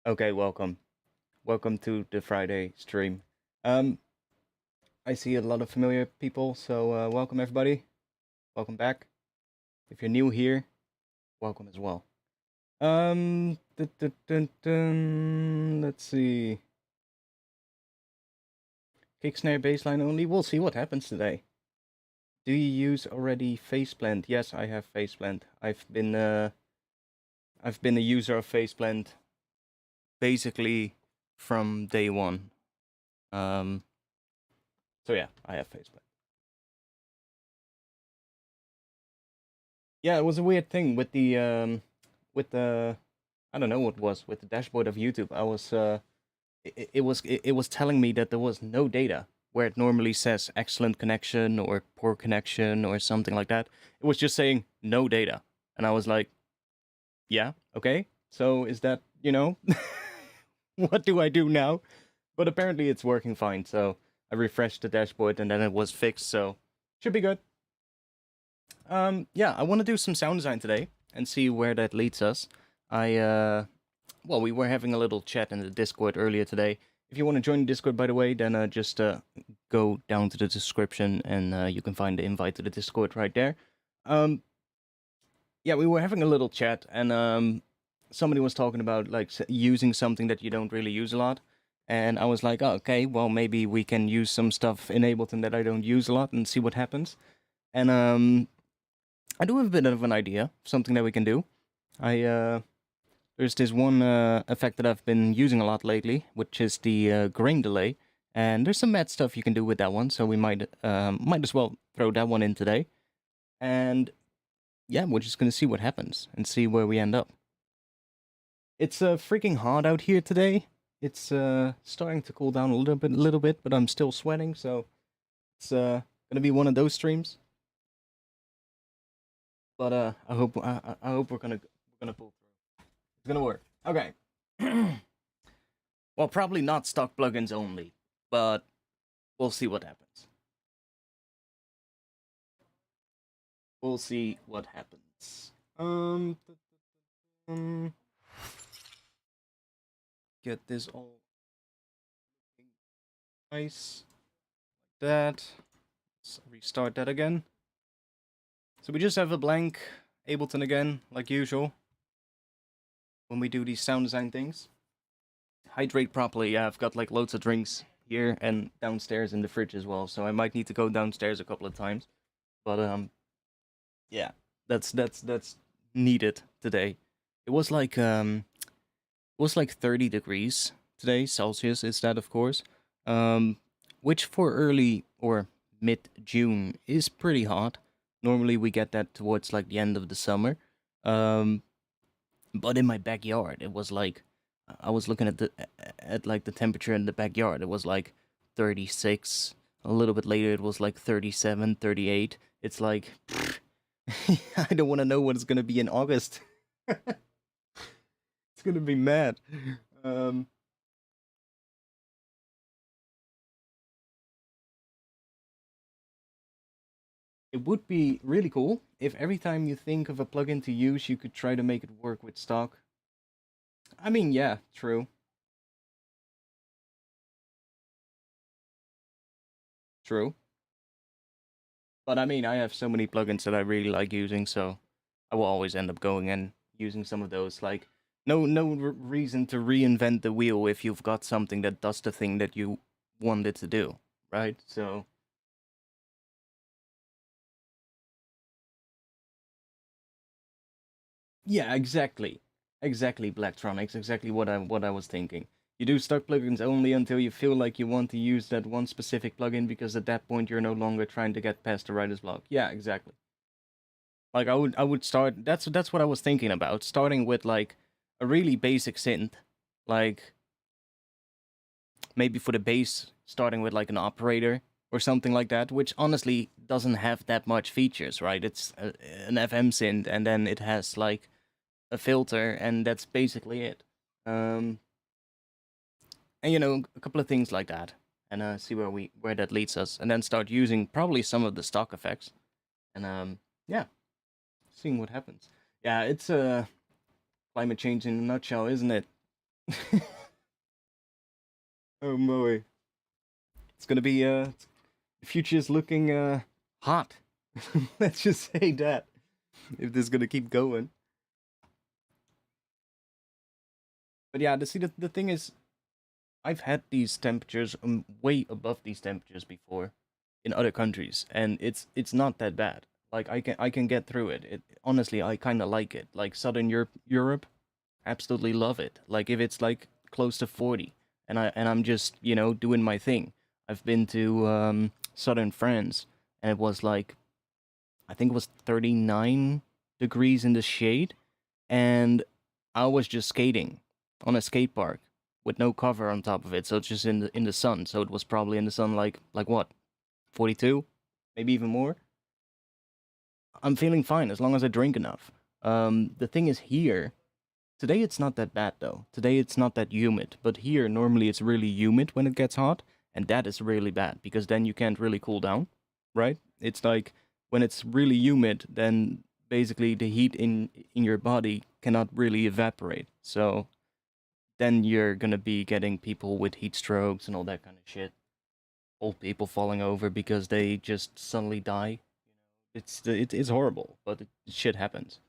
Okay, welcome. Welcome to the Friday stream. Um, I see a lot of familiar people, so welcome everybody. Welcome back. If you're new here, welcome as well. Let's see. Kick snare bassline only. We'll see what happens today. Do you use already Faceblend? Yes, I have Faceblend. I've been a user of Faceblend basically from day one. So yeah, I have Faceblend. Yeah, it was a weird thing with the I don't know what it was with the dashboard of YouTube. I was it was telling me that there was no data where it normally says excellent connection or poor connection or something like that. It was just saying no data. And I was like, yeah, okay. So is that, what do I do now? But apparently it's working fine. So I refreshed the dashboard and then it was fixed, so should be good. Yeah, I want to do some sound design today and see where that leads us. Well, we were having a little chat in the Discord earlier today. If you want to join the Discord, by the way, then just go down to the description and you can find the invite to the Discord right there. Yeah, we were having a little chat and somebody was talking about like using something that you don't really use a lot. And I was like, oh, okay, well, maybe we can use some stuff in Ableton that I don't use a lot and see what happens. And I do have a bit of an idea, something that we can do. There's this one effect that I've been using a lot lately, which is the grain delay, and there's some mad stuff you can do with that one. So we might as well throw that one in today, and yeah, we're just gonna see what happens and see where we end up. It's freaking hot out here today. It's starting to cool down a little bit, but I'm still sweating, so it's gonna be one of those streams. But I hope we're gonna pull through. It's gonna work. Okay. Well, probably not stock plugins only, but we'll see what happens. We'll see what happens. Get this all nice like that. Let's restart that again. So we just have a blank Ableton again, like usual. When we do these sound design things. Hydrate properly. Yeah, I've got like loads of drinks here and downstairs in the fridge as well, so I might need to go downstairs a couple of times. But yeah, that's needed today. It was like 30 degrees today, Celsius is that, of course. Which for early or mid June is pretty hot. Normally we get that towards like the end of the summer. But in my backyard, it was like I was looking at like the temperature in the backyard. It was like 36. A little bit later, it was like 37, 38. It's like I don't want to know what it's gonna be in August. It's gonna be mad. Um, it would be really cool if every time you think of a plugin to use, you could try to make it work with stock. I mean, yeah, true. True. But I mean, I have so many plugins that I really like using, so I will always end up going and using some of those. Like, no reason to reinvent the wheel if you've got something that does the thing that you want it to do, right? So, yeah, exactly, Blacktronics, exactly what I was thinking. You do stock plugins only until you feel like you want to use that one specific plugin because at that point you're no longer trying to get past the writer's block. Yeah, exactly. Like I would start. That's what I was thinking about. Starting with like a really basic synth, like maybe for the bass, starting with like an operator or something like that, which honestly doesn't have that much features, right? It's an FM synth, and then it has like a filter, and that's basically it. Um, and a couple of things like that, and see where that leads us, and then start using probably some of the stock effects, and yeah, seeing what happens. Yeah, it's climate change in a nutshell, isn't it? Oh boy. It's gonna be the future's looking hot. Let's just say that. If this is gonna keep going. But yeah, the thing is, I've had these temperatures way above these temperatures before in other countries, and it's not that bad. Like I can get through it. Honestly, I kind of like it. Like Southern Europe, absolutely love it. Like if it's like close to 40, and I'm just doing my thing. I've been to southern France, and it was like I think it was 39 degrees in the shade, and I was just skating on a skate park with no cover on top of it, so it's just in the sun. So it was probably in the sun like what, 42, maybe even more. I'm feeling fine as long as I drink enough. The thing is here today it's not that bad though. Today it's not that humid, but here normally it's really humid when it gets hot, and that is really bad because then you can't really cool down, right? It's like when it's really humid, then basically the heat in your body cannot really evaporate. So then you're gonna be getting people with heat strokes and all that kind of shit. Old people falling over because they just suddenly die. It's horrible, but shit happens.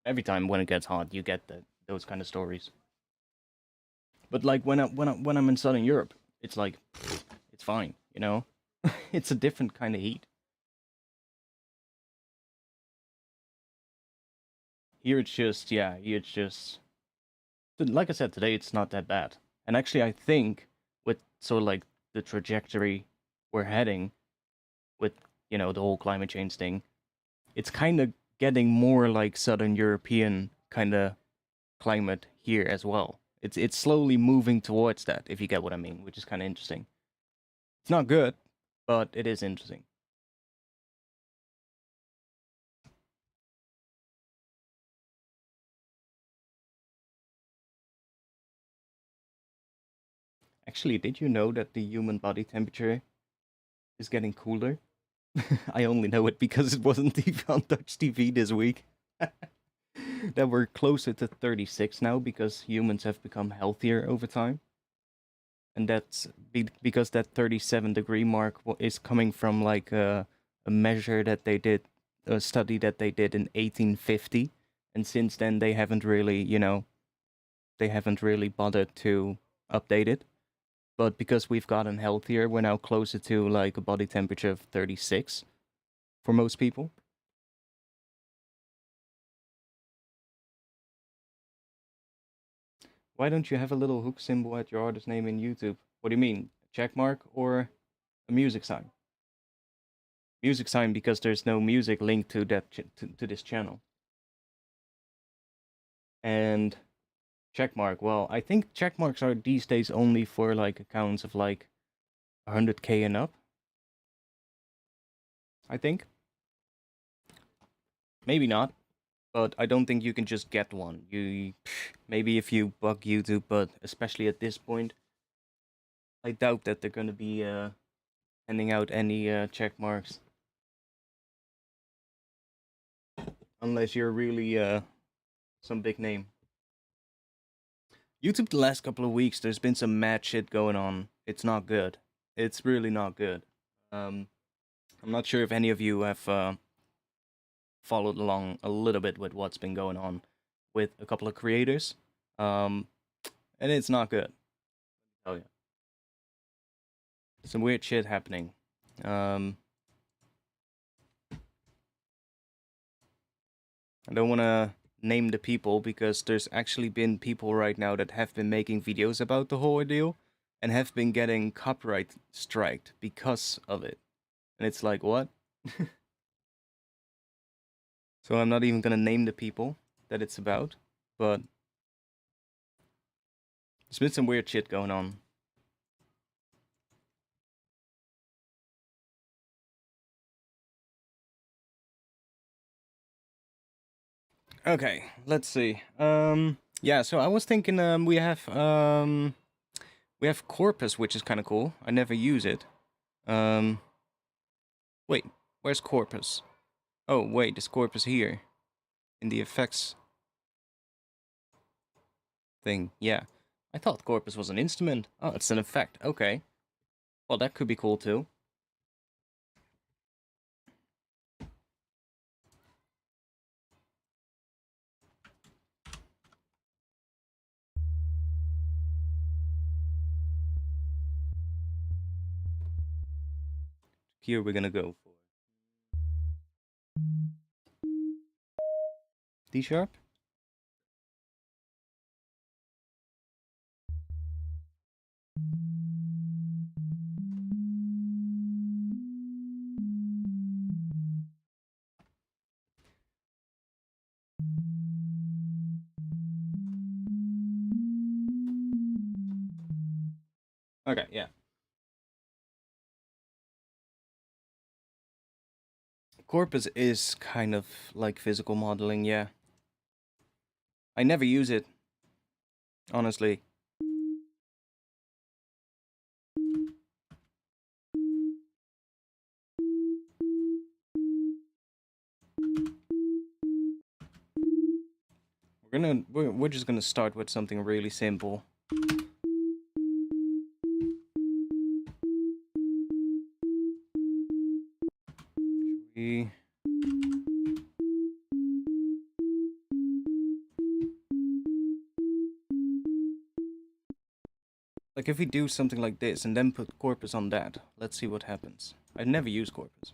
Every time when it gets hot, you get those kind of stories. But like when I'm in Southern Europe, it's like it's fine, you know. It's a different kind of heat. Here it's just here it's just like I said today, it's not that bad. And actually, I think with sort of like the trajectory we're heading with the whole climate change thing, it's kind of getting more like Southern European kind of climate here as well. It's slowly moving towards that, if you get what I mean, which is kind of interesting. It's not good, but it is interesting. Actually, did you know that the human body temperature is getting cooler? I only know it because it wasn't TV on Dutch TV this week. That we're closer to 36 now because humans have become healthier over time. And that's because that 37-degree mark is coming from like a measure that they did, a study that they did in 1850. And since then, they haven't really bothered to update it. But because we've gotten healthier, we're now closer to like a body temperature of 36 for most people. Why don't you have a little hook symbol at your artist name in YouTube? What do you mean? A check mark or a music sign? Music sign because there's no music linked to to this channel. And check mark, well, I think check marks are these days only for like accounts of like 100K and up. I think. Maybe not, but I don't think you can just get one. Maybe if you bug YouTube, but especially at this point, I doubt that they're gonna be handing out any check marks unless you're really some big name. YouTube the last couple of weeks, there's been some mad shit going on. It's not good. It's really not good. Um, I'm not sure if any of you have followed along a little bit with what's been going on with a couple of creators, um, and it's not good. Oh yeah, some weird shit happening. Um, I don't want to name the people because there's actually been people right now that have been making videos about the whole ordeal and have been getting copyright striked because of it. And it's like, what? So I'm not even gonna name the people that it's about, but there's been some weird shit going on. Okay, let's see. Yeah, so I was thinking we have Corpus, which is kind of cool. I never use it. Um, wait, where's Corpus? Oh, wait, this Corpus here in the effects. thing. Yeah. I thought Corpus was an instrument. Oh, it's an effect. Okay. Well, that could be cool too. Here we're gonna go for D sharp. Okay, yeah. Corpus is kind of like physical modeling, yeah. I never use it, honestly. We're just gonna start with something really simple. We like if we do something like this and then put Corpus on that, let's see what happens. I never use Corpus.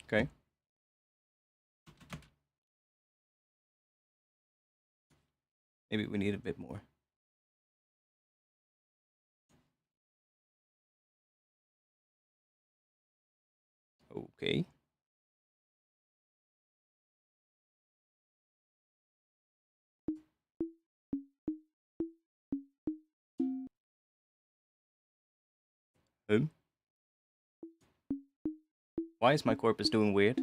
Okay. Maybe we need a bit more. Okay. Why is my Corpus doing weird?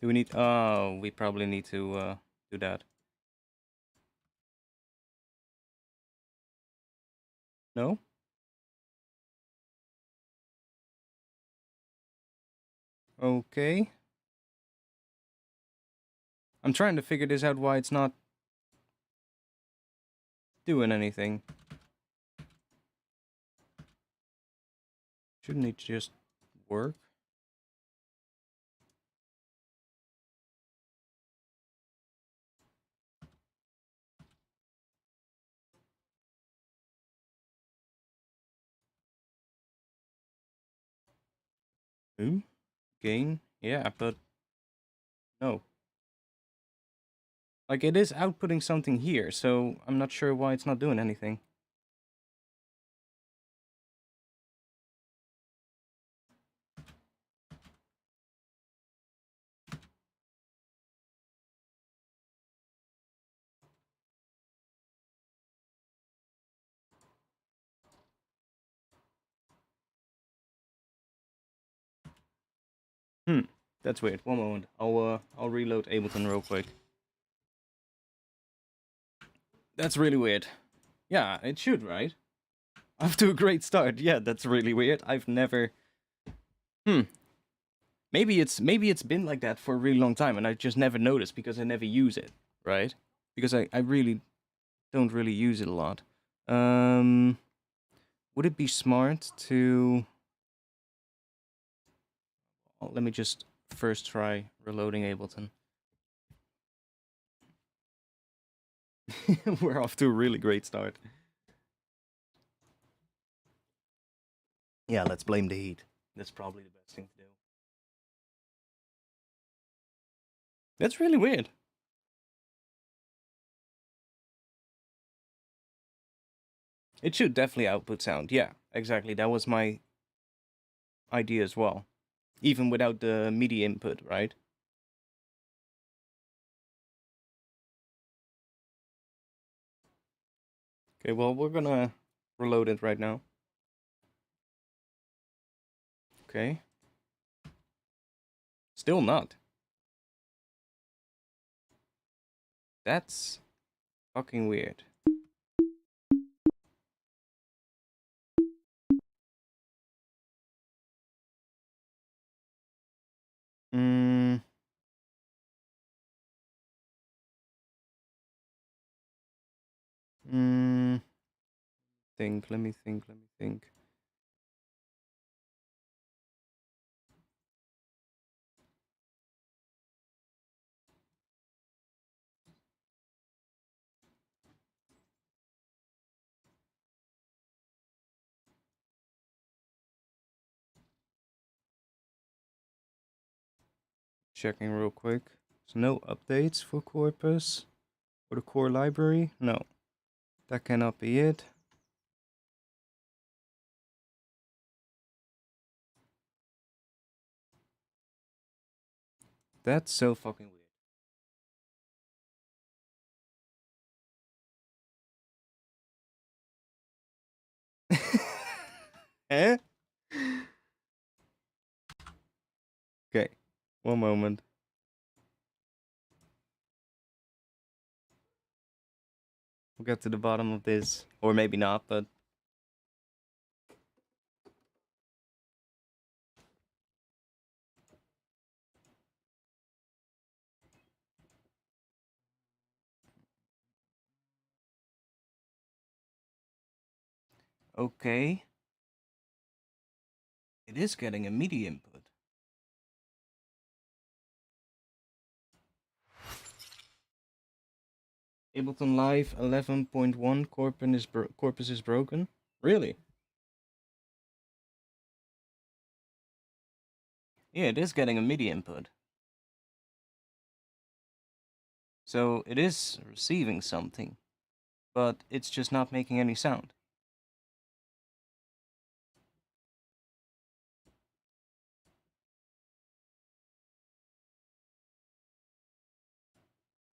Do we need... Oh, we probably need to do that. No? Okay. I'm trying to figure this out why it's not doing anything. Shouldn't it just work? Gain? Yeah, but no. Like, it is outputting something here, so I'm not sure why it's not doing anything. That's weird. One moment. I'll reload Ableton real quick. That's really weird. Yeah, it should, right? Off to a great start. Yeah, that's really weird. I've never... Maybe it's been like that for a really long time and I just never noticed because I never use it, right? Because I really don't really use it a lot. Would it be smart to... Oh, let me just first try reloading Ableton. We're off to a really great start. Yeah, let's blame the heat. That's probably the best thing to do. That's really weird. It should definitely output sound. Yeah, exactly. That was my idea as well. Even without the MIDI input, right? Okay, well, we're gonna reload it right now. Okay. Still not. That's fucking weird. Mm. Mm. Let me think. Checking real quick. There's no updates for Corpus. For the core library? No. That cannot be it. That's so fucking weird. Eh? Okay. One moment. We'll get to the bottom of this. Or maybe not, but... Okay. It is getting a MIDI input. Ableton Live 11.1 Corpus is broken? Really? Yeah, it is getting a MIDI input. So it is receiving something, but it's just not making any sound.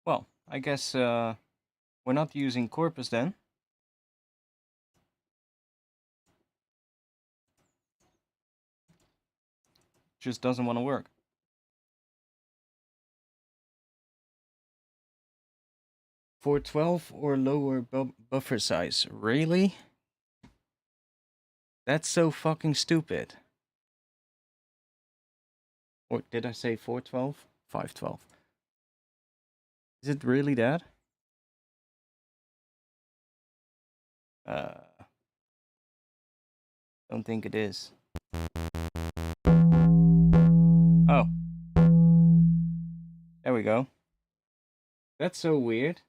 Well, I guess we're not using Corpus then. Just doesn't want to work. 412 or lower buffer size. Really? That's so fucking stupid. Or did I say 412? 512. Is it really that? Don't think it is. Oh. There we go. That's so weird.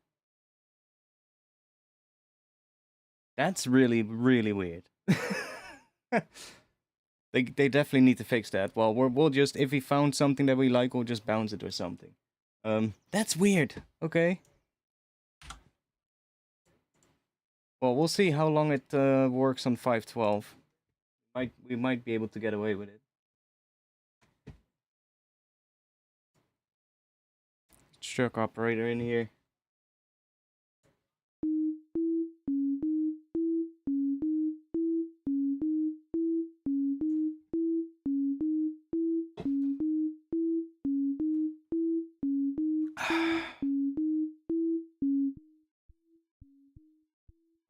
That's really, really weird. They definitely need to fix that. Well, we'll just, if we found something that we like, we'll just bounce it or something. That's weird. Okay. Well, we'll see how long it works on 512. We might be able to get away with it. Truck operator in here.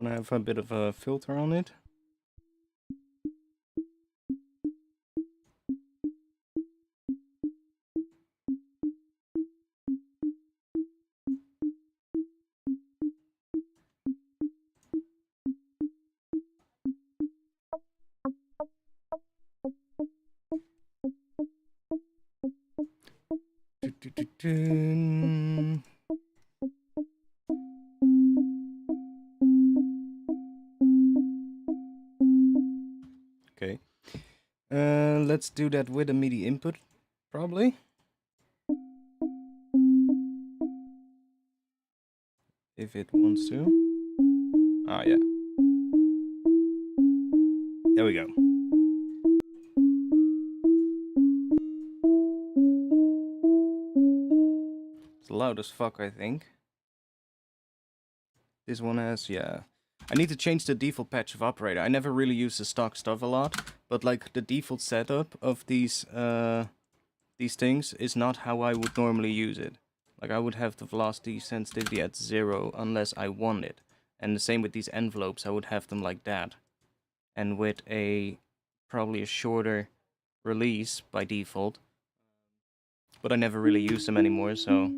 I have a bit of a filter on it. Okay. Let's do that with a MIDI input, probably. If it wants to. Ah, yeah. There we go. It's loud as fuck, I think. This one has, yeah. I need to change the default patch of operator. I never really use the stock stuff a lot, but like the default setup of these things is not how I would normally use it. Like I would have the velocity sensitivity at 0 unless I want it. And the same with these envelopes, I would have them like that. And with probably a shorter release by default, but I never really use them anymore, so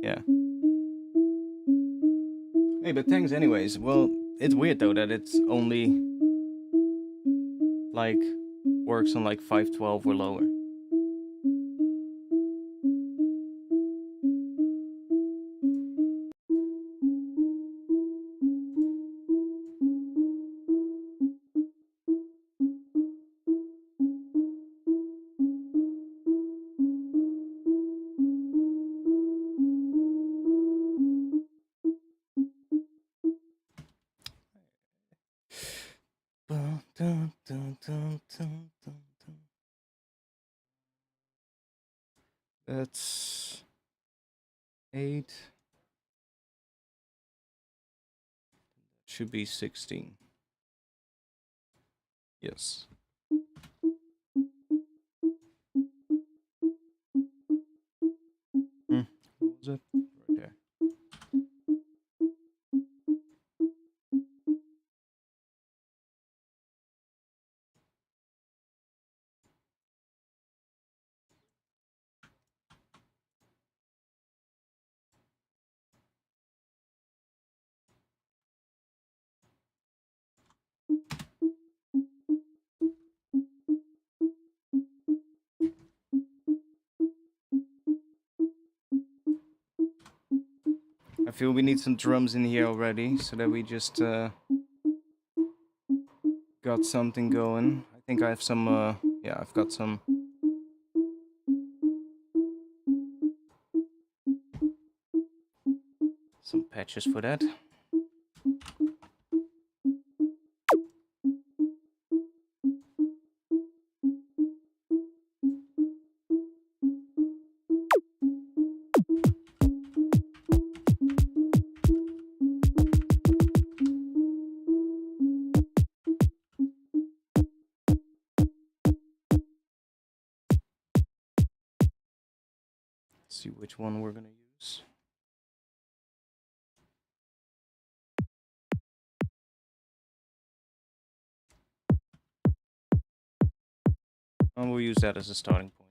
yeah. Hey, but thanks anyways. Well, it's weird though that it's only like works on like 512 or lower. That's 8. Should be 16. Yes. What was it? Right there. I feel we need some drums in here already, so that we just got something going. I think I have some, yeah, I've got some patches for that. Let's see which one we're gonna use. And we'll use that as a starting point.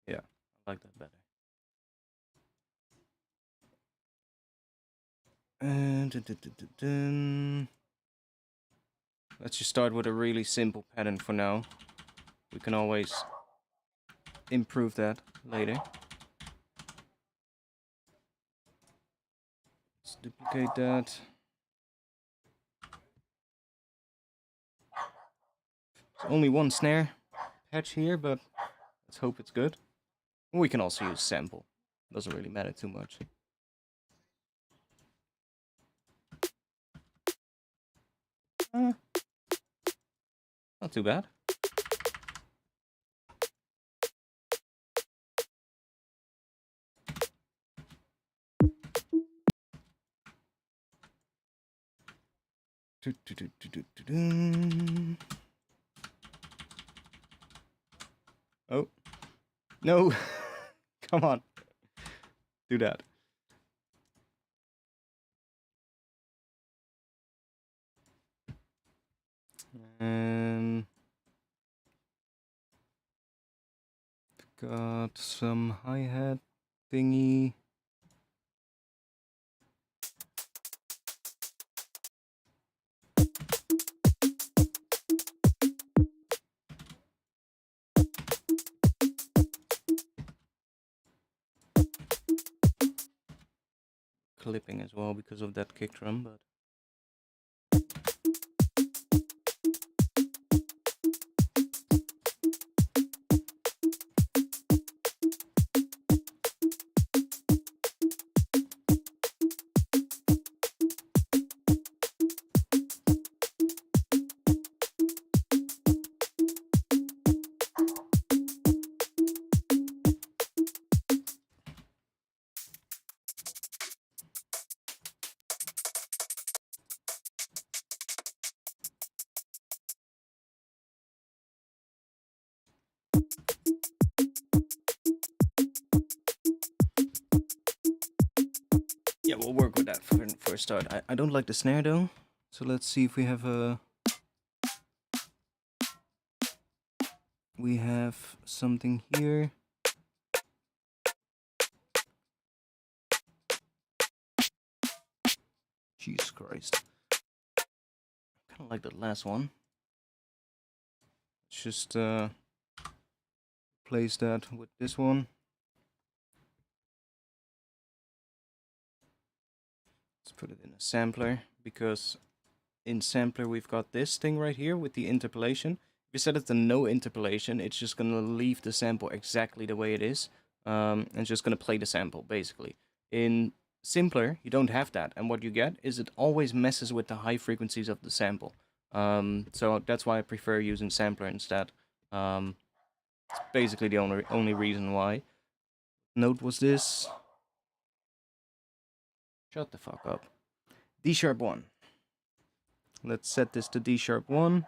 Yeah, I like that better. And let's just start with a really simple pattern for now. We can always improve that later. Let's duplicate that. There's only one snare patch here, but let's hope it's good. We can also use sample. Doesn't really matter too much. Not too bad. Oh. No. Come on. Do that. And got some hi-hat thingy. Clipping as well because of that kick drum, but yeah, we'll work with that for a start. I don't like the snare though, So let's see if we have a... We have something here. Jesus Christ. Kind of like that last one. Let's just replace that with this one. Let's put it in a sampler, because in sampler we've got this thing right here with the interpolation. If you set it to no interpolation, it's just gonna leave the sample exactly the way it is, and it's just gonna play the sample basically. In simpler, you don't have that, and what you get is it always messes with the high frequencies of the sample. So that's why I prefer using sampler instead. It's basically the only reason why. Note was this. Shut the fuck up. D-sharp 1. Let's set this to D-sharp 1.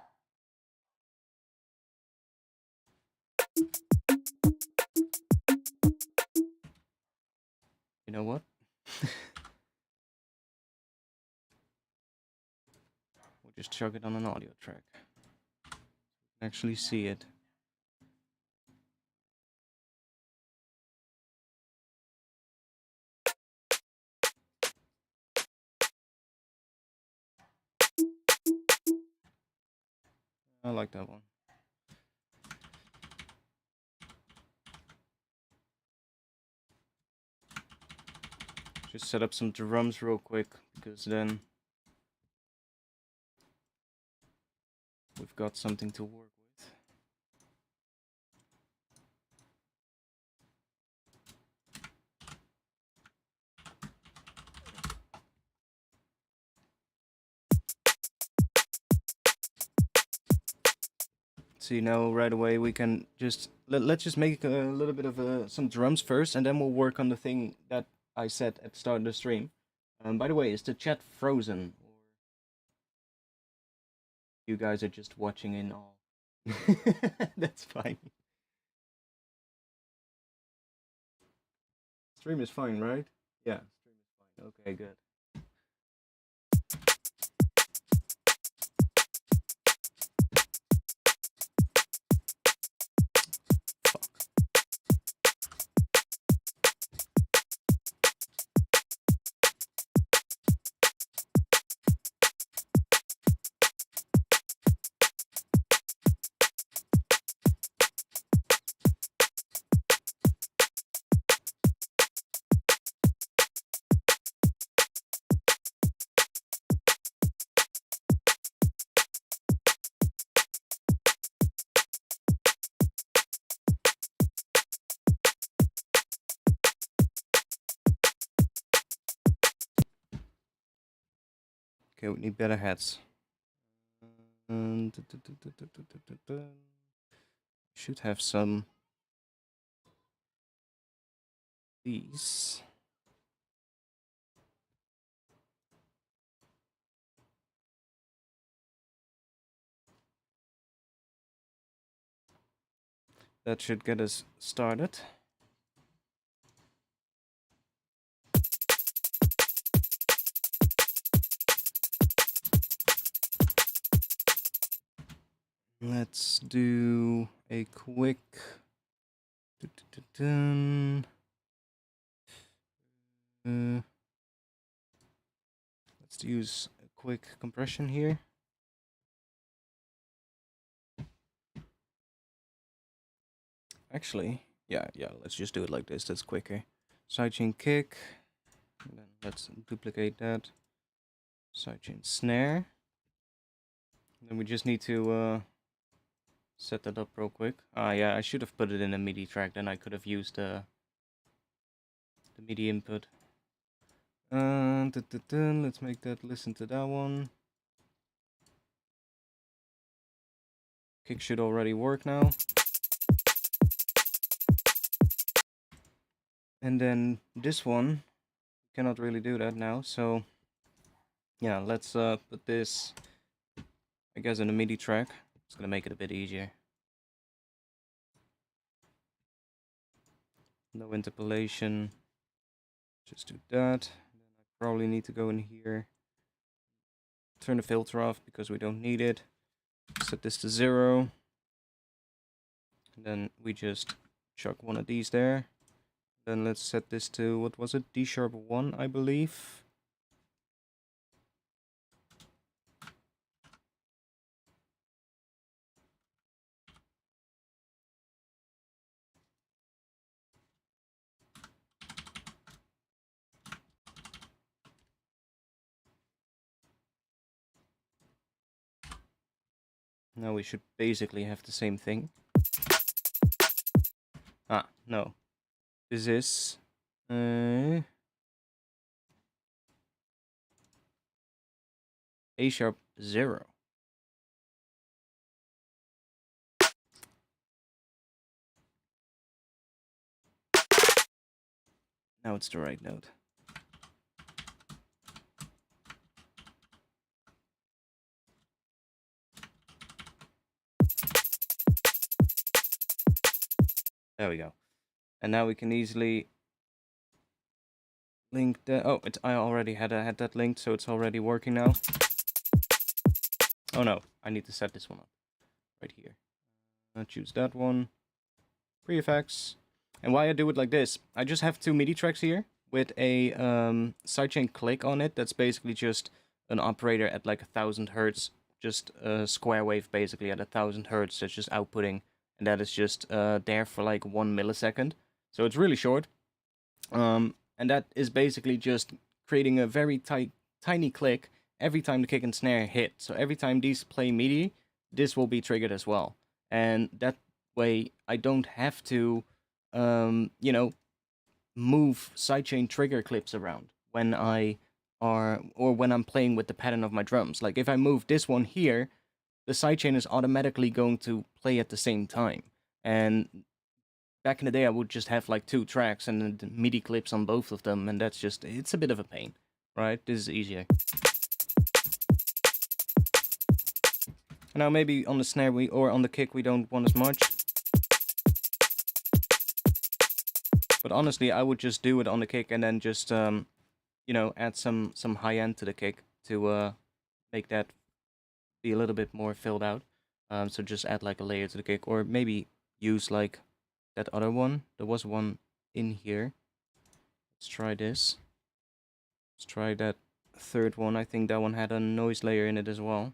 You know what? We'll just chuck it on an audio track. Actually see it. I like that one. Just set up some drums real quick, because then we've got something to work with. See, now right away we can just let's just make a little bit of some drums first, and then we'll work on the thing that I said at the start of the stream. By the way, is the chat frozen, or you guys are just watching in all? That's fine. Stream is fine, right? Yeah, stream is fine. Okay, good. Okay, we need better hats. Should have some these. That should get us started. Let's do a quick... let's use a quick compression here. Actually, yeah, let's just do it like this, that's quicker. Sidechain kick, and then let's duplicate that. Sidechain snare. Then we just need to set that up real quick. Ah, yeah, I should have put it in a MIDI track, then I could have used the MIDI input. Let's make that listen to that one. Kick should already work now. And then this one, cannot really do that now, so yeah, let's put this, I guess, in a MIDI track. It's gonna make it a bit easier. No interpolation, just do that. Then I probably need to go in here, turn the filter off because we don't need it. Set this to 0. And then we just chuck one of these there. Then let's set this to, what was it? D#1, I believe. Now we should basically have the same thing. Ah, no. This is... A#0. Now it's the right note. There we go. And now we can easily link the... Oh, I already had that linked, so it's already working now. Oh no, I need to set this one up. Right here. I'll choose that one. Pre-effects. And why I do it like this, I just have 2 MIDI tracks here with a sidechain click on it. That's basically just an operator at like 1000 Hertz. Just a square wave basically at 1000 Hertz that's just outputting. And that is just there for like 1 millisecond. So it's really short. And that is basically just creating a very tiny click every time the kick and snare hit. So every time these play MIDI, this will be triggered as well. And that way I don't have to, you know, move sidechain trigger clips around when when I'm playing with the pattern of my drums. Like if I move this one here, the sidechain is automatically going to play at the same time. And back in the day, I would just have like 2 tracks and the MIDI clips on both of them, and that's just, it's a bit of a pain, right? This is easier. Now maybe on the snare or on the kick we don't want as much. But honestly, I would just do it on the kick and then just, you know, add some high end to the kick to make that be a little bit more filled out. So just add like a layer to the kick, or maybe use like that other one. There was one in here. Let's try this. Let's try that third one. I think that one had a noise layer in it as well.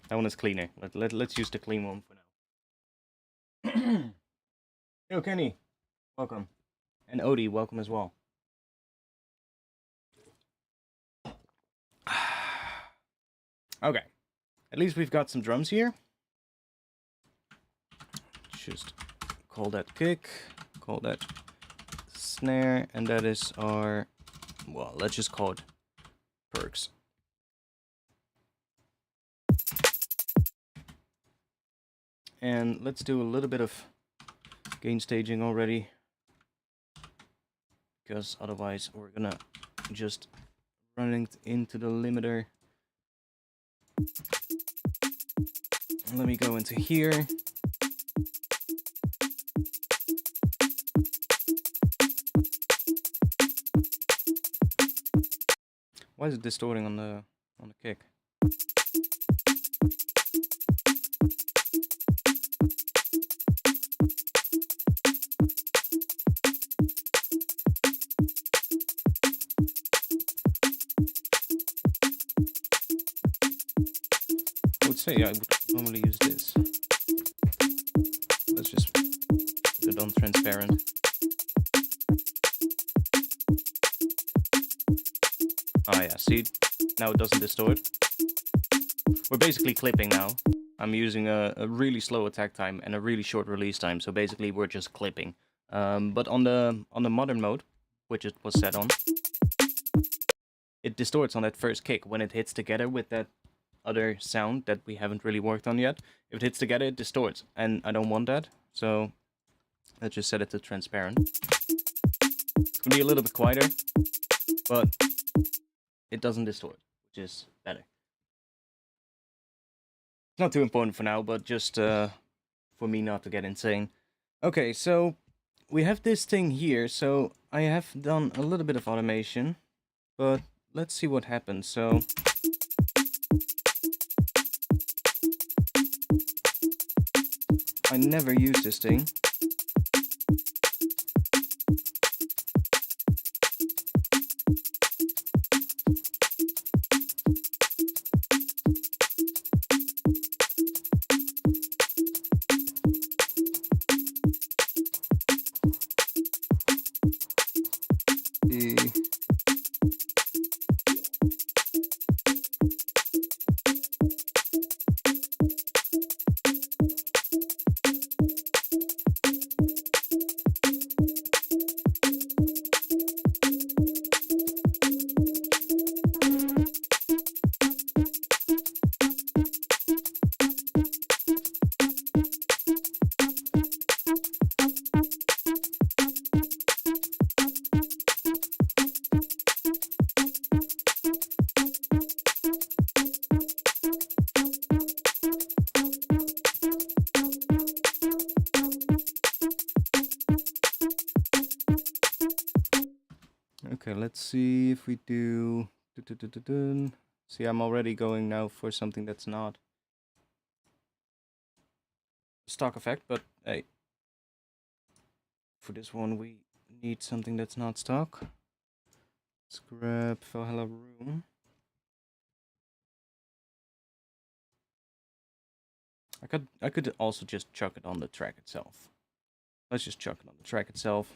That one is cleaner. Let's use the clean one for now. Yo, Kenny, welcome. And Odie, welcome as well. Okay, at least we've got some drums here. Just call that kick, call that snare, and that is our, well, let's just call it perks. And let's do a little bit of gain staging already, because otherwise we're gonna just run into the limiter. Let me go into here. Why is it distorting on the kick? I would say I would normally use this. Let's just put it on transparent. Ah yeah, see? Now it doesn't distort. We're basically clipping now. I'm using a really slow attack time and a really short release time, so basically we're just clipping. But on the modern mode, widget was set on, it distorts on that first kick when it hits together with that other sound that we haven't really worked on yet. If it hits together, it distorts, and I don't want that, so let's just set it to transparent. It's gonna be a little bit quieter, but it doesn't distort, which is better. It's not too important for now, but just for me not to get insane. Okay, so we have this thing here, so I have done a little bit of automation, but let's see what happens. So I never use this thing. Okay, let's see if we do... See, I'm already going now for something that's not stock effect, but hey, for this one we need something that's not stock. Let's grab Valhalla Room. I could also just chuck it on the track itself. Let's just chuck it on the track itself.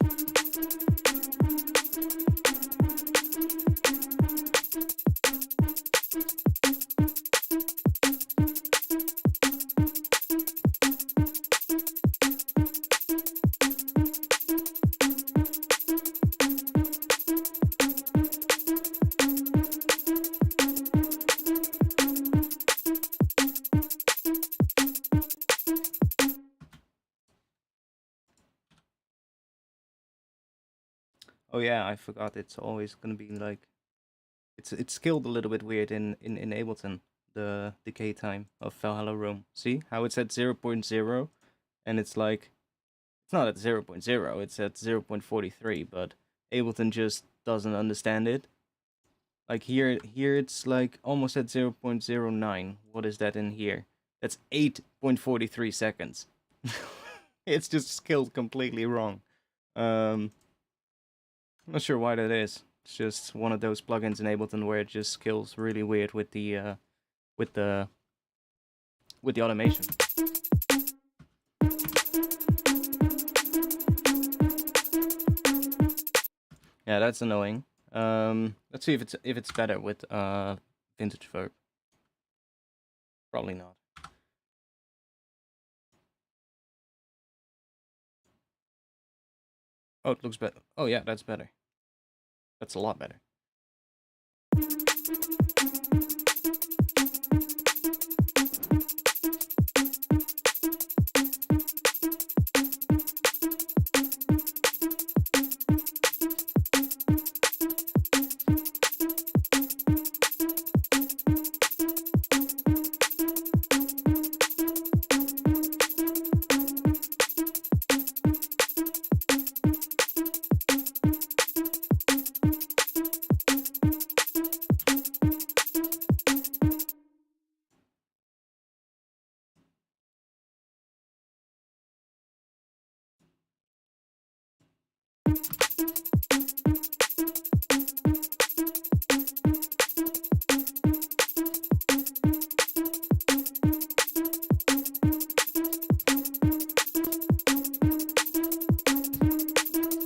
Oh yeah, I forgot. It's always gonna be like, it's scaled a little bit weird in Ableton, the decay time of Valhalla Room. See how it's at 0.0, and it's like, it's not at 0.0, it's at 0.43, but Ableton just doesn't understand it. Like here it's like almost at 0.09. What is that in here? That's 8.43 seconds. It's just scaled completely wrong. I'm not sure why that is. It's just one of those plugins in Ableton where it just scales really weird with the automation. Yeah, that's annoying. Let's see if it's better with vintage verb. Probably not. Oh, it looks better. Oh yeah, that's better. That's a lot better.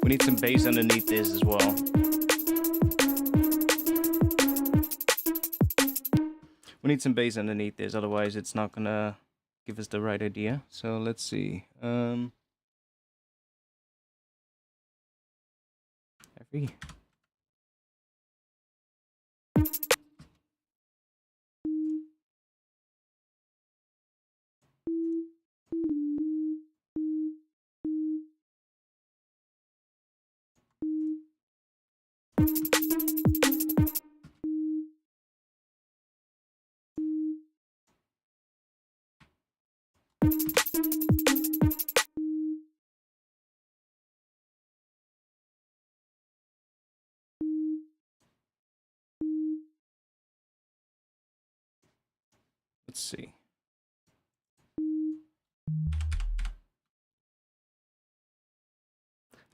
We need some bass underneath this as well. We need some bass underneath this, otherwise it's not gonna give us the right idea. So let's see. I heavy. Let's see.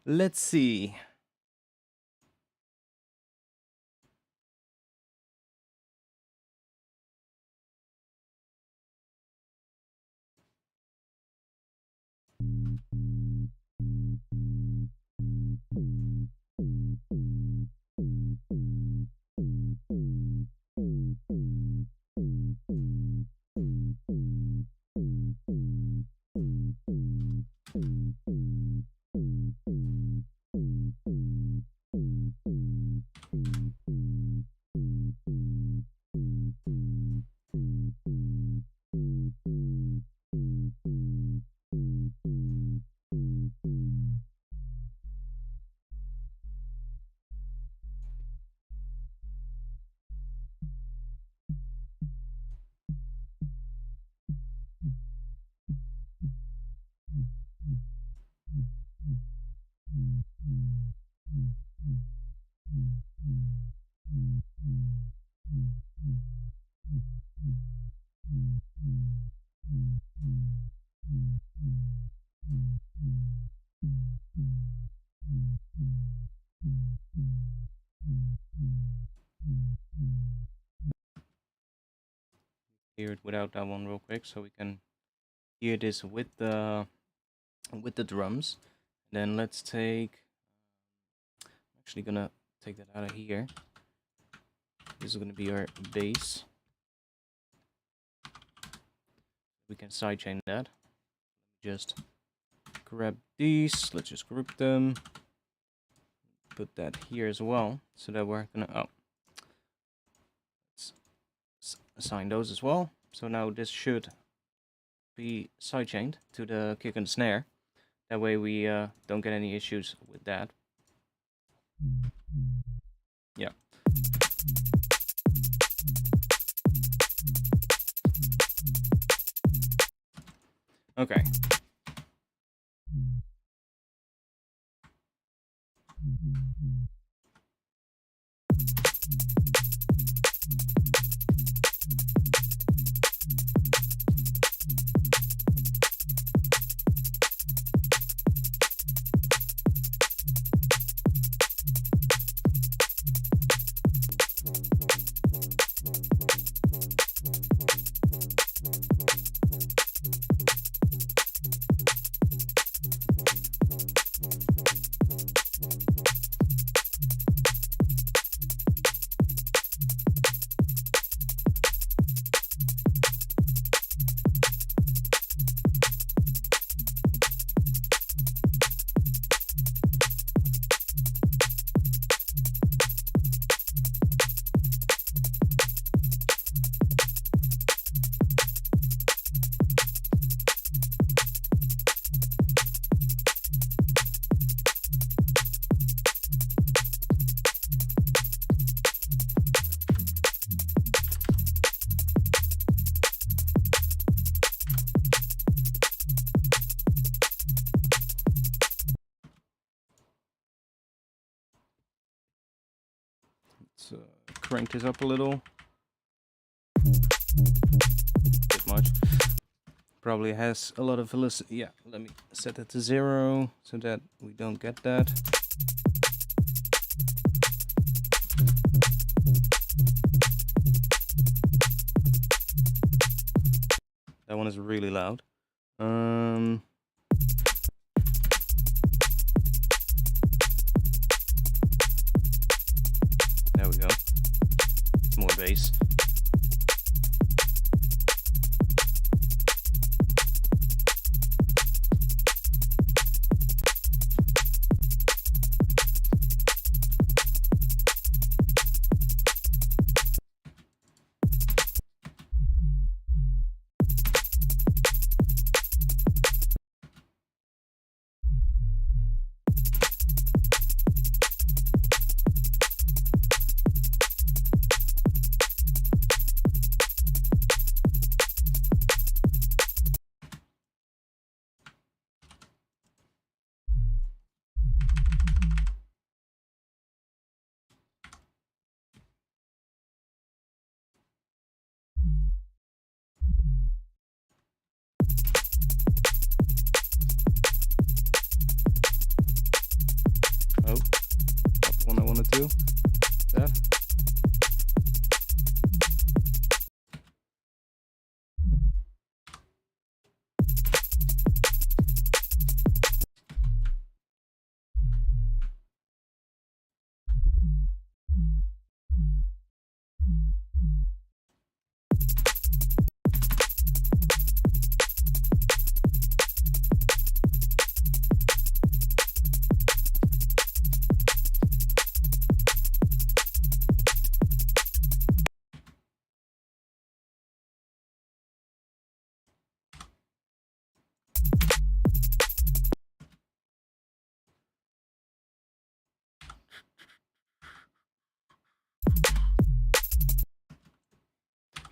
Let's see. Hear it without that one real quick, so we can hear this with the drums. Then let's take. I'm actually gonna take that out of here. This is gonna be our bass. We can sidechain that. Just grab these. Let's just group them. Put that here as well, so that we're gonna. Oh. Let's assign those as well. So now this should be sidechained to the kick and snare. That way we don't get any issues with that. Yeah. Okay. Let's crank this up a little. Bit much. Probably has a lot of velocity. Yeah, let me set that to 0 so that we don't get that. That one is really loud. There we go. More bass.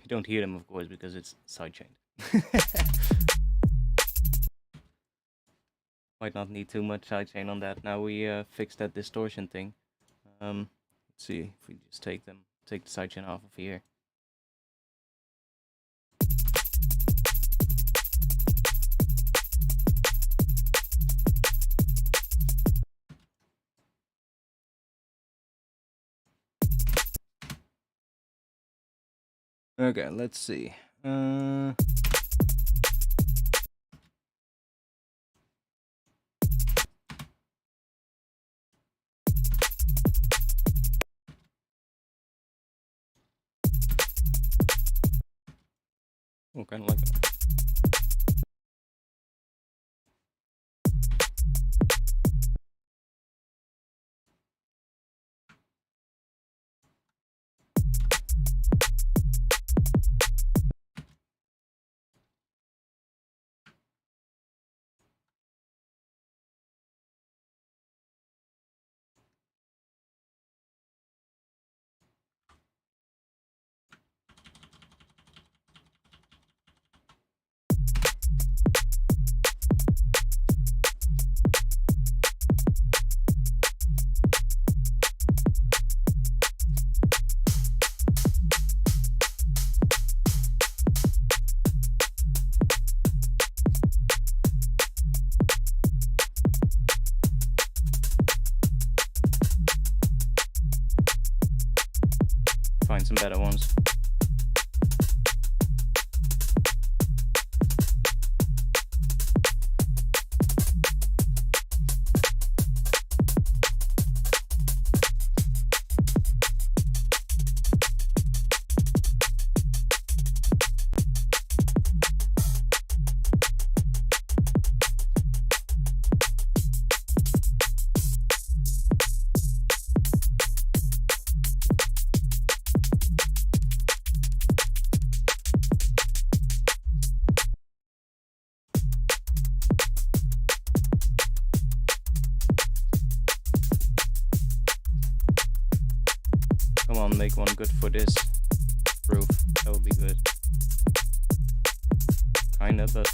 You don't hear them, of course, because it's sidechained. Might not need too much sidechain on that. Now we fixed that distortion thing. Let's see if we just take the sidechain off of here. Okay, let's see. Oh, kind of like it. Find some better ones. Come on, make one good for this roof. That would be good. Kinda, but...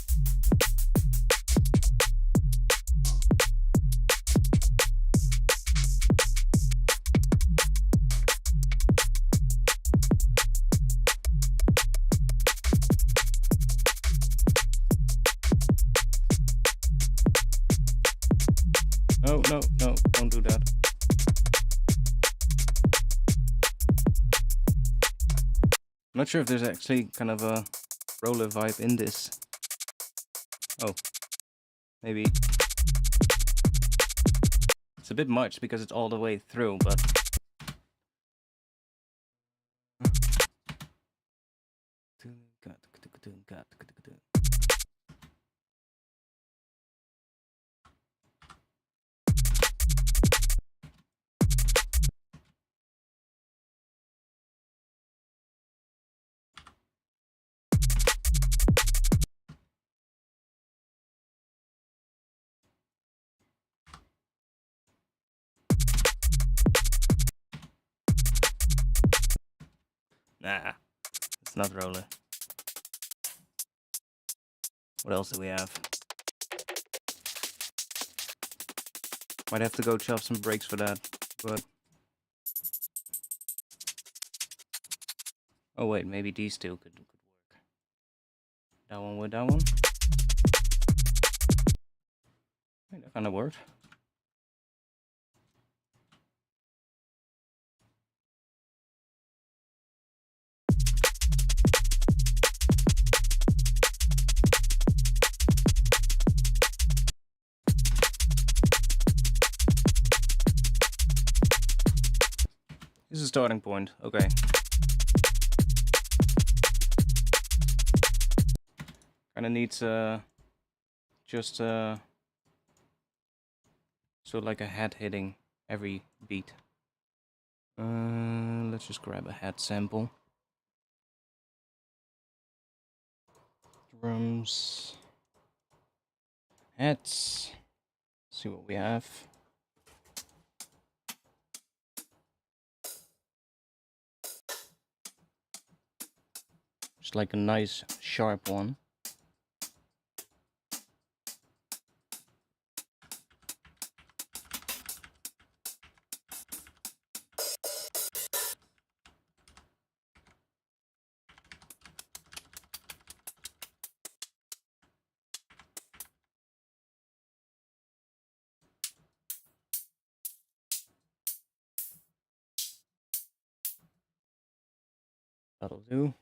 No, no, no, don't do that. I'm not sure if there's actually kind of a roller vibe in this. Oh, maybe. It's a bit much because it's all the way through, but... Nah, it's not roller. What else do we have? Might have to go chop some brakes for that, but... Oh wait, maybe these two could work. That one with that one? Wait, that kind of worked. This is a starting point, okay. Kinda needs just so like a head hitting every beat. Let's just grab a head sample. Drums. Heads. See what we have. Just like a nice sharp one. That'll do.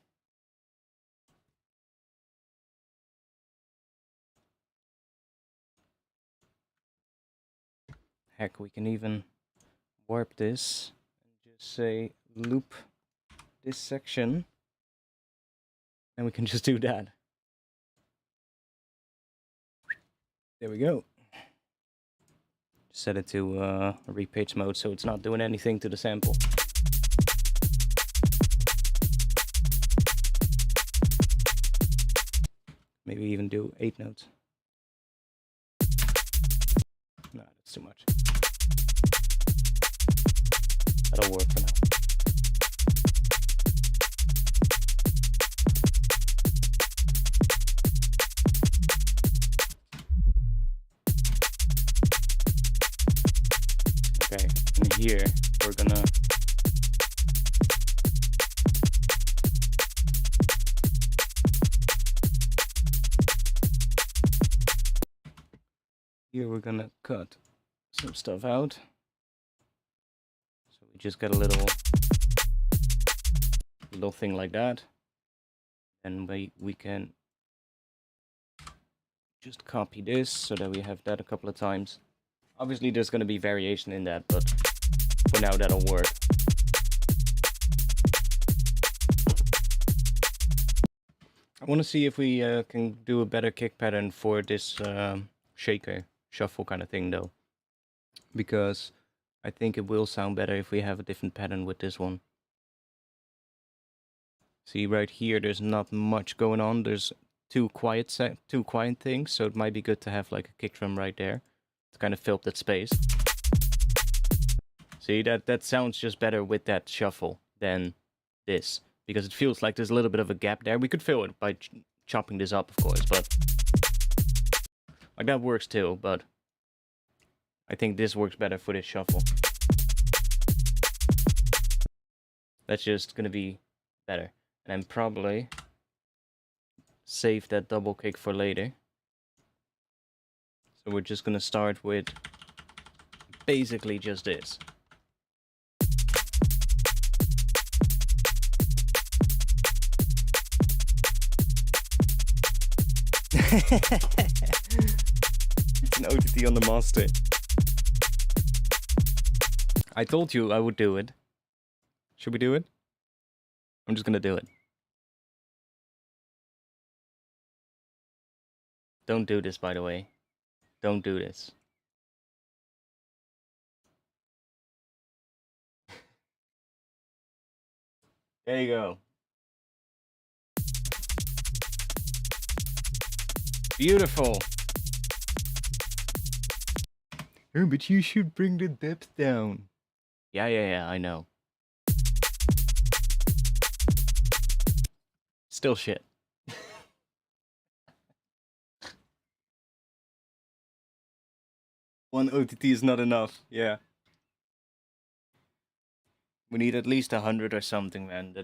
Heck, we can even warp this and just say loop this section, and we can just do that. There we go. Set it to repitch mode so it's not doing anything to the sample. Maybe even do 8 notes. No, that's too much. That'll work for now. Okay, and here we're gonna cut some stuff out. So we just got a little thing like that, and we can just copy this so that we have that a couple of times. Obviously there's going to be variation in that, but for now that'll work. I want to see if we can do a better kick pattern for this shaker shuffle kind of thing though, because I think it will sound better if we have a different pattern with this one. See right here, there's not much going on. There's two quiet things, so it might be good to have like a kick drum right there to kind of fill up that space. See, that sounds just better with that shuffle than this, because it feels like there's a little bit of a gap there. We could fill it by chopping this up, of course, but like that works too, but I think this works better for this shuffle. That's just gonna be better. And then probably save that double kick for later. So we're just gonna start with basically just this. It's an OTT on the master. I told you I would do it. Should we do it? I'm just gonna do it. Don't do this, by the way. Don't do this. There you go. Beautiful. Oh, but you should bring the depth down. Yeah, I know. Still shit. One OTT is not enough, yeah. We need at least 100 or something, man.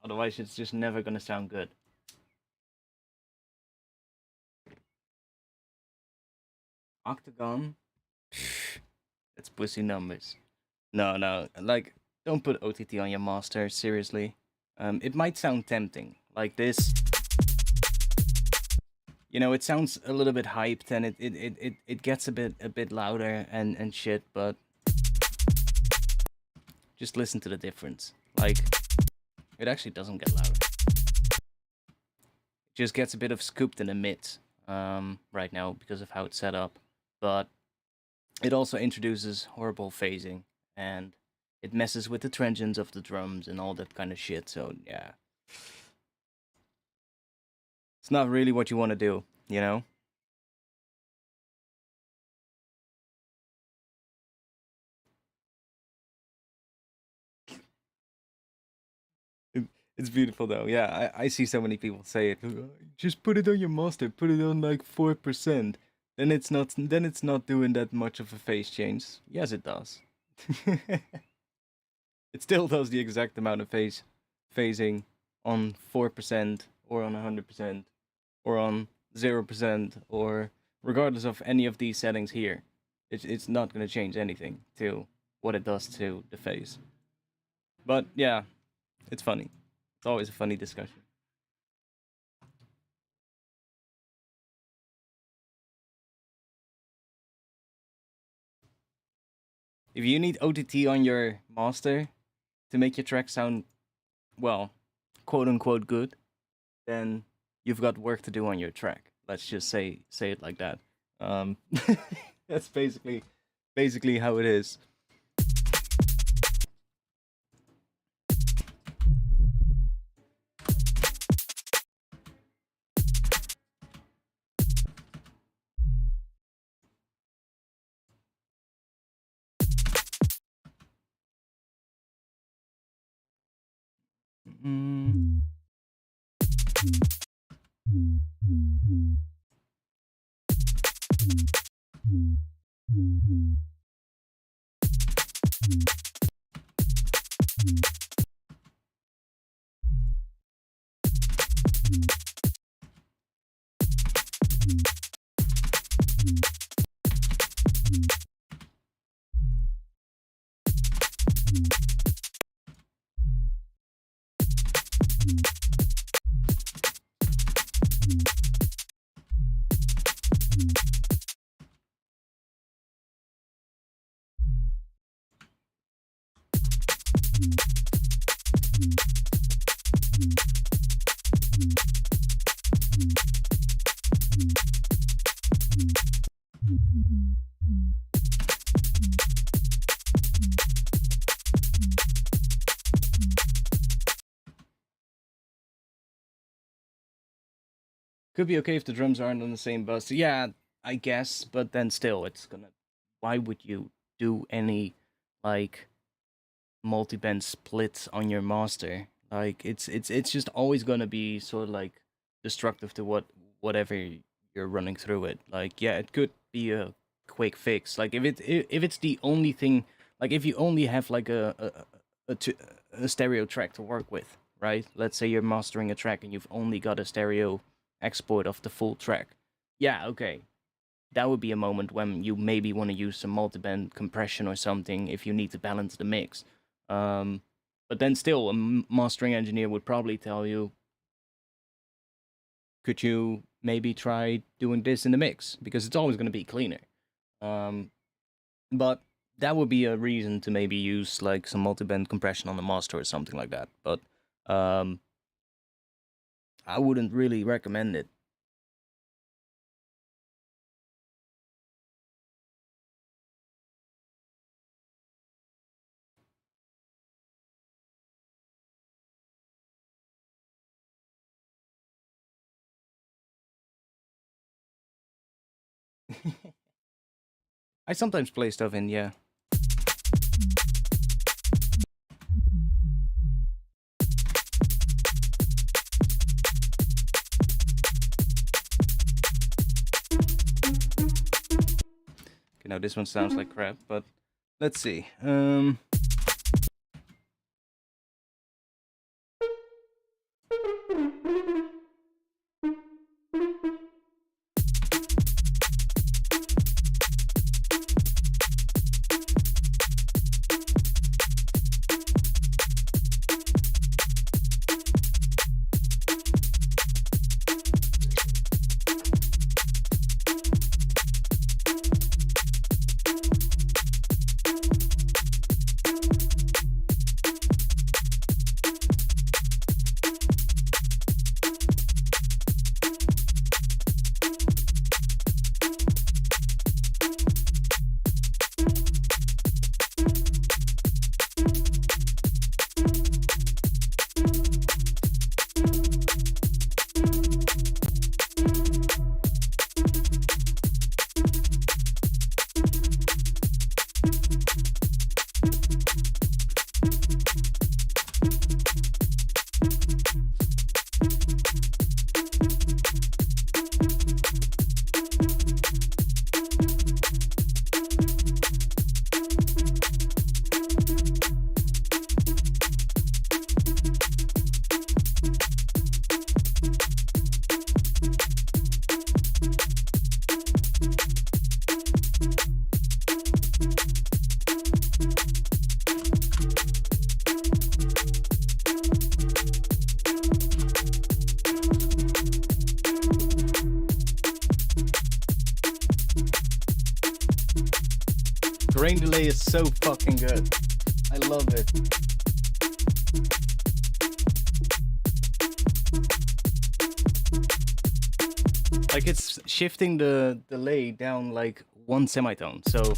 Otherwise it's just never gonna sound good. Octagon? That's pussy numbers. No, like, don't put OTT on your master, seriously. It might sound tempting, like this. You know, it sounds a little bit hyped and it gets a bit louder and shit, but just listen to the difference. Like, it actually doesn't get louder. It just gets a bit of scooped in the mid right now because of how it's set up. But it also introduces horrible phasing and it messes with the transients of the drums and all that kind of shit, so yeah. It's not really what you want to do, you know? It's beautiful though. Yeah, I see so many people say it. Just put it on your master. Put it on like 4%. Then it's not doing that much of a phase change. Yes, it does. It still does the exact amount of phasing on 4% or on 100% or on 0% or regardless of any of these settings here. It's not going to change anything to what it does to the phase. But yeah, it's funny. It's always a funny discussion. If you need OTT on your master to make your track sound, well, quote unquote good, then you've got work to do on your track. Let's just say it like that. That's basically how it is. Mm. Could be okay if the drums aren't on the same bus. Yeah, I guess, but then still, it's gonna. Why would you do any like multi-band splits on your master? Like it's just always gonna be sort of like destructive to whatever you're running through it. Like yeah, it could be a quick fix. Like if it's the only thing, like if you only have like a stereo track to work with, right? Let's say you're mastering a track and you've only got a stereo export of the full track. Yeah, okay. That would be a moment when you maybe want to use some multiband compression or something if you need to balance the mix. But then still, a mastering engineer would probably tell you, could you maybe try doing this in the mix? Because it's always going to be cleaner. But that would be a reason to maybe use like some multiband compression on the master or something like that. But I wouldn't really recommend it. I sometimes play stuff in, yeah. Okay, now this one sounds like crap, but let's see. Terrain delay is so fucking good. I love it. Like, it's shifting the delay down like one semitone, so...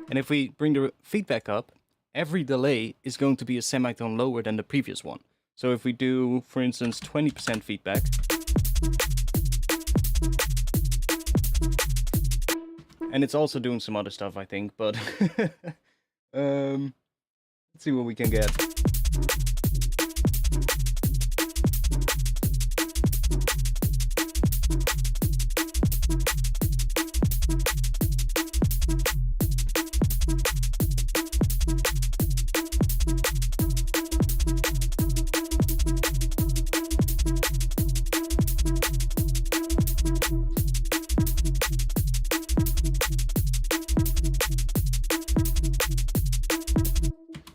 And if we bring the feedback up, every delay is going to be a semitone lower than the previous one. So if we do, for instance, 20% feedback, and it's also doing some other stuff, I think, but let's see what we can get.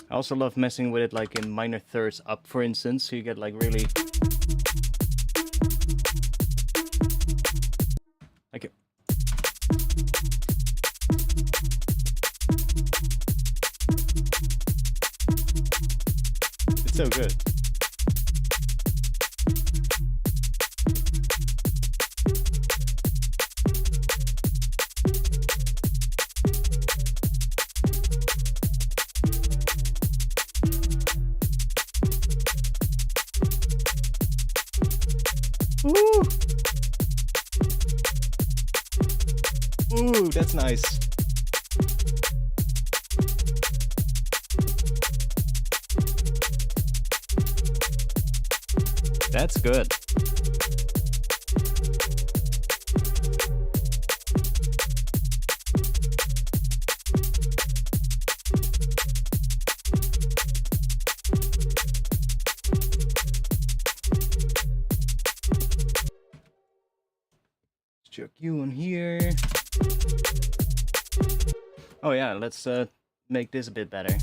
I also love messing with it like in minor thirds up, for instance, so you get like really... like... It's so good. Ooh! Ooh, that's nice. That's good. Chuck you in here. Oh yeah, let's make this a bit better.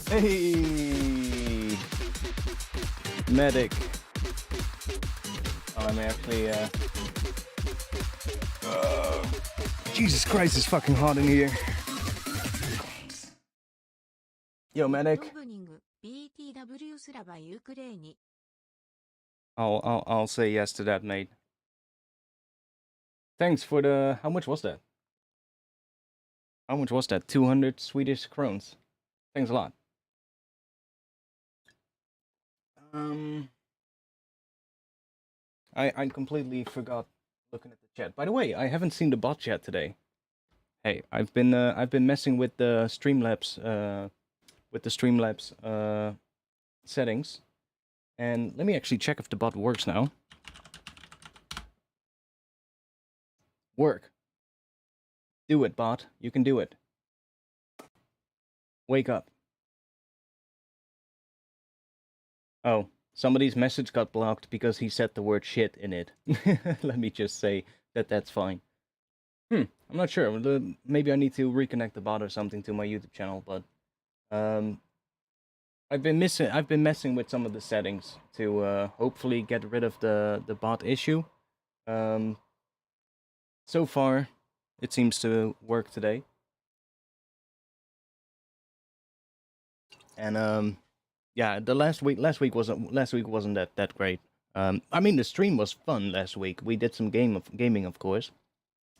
Hey, medic. Oh, let me actually. Jesus Christ, it's fucking hot in here. Yo, medic. I'll say yes to that, mate. Thanks for the. How much was that? How much was that? 200 Swedish crowns. Thanks a lot. I completely forgot looking at the chat. By the way, I haven't seen the bot chat today. Hey, I've been messing with the Streamlabs settings, and let me actually check if the bot works now. Work. Do it, bot. You can do it. Wake up. Oh, somebody's message got blocked because he said the word shit in it. Let me just say that that's fine. I'm not sure. Maybe I need to reconnect the bot or something to my YouTube channel, but I've been messing with some of the settings to hopefully get rid of the bot issue. So far, it seems to work today. And yeah, the last week wasn't that great. I mean, the stream was fun last week. We did some gaming, of course.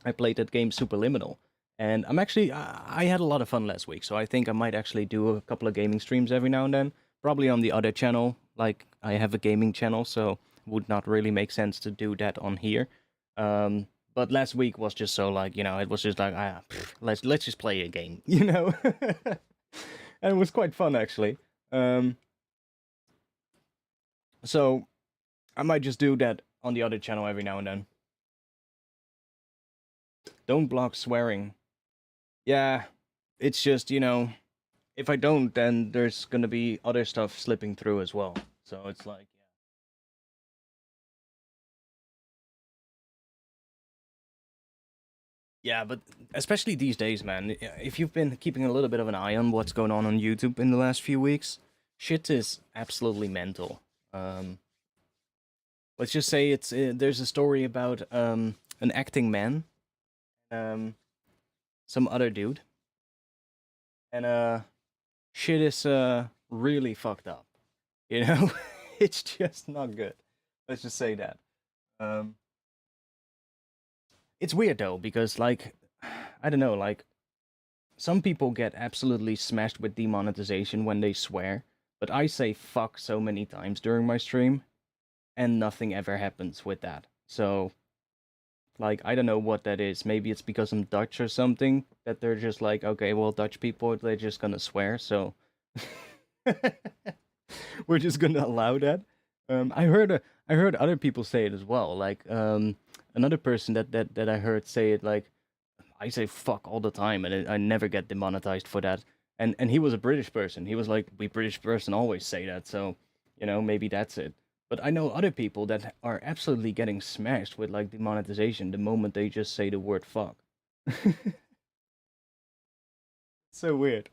I played that game Superliminal, and I had a lot of fun last week. So I think I might actually do a couple of gaming streams every now and then. Probably on the other channel. Like, I have a gaming channel, so it would not really make sense to do that on here. But last week was just so like, it was just like, let's just play a game, and it was quite fun actually. So I might just do that on the other channel every now and then. Don't block swearing. Yeah, it's just, if I don't, then there's gonna be other stuff slipping through as well. So it's like, yeah, but especially these days, man, if you've been keeping a little bit of an eye on what's going on YouTube in the last few weeks, shit is absolutely mental. Let's just say there's a story about an acting man, some other dude, and shit is really fucked up. It's just not good. Let's just say that. It's weird though because like I don't know, like some people get absolutely smashed with demonetization when they swear, but I say fuck so many times during my stream and nothing ever happens with that. So like I don't know what that is. Maybe it's because I'm Dutch or something that they're just like, okay, well Dutch people they're just gonna swear, so we're just gonna allow that. I heard other people say it as well. Like another person that I heard say it like I say fuck all the time and I never get demonetized for that. And he was a British person. He was like, we British person always say that, so maybe that's it. But I know other people that are absolutely getting smashed with like demonetization the moment they just say the word fuck. So weird.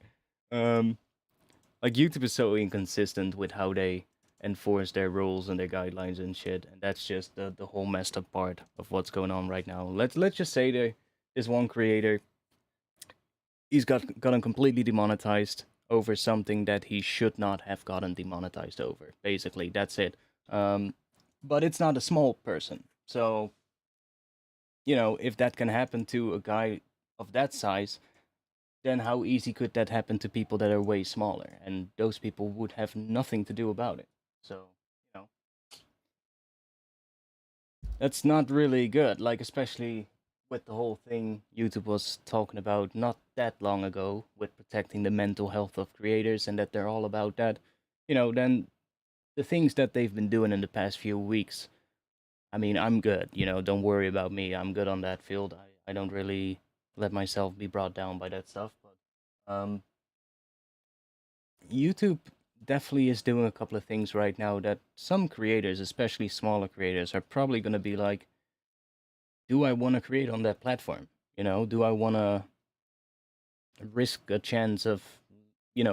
Like YouTube is so inconsistent with how they enforce their rules and their guidelines and shit, and that's just the whole messed up part of what's going on right now. Let's just say this one creator, he's gotten completely demonetized over something that he should not have gotten demonetized over. Basically, that's it. But it's not a small person, so if that can happen to a guy of that size, then how easy could that happen to people that are way smaller? And those people would have nothing to do about it. So, that's not really good. Like, especially with the whole thing YouTube was talking about not that long ago with protecting the mental health of creators and that they're all about that. Then the things that they've been doing in the past few weeks, I mean, I'm good. Don't worry about me. I'm good on that field. I don't really let myself be brought down by that stuff. But YouTube definitely is doing a couple of things right now that some creators, especially smaller creators, are probably going to be like, do I want to create on that platform? Do I want to risk a chance of,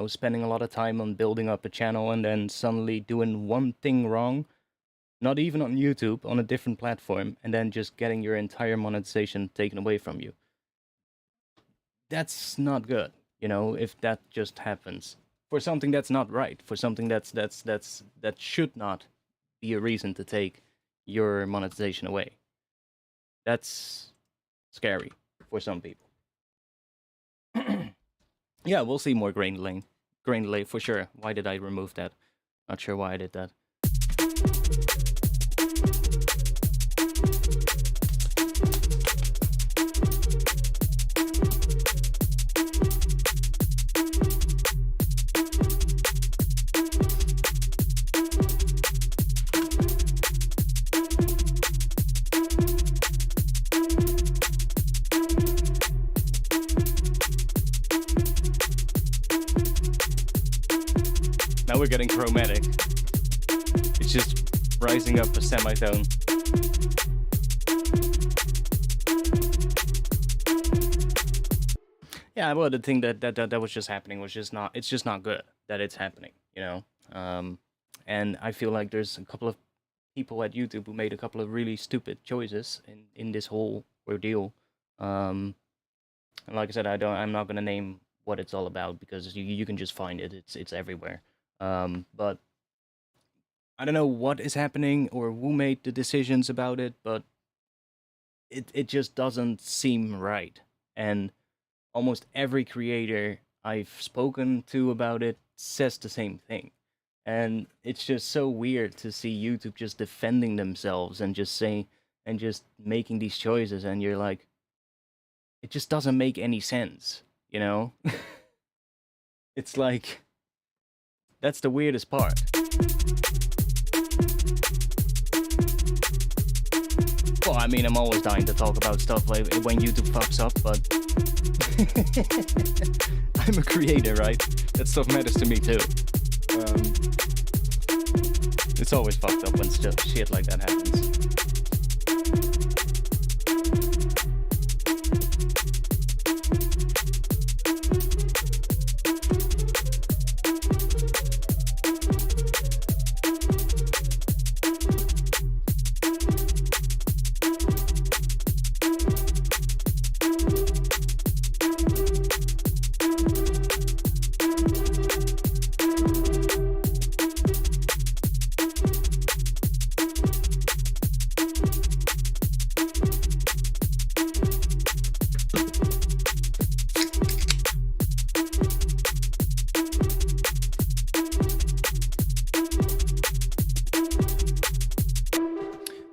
spending a lot of time on building up a channel and then suddenly doing one thing wrong, not even on YouTube, on a different platform, and then just getting your entire monetization taken away from you? That's not good, if that just happens for something that's not right, for something that should not be a reason to take your monetization away. That's scary for some people. Yeah, we'll see more grain delay for sure. Why did I remove that? Not sure why I did that. Now we're getting chromatic. It's just rising up a semitone. Yeah, well, the thing that was just happening was just not. It's just not good that it's happening, And I feel like there's a couple of people at YouTube who made a couple of really stupid choices in this whole ordeal. And like I said, I'm not gonna name what it's all about because you can just find it. It's everywhere. But I don't know what is happening or who made the decisions about it, but it just doesn't seem right. And almost every creator I've spoken to about it says the same thing. And it's just so weird to see YouTube just defending themselves and just saying, and just making these choices, and you're like, it just doesn't make any sense, you know? It's like, that's the weirdest part. Well, I mean, I'm always dying to talk about stuff like when YouTube fucks up, but I'm a creator, right? That stuff matters to me too. It's always fucked up when shit like that happens.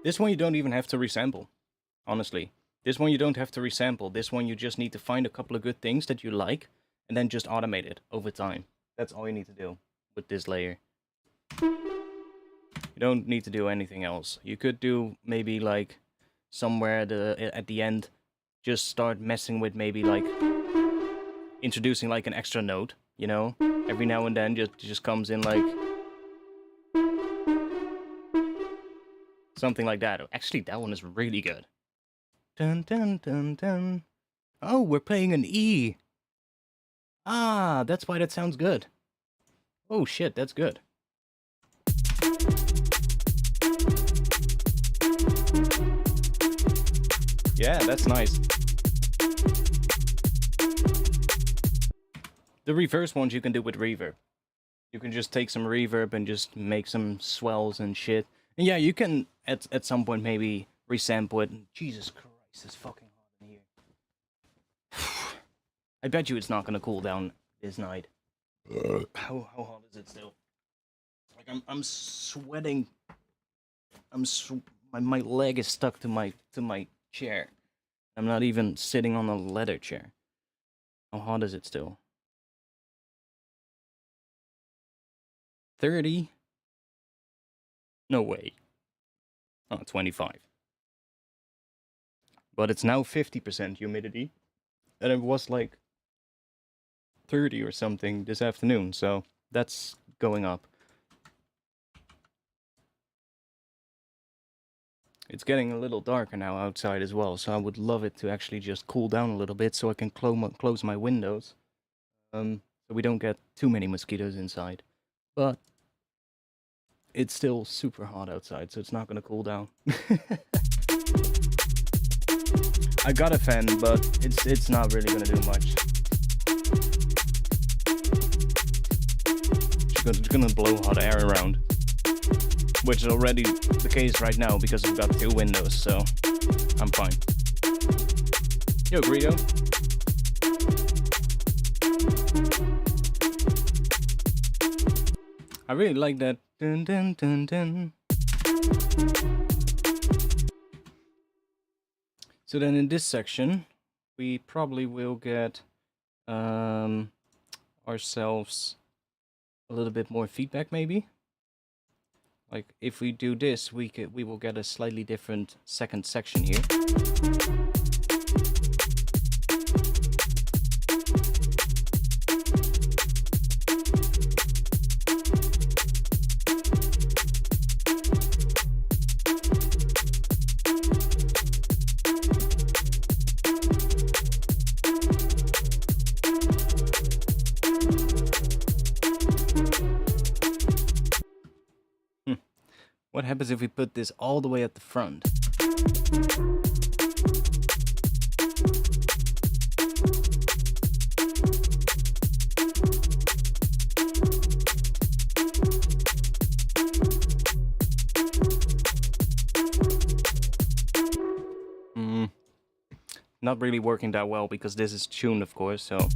This one you don't even have to resample, honestly. This one you don't have to resample. This one you just need to find a couple of good things that you like, and then just automate it over time. That's all you need to do with this layer. You don't need to do anything else. You could do maybe like somewhere at the end, just start messing with maybe like introducing like an extra note, you know? Every now and then just comes in like something like that. Actually, that one is really good. Dun dun dun dun. Oh, we're playing an E. Ah, that's why that sounds good. Oh shit, that's good. Yeah, that's nice. The reverse ones you can do with reverb. You can just take some reverb and just make some swells and shit. And yeah, you can at some point maybe resample it. Jesus Christ, it's fucking hot in here. I bet you it's not gonna cool down this night. How hot is it still? Like I'm sweating. My leg is stuck to my chair. I'm not even sitting on a leather chair. How hot is it still? 30? No way. Oh, 25. But it's now 50% humidity. And it was like 30 or something this afternoon, so that's going up. It's getting a little darker now outside as well, so I would love it to actually just cool down a little bit so I can close my windows. So we don't get too many mosquitoes inside. But it's still super hot outside, so it's not gonna cool down. I got a fan, but it's not really gonna do much. It's gonna blow hot air around, which is already the case right now because I've got 2 windows, so I'm fine. Yo, Greedo. I really like that. Dun, dun, dun, dun. So then in this section, we probably will get ourselves a little bit more feedback, maybe. Like if we do this, we will get a slightly different second section here. What happens if we put this all the way at the front? Not really working that well because this is tuned, of course, so...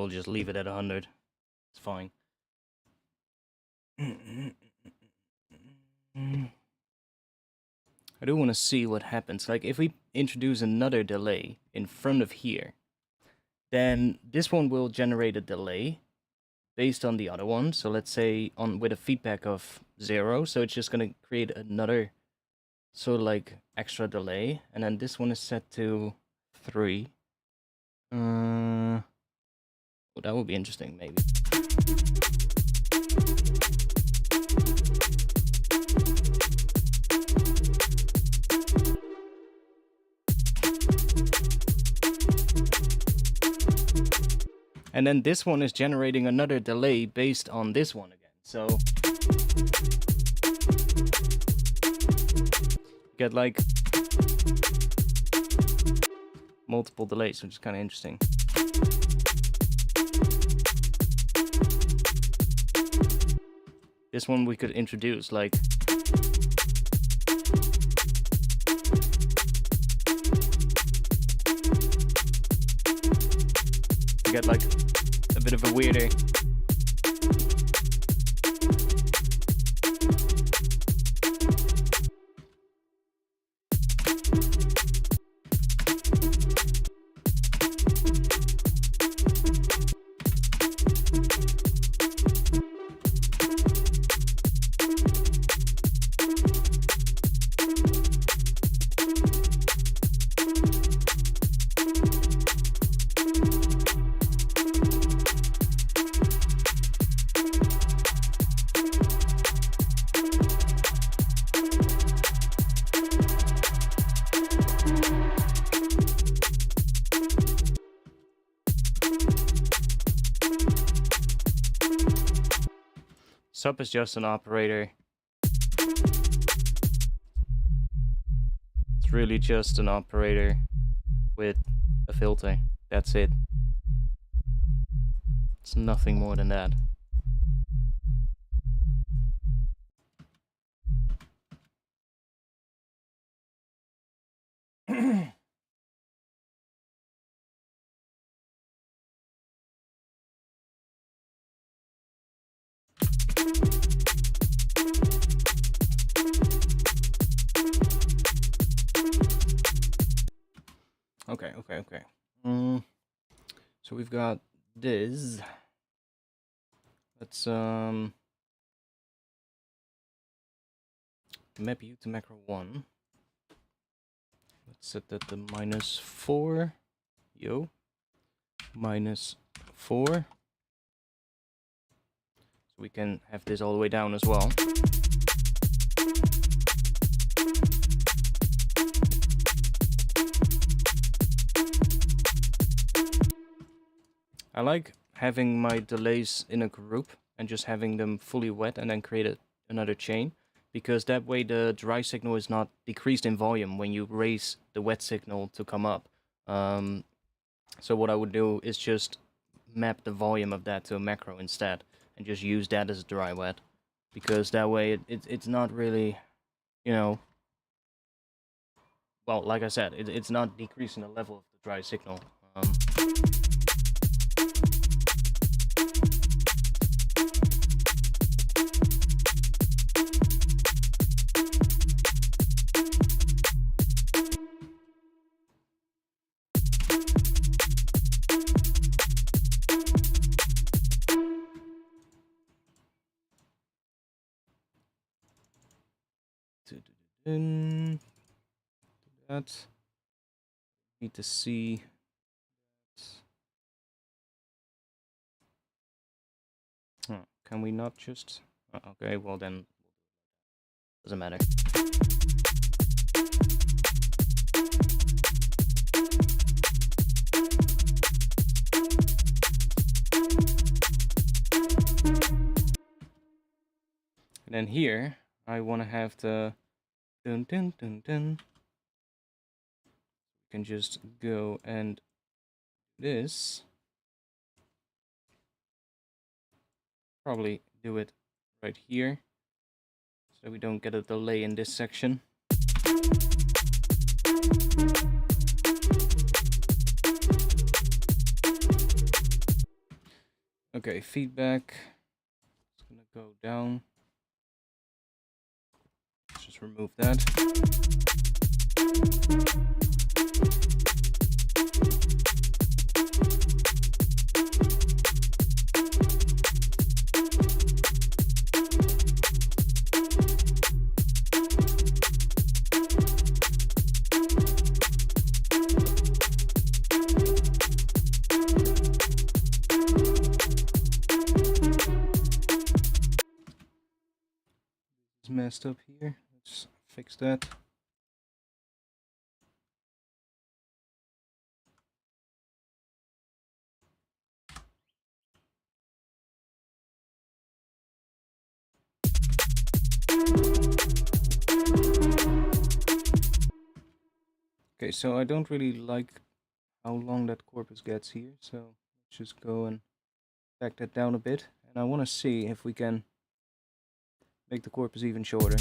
we'll just leave it at 100. It's fine. I do want to see what happens. Like, if we introduce another delay in front of here, then this one will generate a delay based on the other one. So let's say with a feedback of 0, so it's just going to create another sort of like extra delay. And then this one is set to 3. Well, that would be interesting, maybe. And then this one is generating another delay based on this one again. So get like multiple delays, which is kind of interesting. This one we could introduce like get like a bit of a weirder Sup is just an operator. It's really just an operator with a filter. That's it. It's nothing more than that. Okay. So we've got this. Let's map you to macro 1. Let's set that to -4. -4. So we can have this all the way down as well. I like having my delays in a group and just having them fully wet and then create another chain, because that way the dry signal is not decreased in volume when you raise the wet signal to come up. So what I would do is just map the volume of that to a macro instead and just use that as dry wet, because that way it's not really, you know, well, like I said, it's not decreasing the level of the dry signal. That need to see that. Can we not just okay, well then doesn't matter. And then here I want to have the dun dun dun dun. We can just go and this. Probably do it right here, so we don't get a delay in this section. Okay, feedback. It's gonna go down. Let's just remove that. It's messed up here. Let's fix that. Okay, so I don't really like how long that corpus gets here, so let's just go and back that down a bit. And I want to see if we can make the corpus even shorter.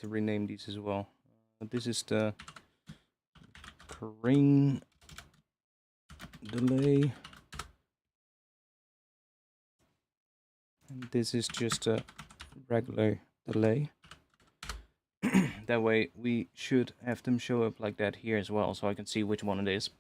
Rename these as well. This is the crane delay, and this is just a regular delay. That way we should have them show up like that here as well, so I can see which one it is.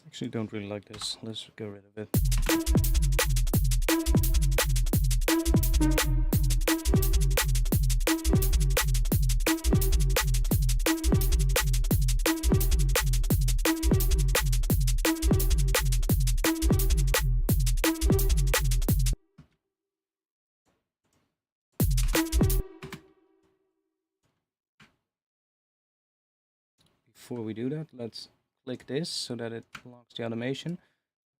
Actually don't really like this. Let's get rid of it. Before we do that, let's click this so that it locks the automation.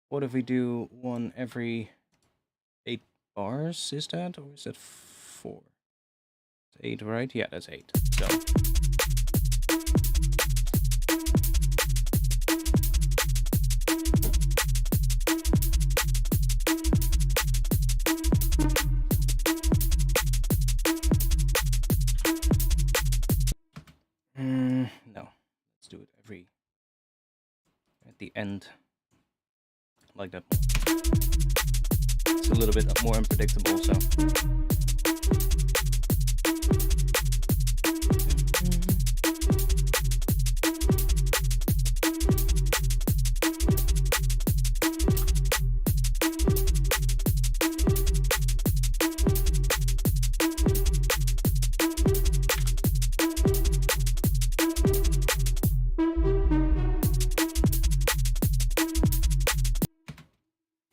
What if we do one every 8 bars? Is that, or is that 4? It's 8, right? Yeah, that's 8. So no, let's do it every at the end, like that. It's a little bit more unpredictable, so.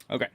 Okay.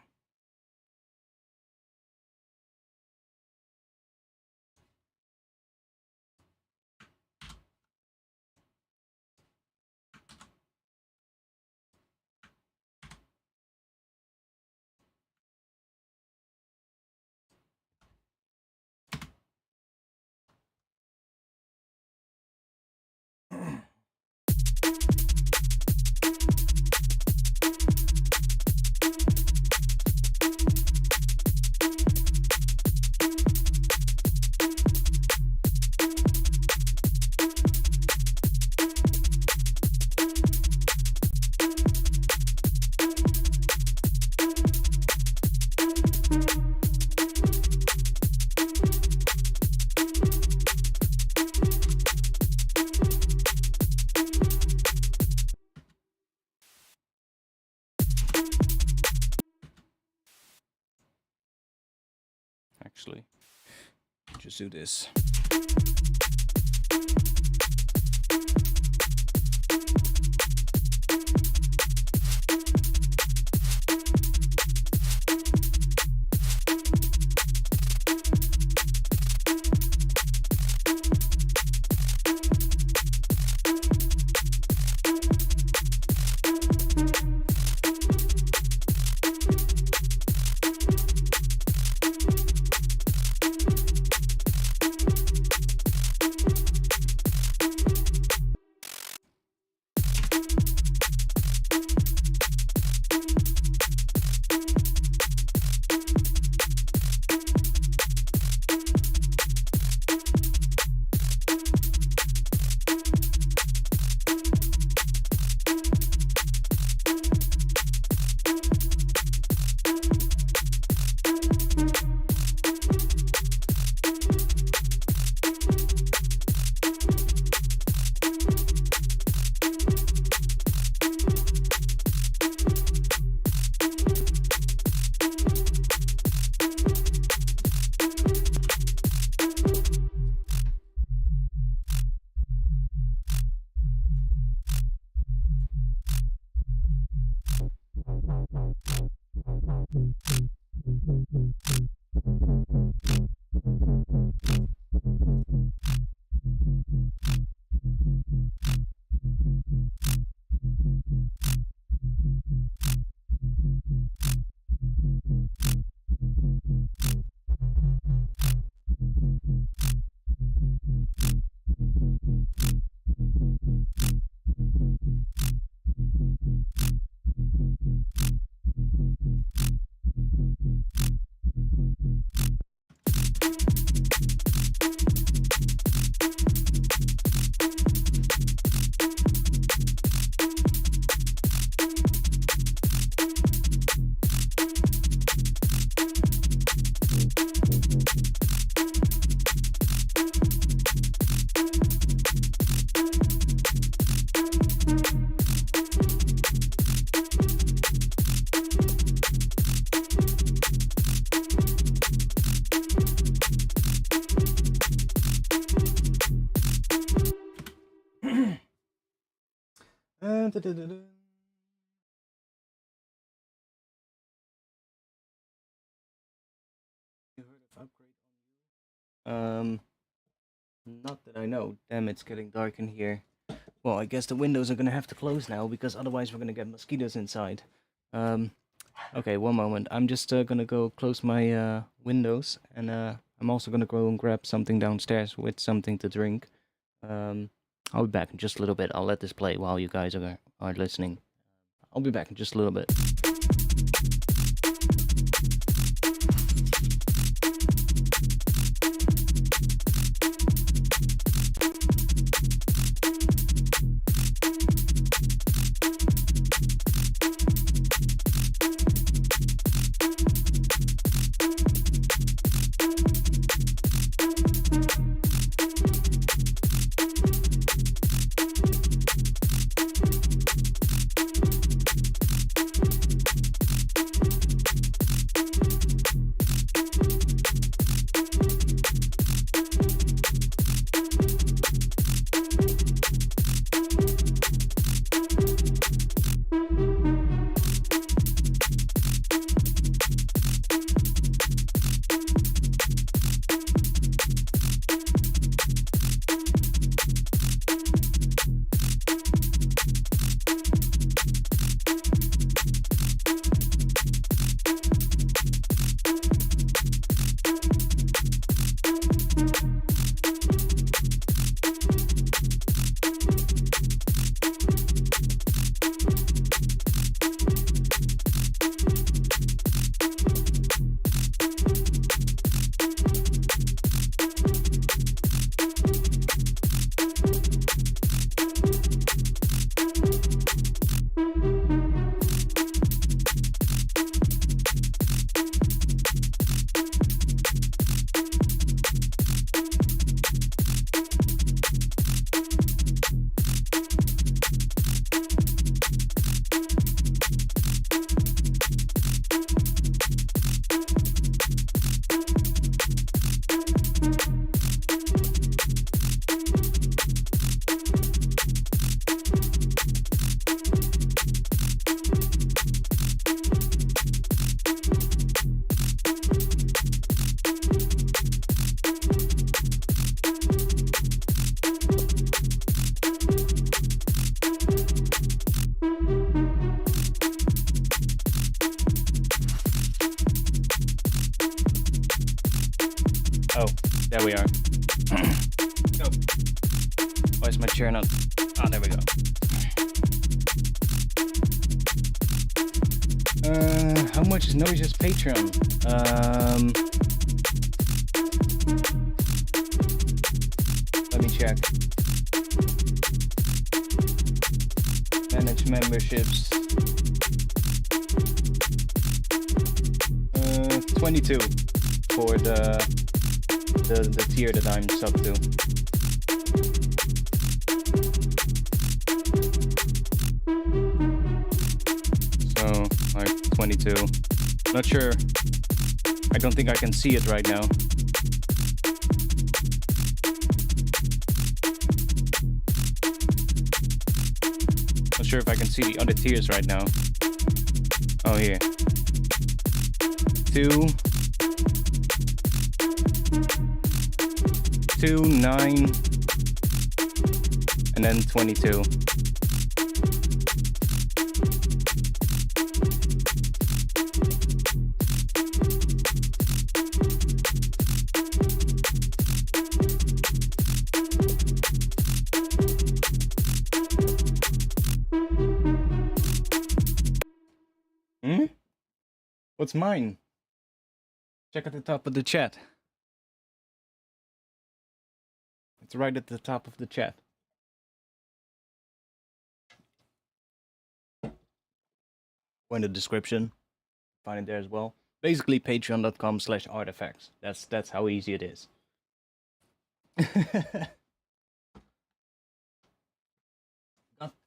actually. Just do this. Not that I know. Damn, it's getting dark in here. Well, I guess the windows are gonna have to close now, because otherwise we're gonna get mosquitoes inside. Okay, one moment. I'm just gonna go close my windows, and I'm also gonna go and grab something downstairs with something to drink. I'll be back in just a little bit. I'll let this play while you guys are listening. I'll be back in just a little bit. we are. Go. Why is my chair not? Ah, there we go. How much is Noise's Patreon? Let me check. Manage memberships. 22 for the tier that I'm sub to. So like 22. Not sure. I don't think I can see it right now. Not sure if I can see the other tiers right now. Oh, here. 2, 9, and then 22. What's mine? Check at the top of the chat. It's right at the top of the chat. Or in the description. Find it there as well. Basically patreon.com/artifacts. That's how easy it is.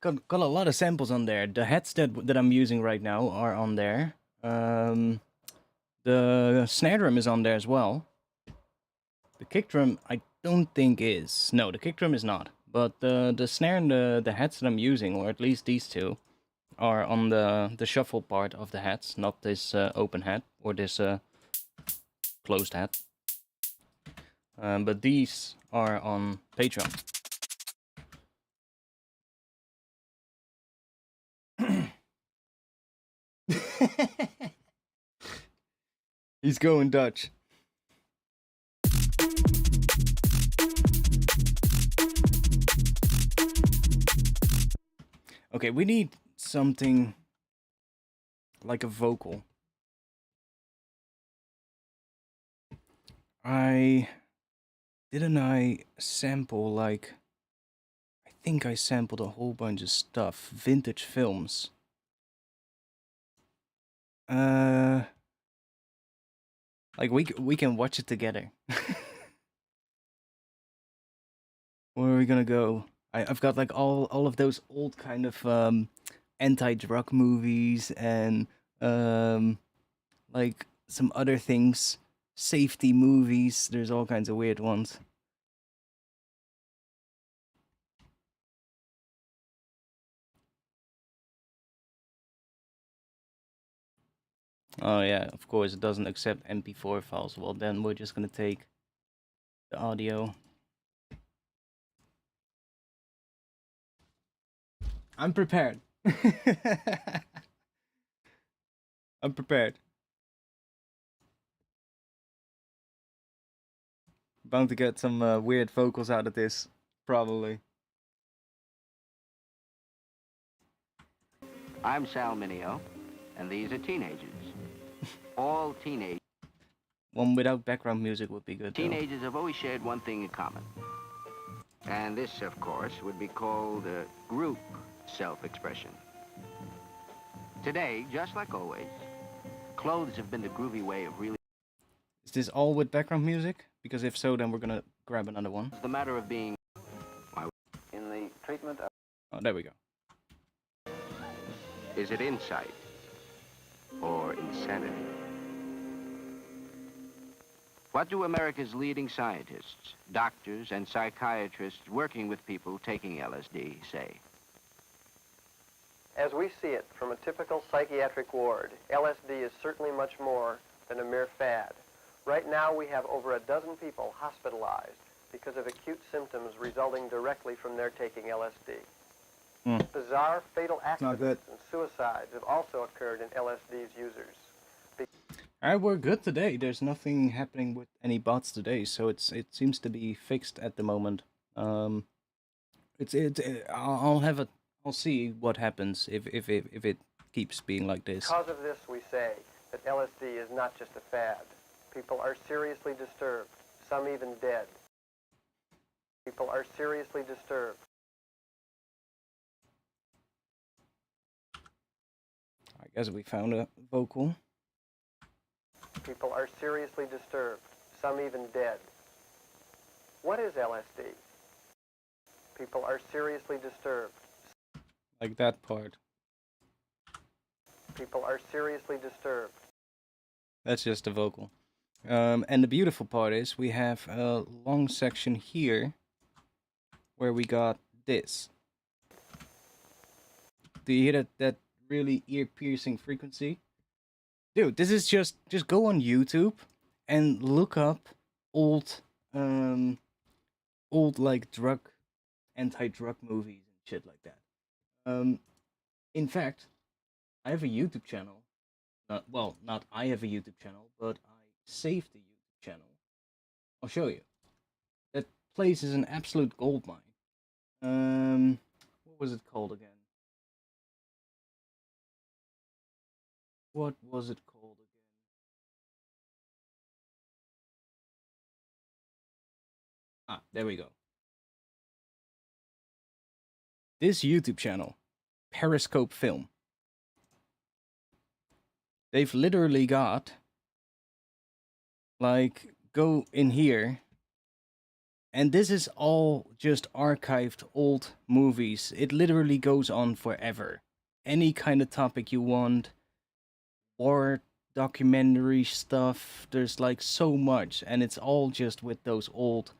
got a lot of samples on there. The heads that I'm using right now are on there. The snare drum is on there as well. The kick drum I don't think is. No, the kick drum is not. But the snare and the heads that I'm using, or at least these two, are on the shuffle part of the heads, not this open head or this closed head. But these are on Patreon. He's going Dutch. Okay, we need something like a vocal. Didn't I sample like, I think I sampled a whole bunch of stuff. Vintage films. Like we can watch it together. Where are we gonna go? I've got like all of those old kind of anti-drug movies and like some other things, safety movies. There's all kinds of weird ones. Oh yeah, of course it doesn't accept MP4 files. Well, then we're just gonna take the audio. I'm prepared. I'm prepared. Bound to get some weird vocals out of this, probably. I'm Sal Mineo, and these are teenagers. All teenagers. One without background music would be good. Teenagers have always shared one thing in common. And this, of course, would be called group self-expression. Today, just like always, clothes have been the groovy way of really... Is this all with background music? Because if so, then we're gonna grab another one. It's the matter of being... in the treatment of... Oh, there we go. Is it insight or insanity? What do America's leading scientists, doctors, and psychiatrists working with people taking LSD say? As we see it from a typical psychiatric ward, LSD is certainly much more than a mere fad. Right now, we have over a dozen people hospitalized because of acute symptoms resulting directly from their taking LSD. Bizarre, fatal accidents and suicides have also occurred in LSD's users. Alright, we're good today. There's nothing happening with any bots today, so it seems to be fixed at the moment. I'll see what happens if it keeps being like this. Because of this, we say that LSD is not just a fad. People are seriously disturbed, some even dead. People are seriously disturbed. I guess we found a vocal. People are seriously disturbed, some even dead. What is LSD? People are seriously disturbed. Like that part. People are seriously disturbed. That's just a vocal. And the beautiful part is we have a long section here where we got this. Do you hear that really ear-piercing frequency? Dude, this is just go on YouTube and look up old like anti-drug movies and shit like that. In fact, I have a YouTube channel. Not I have a YouTube channel, but I saved the YouTube channel. I'll show you. That place is an absolute goldmine. What was it called again? What was it called again? Ah, there we go. This YouTube channel, Periscope Film. They've literally got, like, go in here, and this is all just archived old movies. It literally goes on forever. Any kind of topic you want, war documentary stuff, there's like so much, and it's all just with those old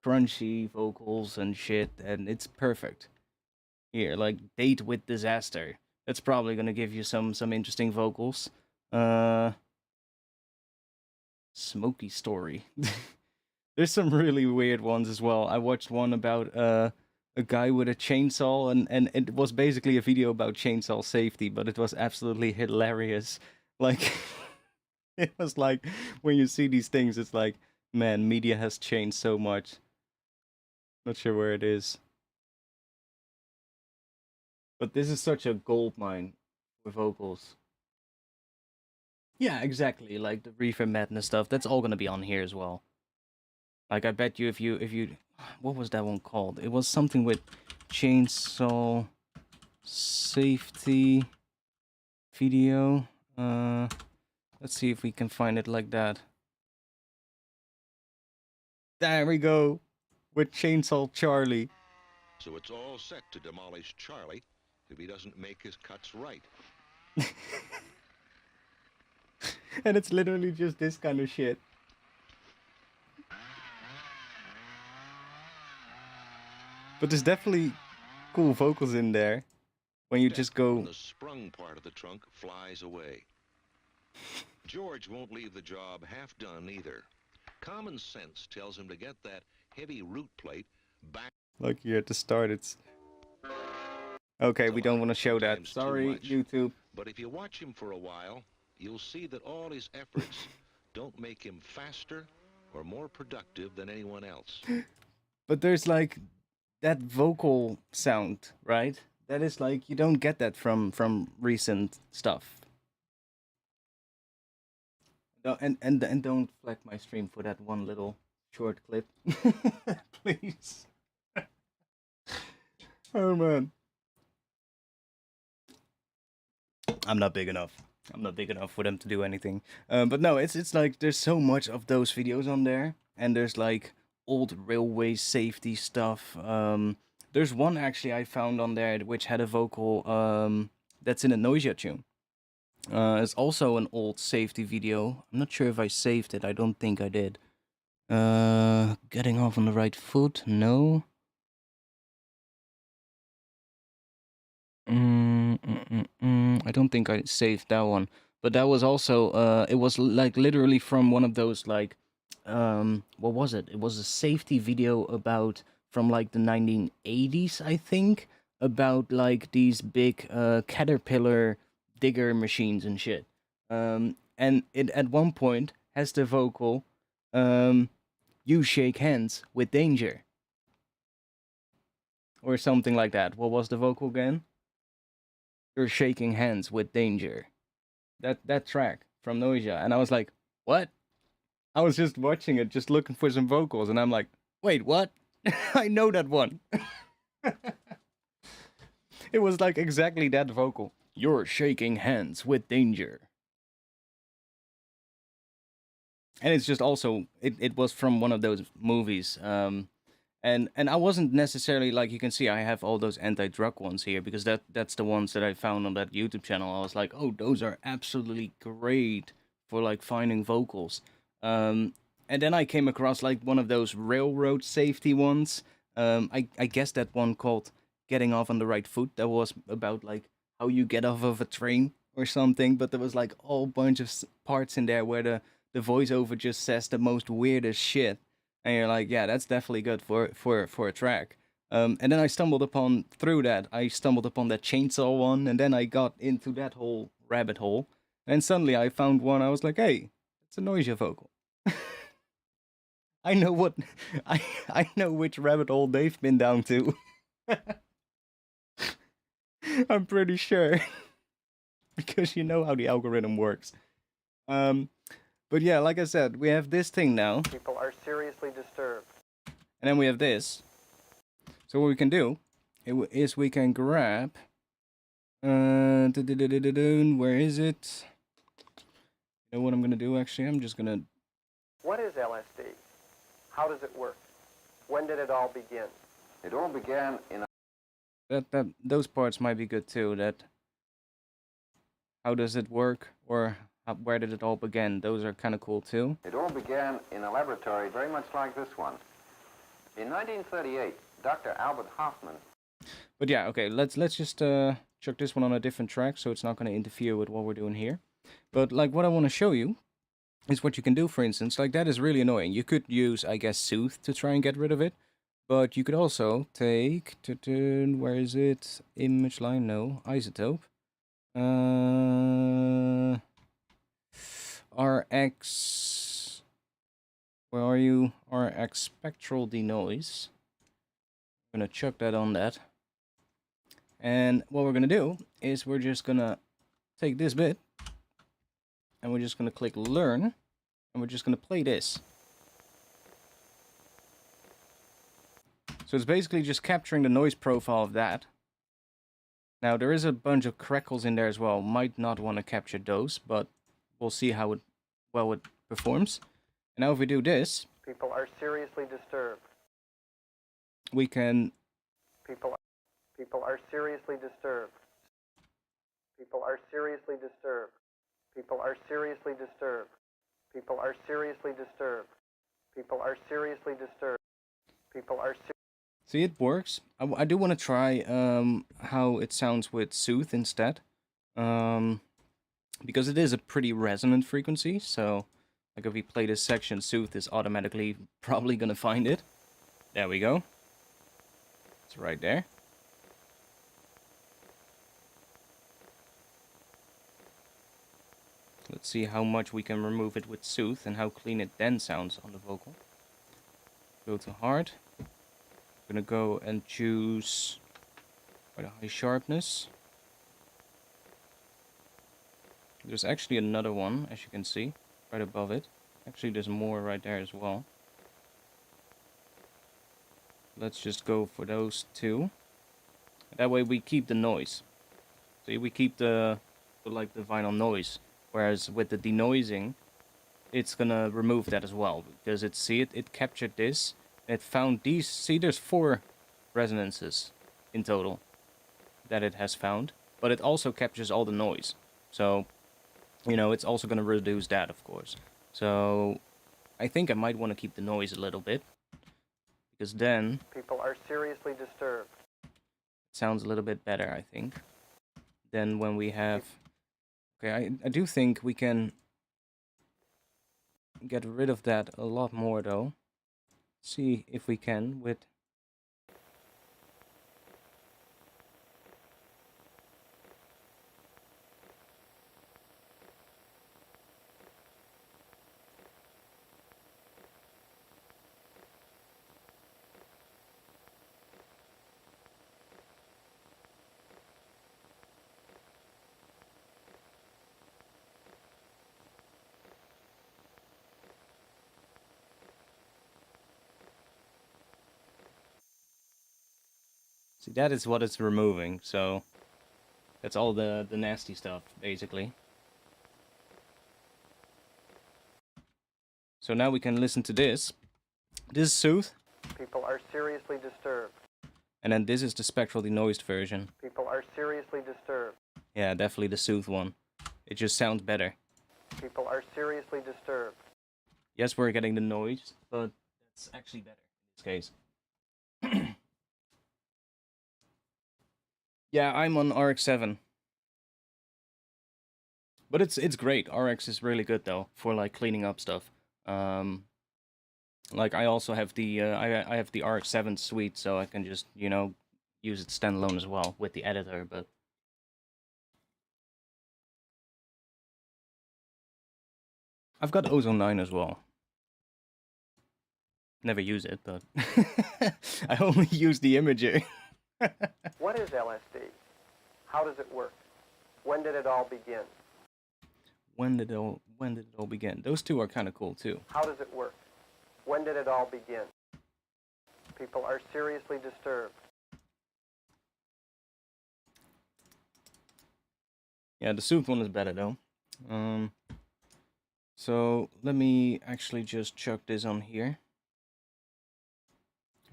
crunchy vocals and shit, and it's perfect. Here, like, Date with Disaster. That's probably gonna give you some interesting vocals. Smoky Story. There's some really weird ones as well. I watched one about a guy with a chainsaw, and it was basically a video about chainsaw safety, but it was absolutely hilarious. Like, it was like, when you see these things, it's like, man, media has changed so much. Not sure where it is. But this is such a gold mine with vocals. Yeah, exactly. Like the Reefer Madness stuff, that's all gonna be on here as well. Like, I bet you if you what was that one called? It was something with chainsaw safety video. Let's see if we can find it like that. There we go. With Chainsaw Charlie. So it's all set to demolish Charlie if he doesn't make his cuts right. And it's literally just this kind of shit. But there's definitely cool vocals in there when you just go. The sprung part of the trunk flies away. George won't leave the job half done either. Common sense tells him to get that heavy root plate back. Like here at the start, it's okay. We don't want to show that. Sorry, YouTube. But if you watch him for a while, you'll see that all his efforts don't make him faster or more productive than anyone else. But there's like that vocal sound, right? That is like, you don't get that from recent stuff. And don't flag my stream for that one little short clip, please. Oh man, I'm not big enough. I'm not big enough for them to do anything. But no, it's like there's so much of those videos on there, and there's like old railway safety stuff. There's one actually I found on there which had a vocal that's in a Noisia tune. It's also an old safety video. I'm not sure if I saved it. I don't think I did. Getting off on the right foot? No. I don't think I saved that one. But that was also, it was like literally from one of those like, what was it? It was a safety video about, from like the 1980s, I think, about like these big Caterpillar digger machines and shit. and it at one point has the vocal, "You shake hands with danger," or something like that. What was the vocal again? "You're shaking hands with danger." That track from Noisia, and I was like, "What?" I was just watching it, just looking for some vocals, and I'm like, "Wait, what? I know that one." It was like exactly that vocal. "You're shaking hands with danger." And it's just also, it was from one of those movies. And I wasn't necessarily, like you can see, I have all those anti-drug ones here, because that's the ones that I found on that YouTube channel. I was like, oh, those are absolutely great for like finding vocals. And then I came across like one of those railroad safety ones. I guess that one called "Getting Off on the Right Foot." That was about like how you get off of a train or something. But there was like a whole bunch of parts in there where the voiceover just says the most weirdest shit. And you're like, yeah, that's definitely good for a track. And then I stumbled upon, through that, I stumbled upon that chainsaw one, and then I got into that whole rabbit hole. And suddenly I found one, I was like, hey, it's a Noisia vocal. I know what, I know which rabbit hole they've been down to. I'm pretty sure. Because you know how the algorithm works. But yeah, like I said, we have this thing now. People are seriously disturbed. And then we have this. So what we can do is we can grab... where is it? You know what I'm going to do, actually? I'm just going to... What is LSD? How does it work? When did it all begin? It all began in... Those parts might be good, too. That... How does it work? Or... where did it all begin? Those are kind of cool too. It all began in a laboratory very much like this one. In 1938, Dr. Albert Hoffman... But yeah, okay, let's just chuck this one on a different track, so it's not going to interfere with what we're doing here. But like what I want to show you is what you can do, for instance. Like that is really annoying. You could use, I guess, Soothe to try and get rid of it. But you could also take... where is it? Image line, no. Isotope. RX, where are you? RX spectral denoise. I'm gonna chuck that on that. And what we're gonna do is we're just gonna take this bit and we're just gonna click learn and we're just gonna play this. So it's basically just capturing the noise profile of that. Now there is a bunch of crackles in there as well. Might not want to capture those, but we'll see how it performs. And now if we do this, people are seriously disturbed. We can... People are seriously disturbed. People are seriously disturbed. People are seriously disturbed. People are seriously disturbed. People are seriously disturbed. People are... See, it works. I do want to try how it sounds with Soothe instead. Because it is a pretty resonant frequency, so like if we play this section, Soothe is automatically probably going to find it. There we go. It's right there. Let's see how much we can remove it with Soothe and how clean it then sounds on the vocal. Go to hard. I'm going to go and choose quite a high sharpness. There's actually another one, as you can see, right above it. Actually, there's more right there as well. Let's just go for those two. That way we keep the noise. See, we keep the vinyl noise. Whereas with the denoising, it's gonna remove that as well. Because it captured this. It found these. See, there's 4 resonances in total that it has found. But it also captures all the noise. So... you know, it's also going to reduce that, of course. So, I think I might want to keep the noise a little bit. Because then... people are seriously disturbed. It sounds a little bit better, I think. Then when we have... okay, I do think we can get rid of that a lot more, though. See if we can with... See, that is what it's removing, so that's all the nasty stuff, basically. So now we can listen to this. This is Soothe. People are seriously disturbed. And then this is the spectral denoised version. People are seriously disturbed. Yeah, definitely the Soothe one. It just sounds better. People are seriously disturbed. Yes, we're getting the noise, but that's actually better in this case. Yeah, I'm on RX-7. But it's great. RX is really good though for like cleaning up stuff. Like I also have the I have the RX-7 suite, so I can just, you know, use it standalone as well with the editor, but I've got Ozone 9 as well. Never use it, but I only use the imager. What is LSD? How does it work? When did it all begin? When did it all begin? Those two are kind of cool too. How does it work? When did it all begin? People are seriously disturbed. Yeah, the Soothe one is better though. So let me actually just chuck this on here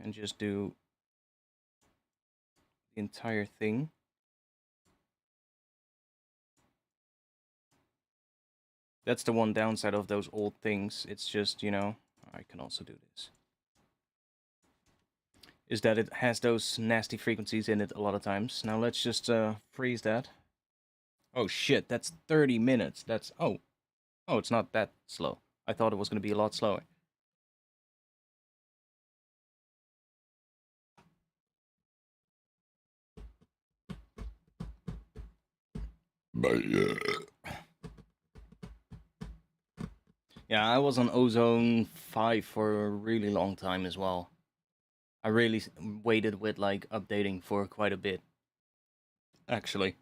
and just do the entire thing. That's the one downside of those old things. It's just, you know, I can also do this. Is that it has those nasty frequencies in it a lot of times. Now let's just freeze that. Oh shit, that's 30 minutes. That's, oh, it's not that slow. I thought it was going to be a lot slower. Yeah, I was on Ozone 5 for a really long time as well. I really waited with like updating for quite a bit, actually.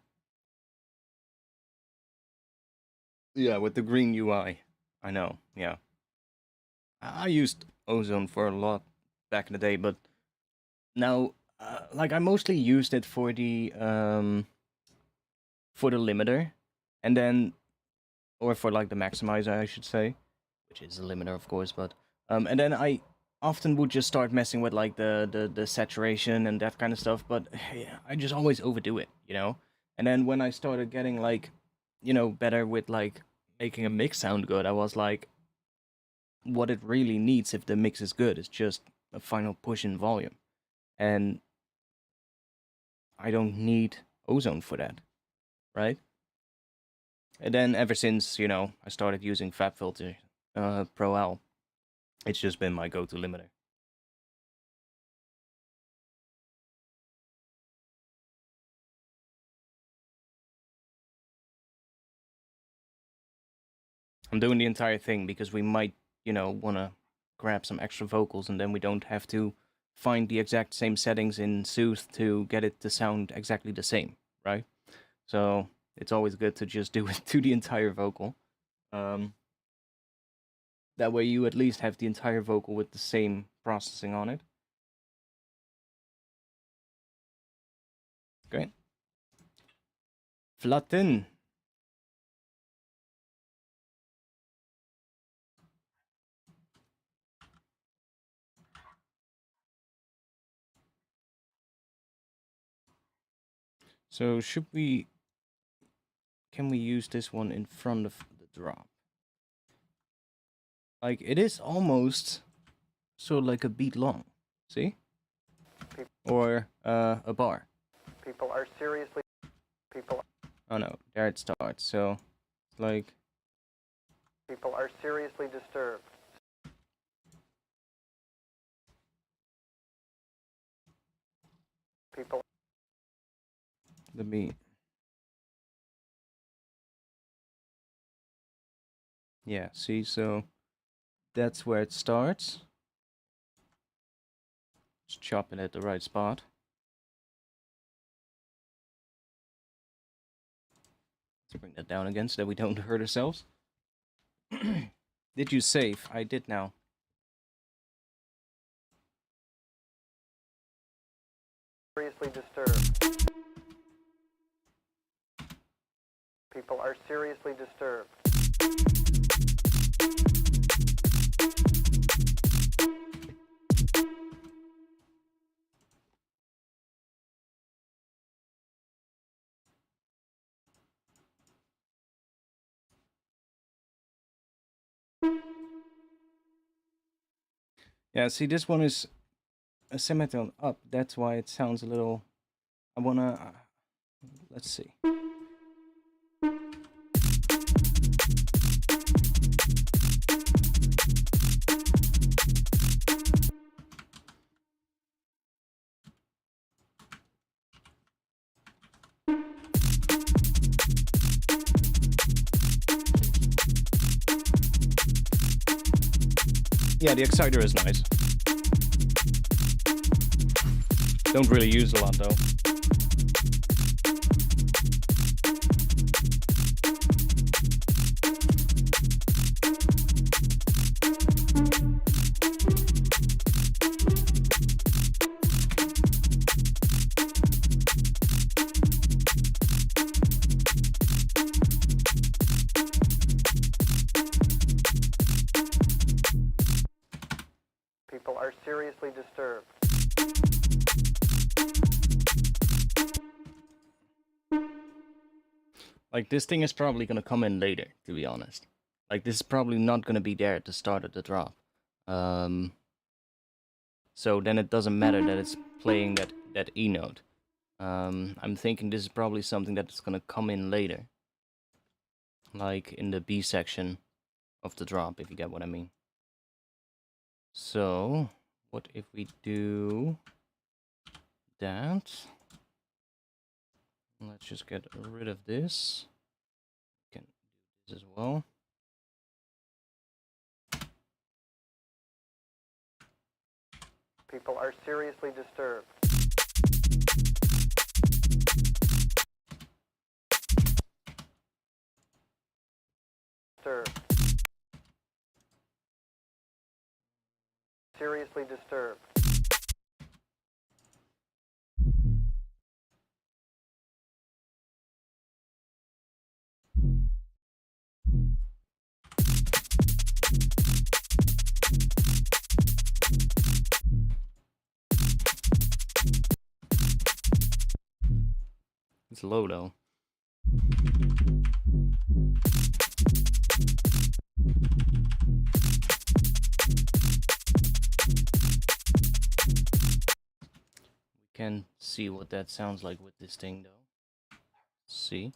Yeah, with the green UI. I know, yeah. I used Ozone for a lot back in the day, but now, like I mostly used it for the limiter, and then, or for like the maximizer, I should say, which is the limiter, of course. But and then I often would just start messing with like the saturation and that kind of stuff. But yeah, I just always overdo it, you know. And then when I started getting like, you know, better with like making a mix sound good, I was like, what it really needs if the mix is good is just a final push in volume, and I don't need Ozone for that, right? And then ever since, you know, I started using FabFilter Pro L, it's just been my go-to limiter. I'm doing the entire thing because we might, you know, want to grab some extra vocals, and then we don't have to find the exact same settings in Soothe to get it to sound exactly the same, right? So it's always good to just do it to the entire vocal. That way you at least have the entire vocal with the same processing on it. Great. Flatten. So can we use this one in front of the drop? Like, it is almost sort of like a beat long, see? Or a bar. People are seriously... People... Oh no, there it starts, so, like... People are seriously disturbed. People... Let me... Yeah, see, so that's where it starts. Just chopping it at the right spot. Let's bring that down again so that we don't hurt ourselves. Did you save? I did now. seriously disturbed. People are seriously disturbed. Yeah, see, this one is a semitone up. That's why it sounds a little... I wanna... let's see. Yeah, the exciter is nice. Don't really use a lot though. People are seriously disturbed. Like, this thing is probably gonna come in later, to be honest. Like, this is probably not gonna be there at the start of the drop. So then it doesn't matter that it's playing that E note. I'm thinking this is probably something that's gonna come in later. Like in the B section of the drop, if you get what I mean. So, what if we do that? Let's just get rid of this. We can do this as well. People are seriously disturbed. Disturbed. Seriously disturbed. It's low though. We can see what that sounds like with this thing though. See?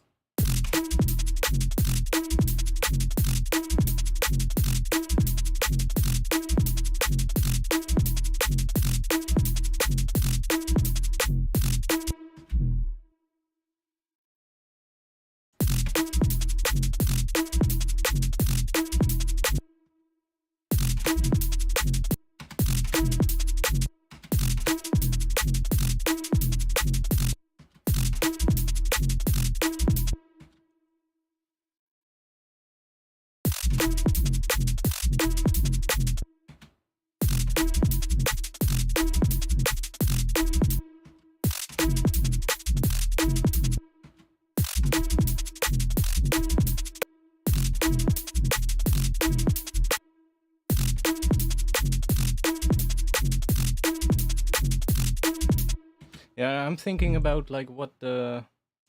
Yeah, I'm thinking about like what the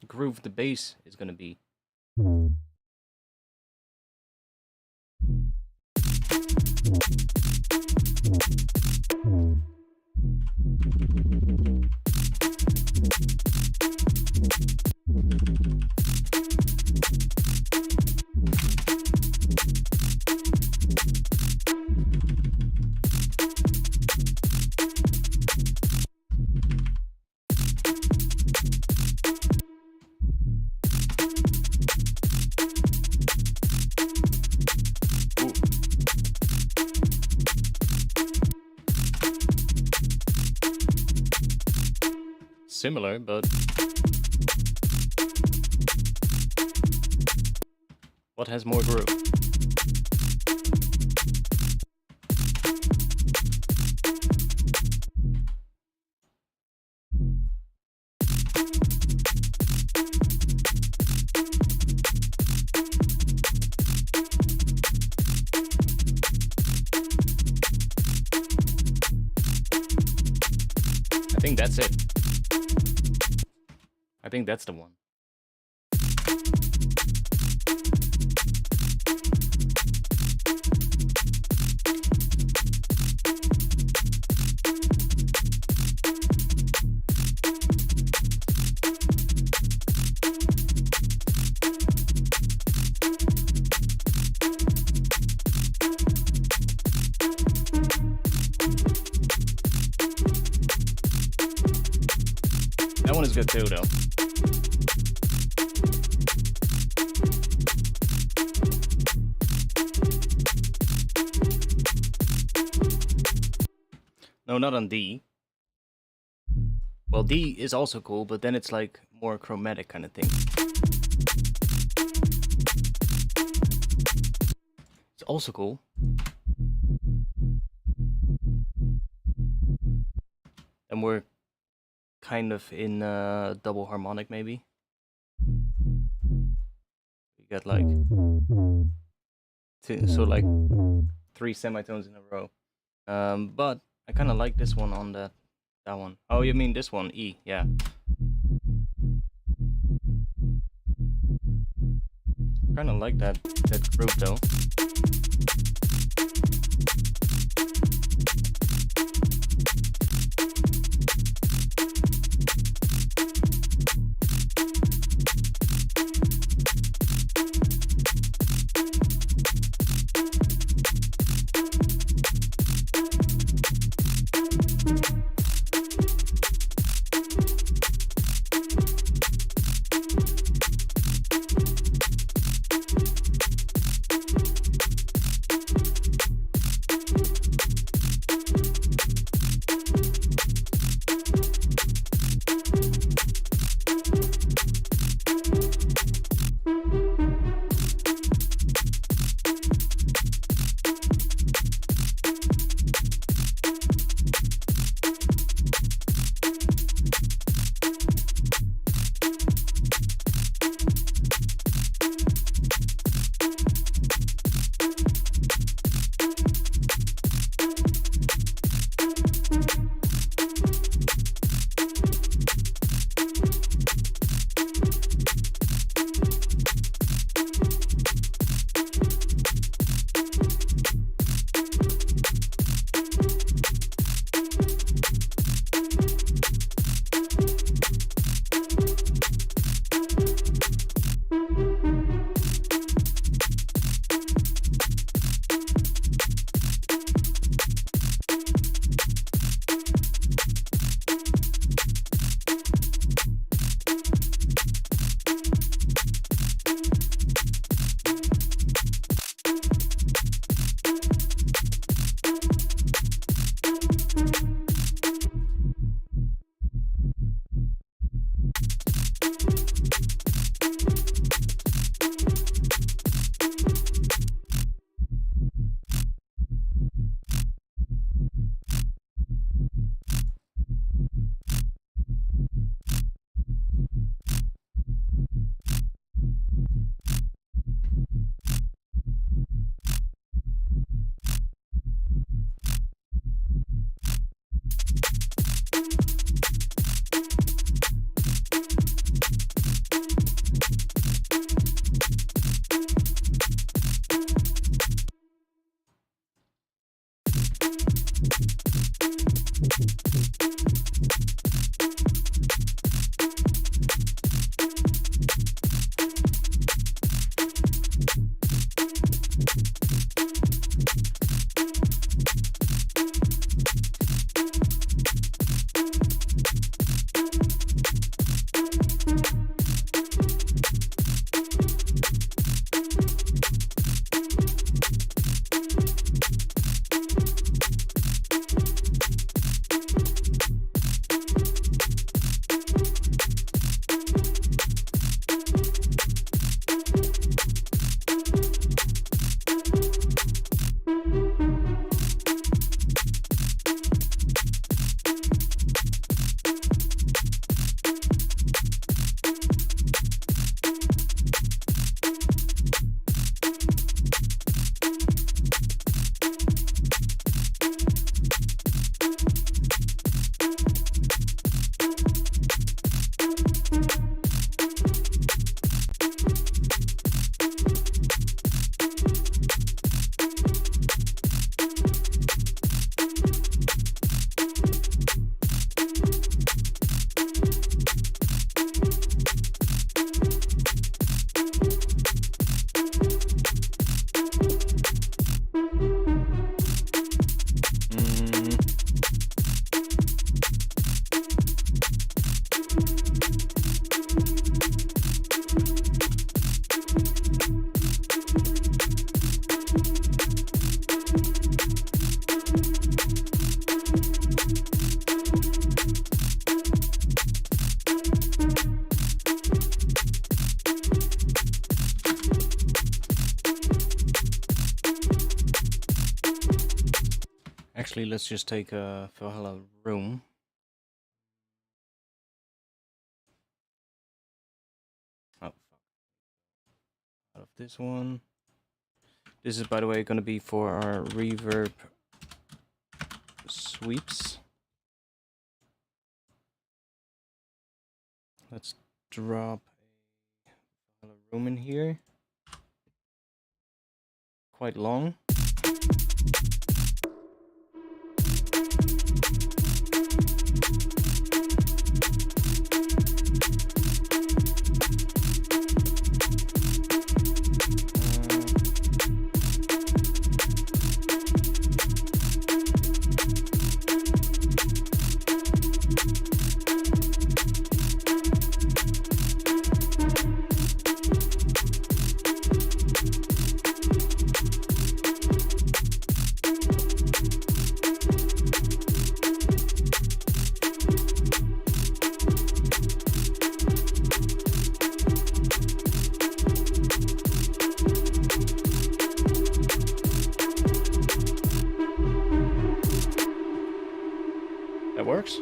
groove the bass is gonna be. Similar, but what has more groove? think that's it. I think that's the one. That one is good too, though. No, not on D. Well, D is also cool, but then it's like more chromatic kind of thing. It's also cool. And we're kind of in double harmonic, maybe. We got like so like 3 semitones in a row. But I kind of like this one on that one. Oh, you mean this one? E, yeah. Kind of like that group though. Actually, let's just take a Valhalla room. Oh, fuck. Out of this one. This is, by the way, going to be for our reverb sweeps. Let's drop a room in here. Quite long. That works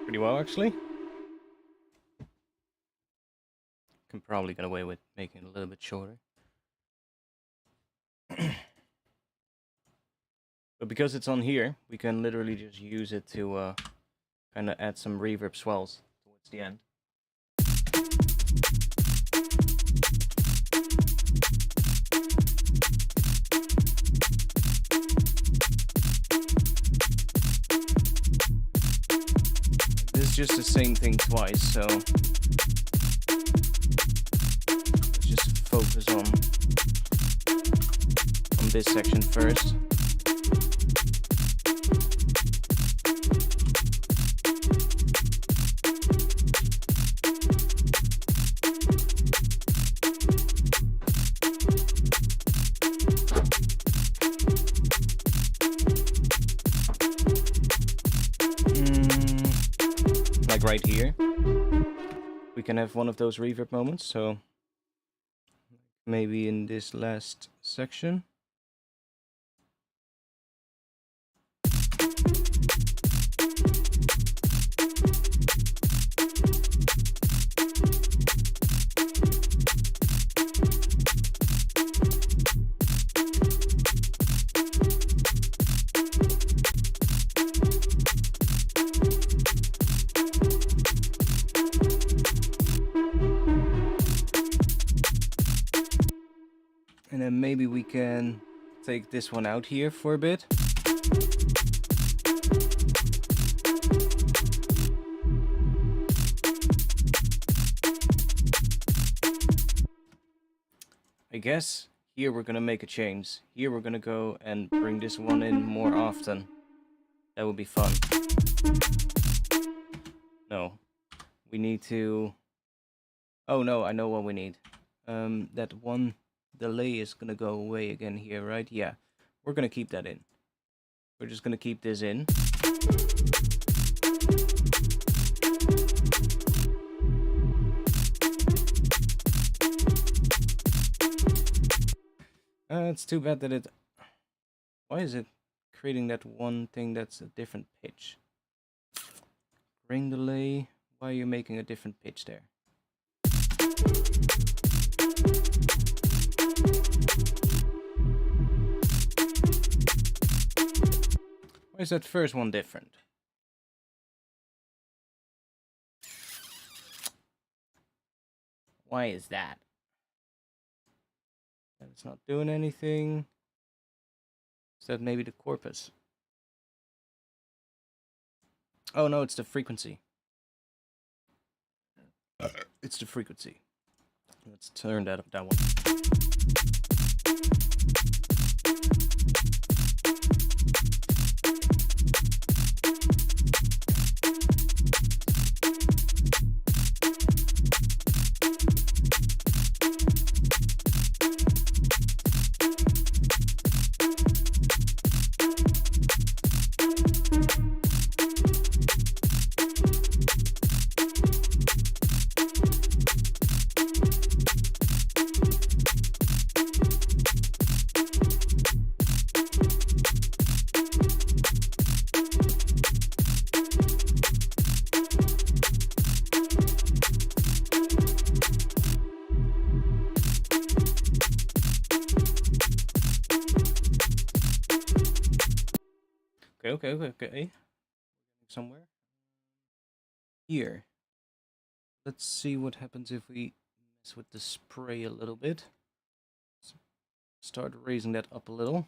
pretty well, actually. Can probably get away with making it a little bit shorter. But because it's on here, we can literally just use it to kind of add some reverb swells towards the end. This is just the same thing twice, so let's just focus on this section first. Like right here, we can have one of those reverb moments, so maybe in this last section. And then maybe we can take this one out here for a bit. I guess here we're gonna make a change. Here we're gonna go and bring this one in more often. That would be fun. No. We need to... Oh no, I know what we need. That one delay is gonna go away again here, right? Yeah. We're gonna keep that in. We're just gonna keep this in. It's too bad that it... Why is it creating that one thing that's a different pitch? Ring delay. Why are you making a different pitch there? Why is that first one different? Why is that? It's not doing anything. Is that maybe the Corpus? Oh no, it's the frequency. It's the frequency. Let's turn that up, that one. Okay. Somewhere here. Let's see what happens if we mess with the spray a little bit. Start raising that up a little.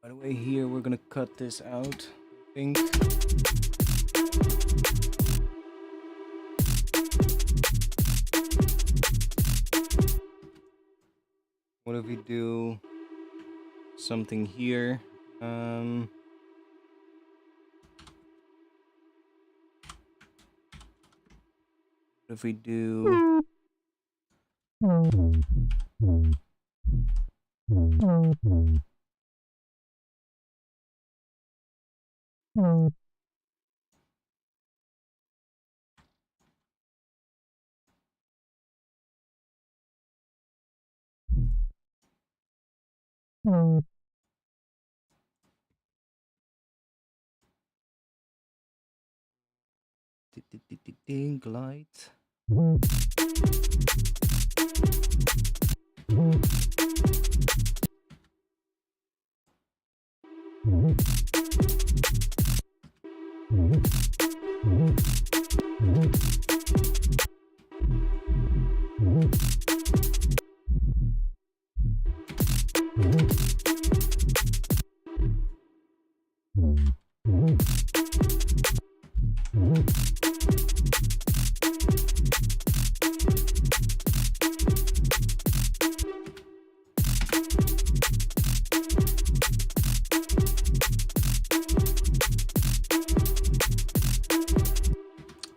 By the way, here we're gonna cut this out, I think. What if we do something here? What if we do... Glide.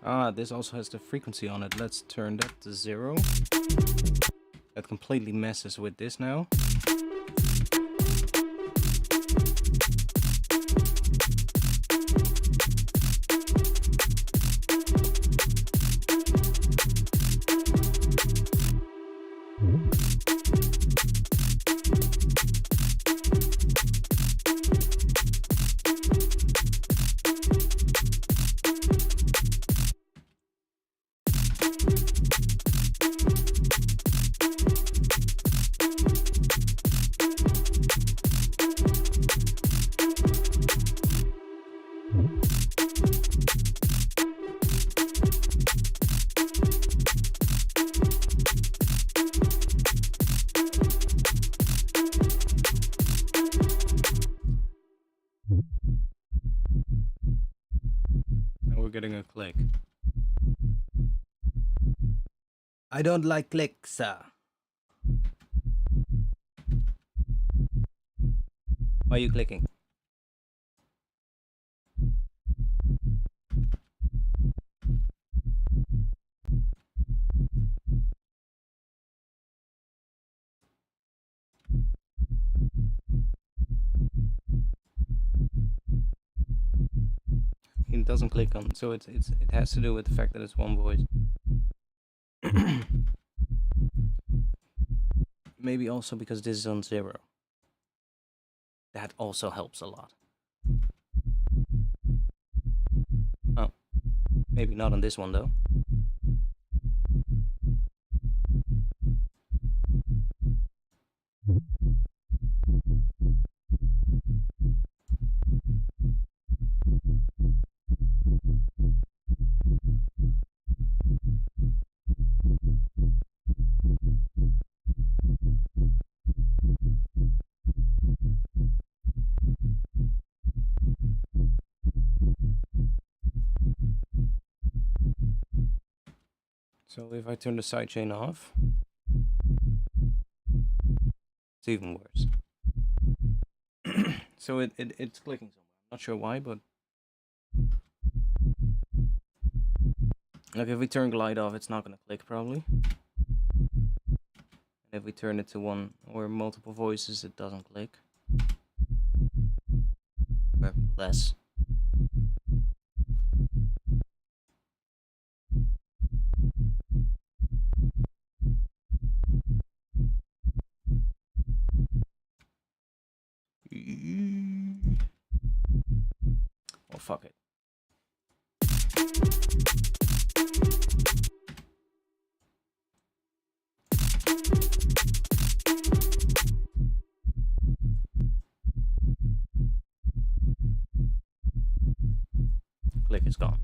Ah, this also has the frequency on it. Let's turn that to 0. That completely messes with this now. Getting a click. I don't like clicks. Why are you clicking? doesn't click on. So it has to do with the fact that it's one voice. Maybe also because this is on 0. That also helps a lot. Oh, maybe not on this one though. So if I turn the sidechain off, it's even worse. So it's clicking somewhere. I'm not sure why, but like if we turn glide off, it's not gonna click probably. And if we turn it to one or multiple voices, it doesn't click. Or less. Oh, fuck it. Click is gone.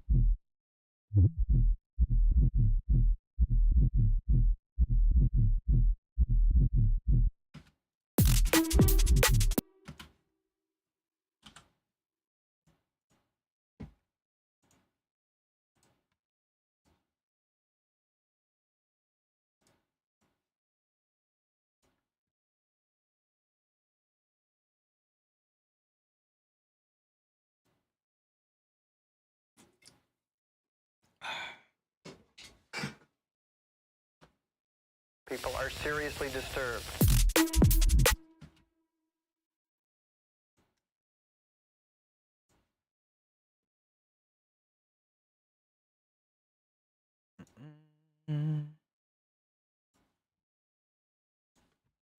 People are seriously disturbed.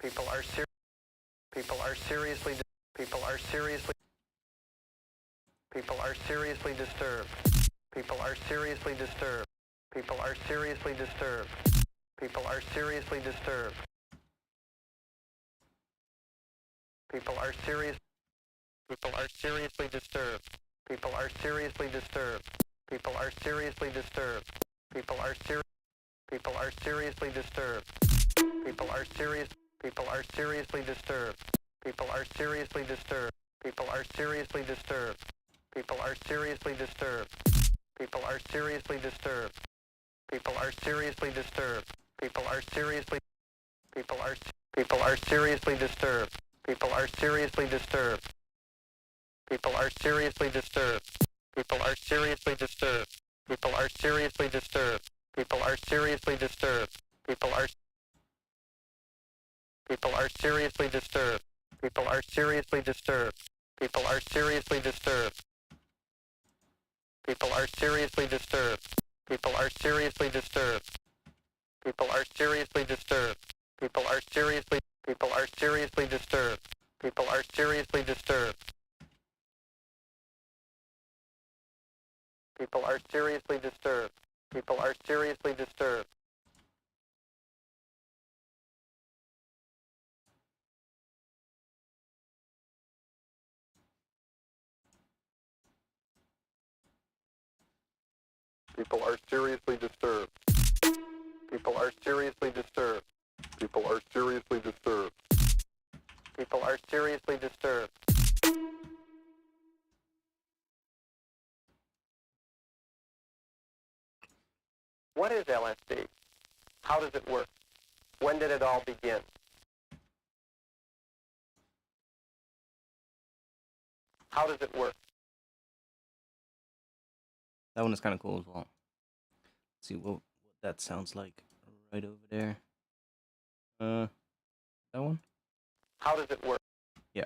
People are people are seriously people are seriously people are seriously disturbed. People are seriously disturbed. People are seriously disturbed. People are seriously disturbed. People are serious. People are seriously disturbed. People are seriously disturbed. People are seriously disturbed. People are People are seriously disturbed. People are serious. People are seriously disturbed. People are seriously disturbed. People are seriously disturbed. People are seriously disturbed. People are seriously disturbed. People are seriously disturbed. People are seriously. People are. People are seriously disturbed. People are seriously disturbed. People are seriously disturbed. People are seriously disturbed. People are seriously disturbed. People are seriously disturbed. People are. People are seriously disturbed. People are seriously disturbed. People are seriously disturbed. People are seriously disturbed. People are seriously disturbed. People are seriously disturbed. People are seriously. People are seriously disturbed. People are seriously disturbed. People are seriously disturbed. People are seriously disturbed. People are seriously disturbed. People are seriously disturbed. People are seriously disturbed. People are seriously disturbed. What is LSD? How does it work? When did it all begin? How does it work? That one is kind of cool as well. Let's see what that sounds like right over there. That one? How does it work? Yeah.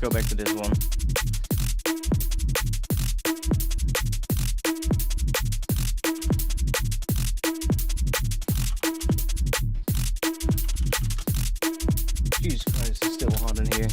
go back to this one. Jesus Christ, it's still hot in here.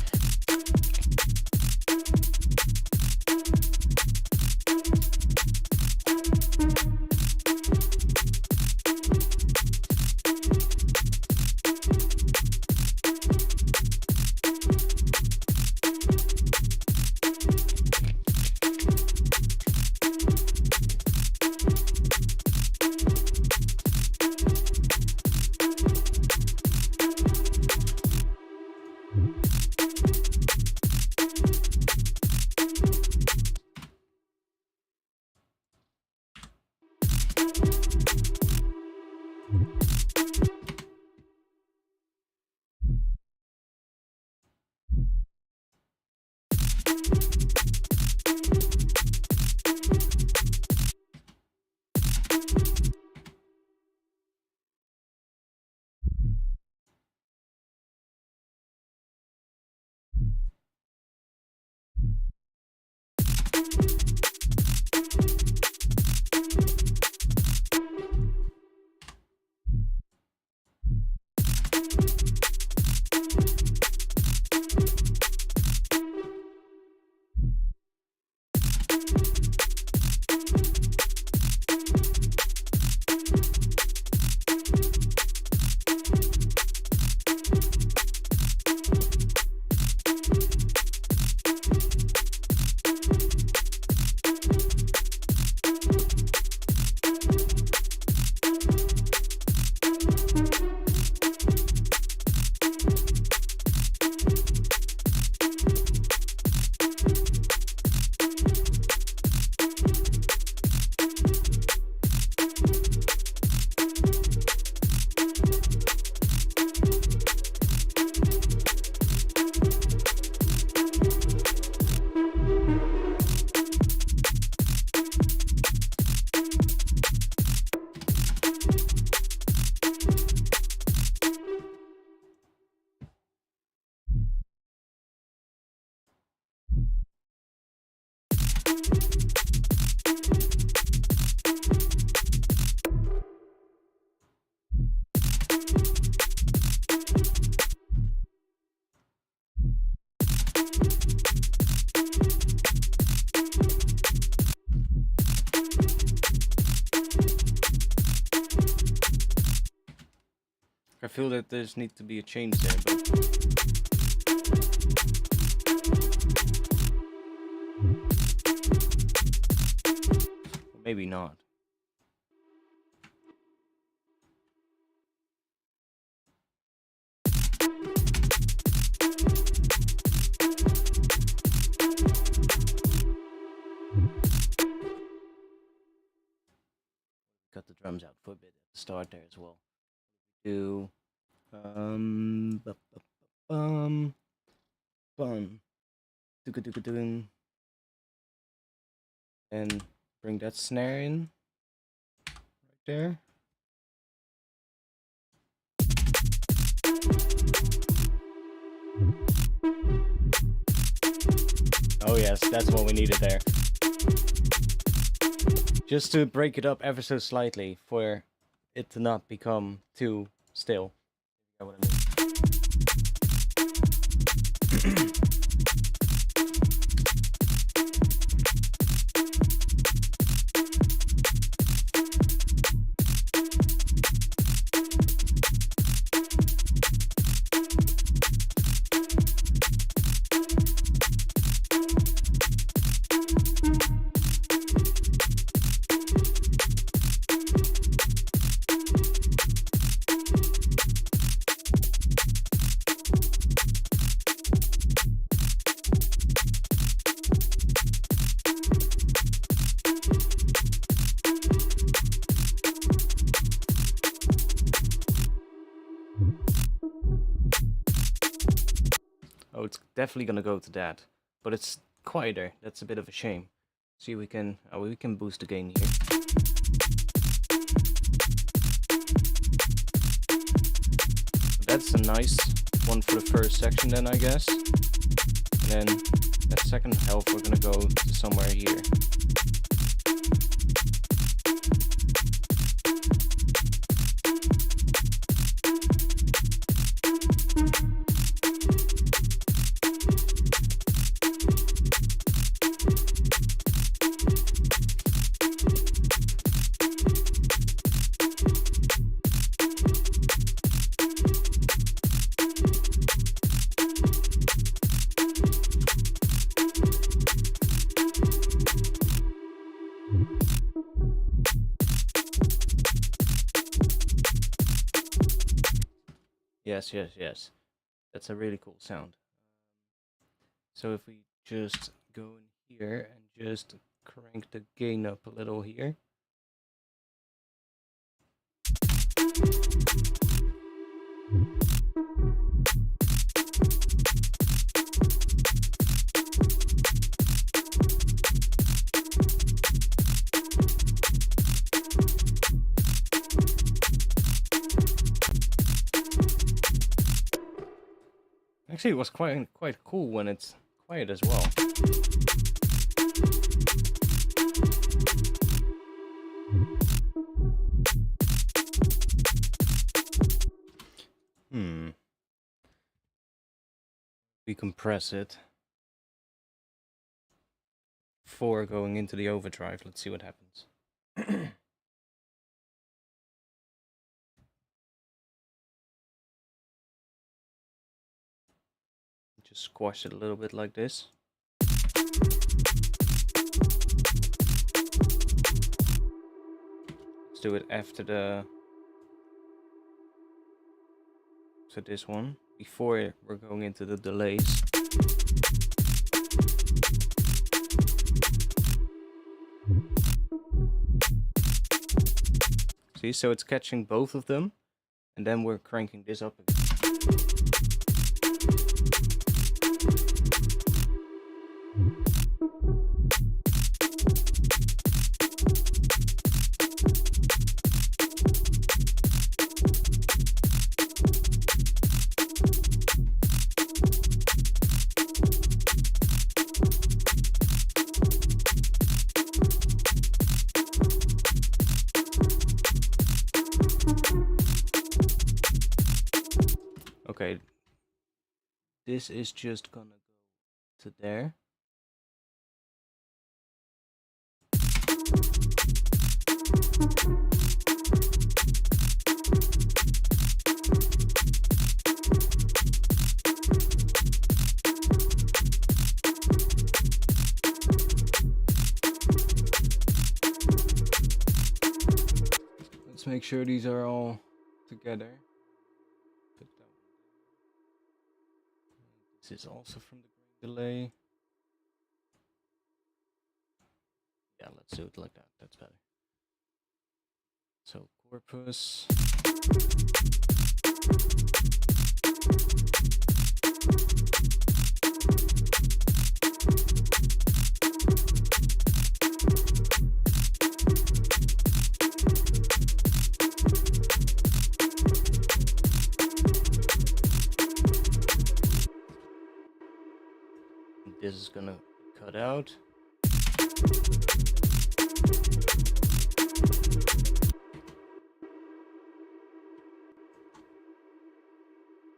I feel that there's need to be a change there, but maybe not. Cut the drums out for a bit at the start there as well. Do bum and bring that snare in right there. Oh yes, that's what we needed there. Just to break it up ever so slightly for it to not become too still. You know what I mean? Oh, it's definitely gonna go to that, but it's quieter. That's a bit of a shame. See, we can boost the gain here. That's a nice one for the first section then, I guess. And then that second half we're gonna go to somewhere here. Yes, yes, yes. That's a really cool sound. So if we just go in here and just crank the gain up a little here. Actually, it was quite cool when it's quiet as well. We compress it before going into the overdrive. Let's see what happens. Just squash it a little bit like this. Let's do it after the... So this one, before we're going into the delays. See, so it's catching both of them, and then we're cranking this up again. Okay, this is just gonna go to there. Let's make sure these are all together. This is also from the grain delay. Yeah, let's do it like that. That's better. So Corpus. This is gonna cut out.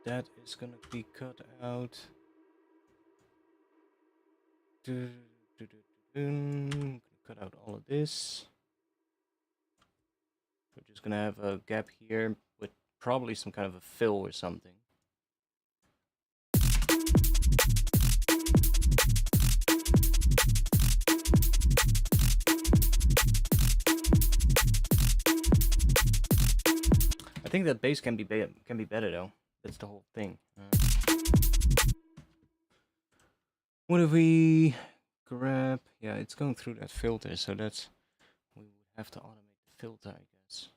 That is gonna be cut out. Cut out all of this. We're just gonna have a gap here with probably some kind of a fill or something. I think that bass can be better though. That's the whole thing. What if we grab? Yeah, it's going through that filter, so that's we would have to automate the filter, I guess.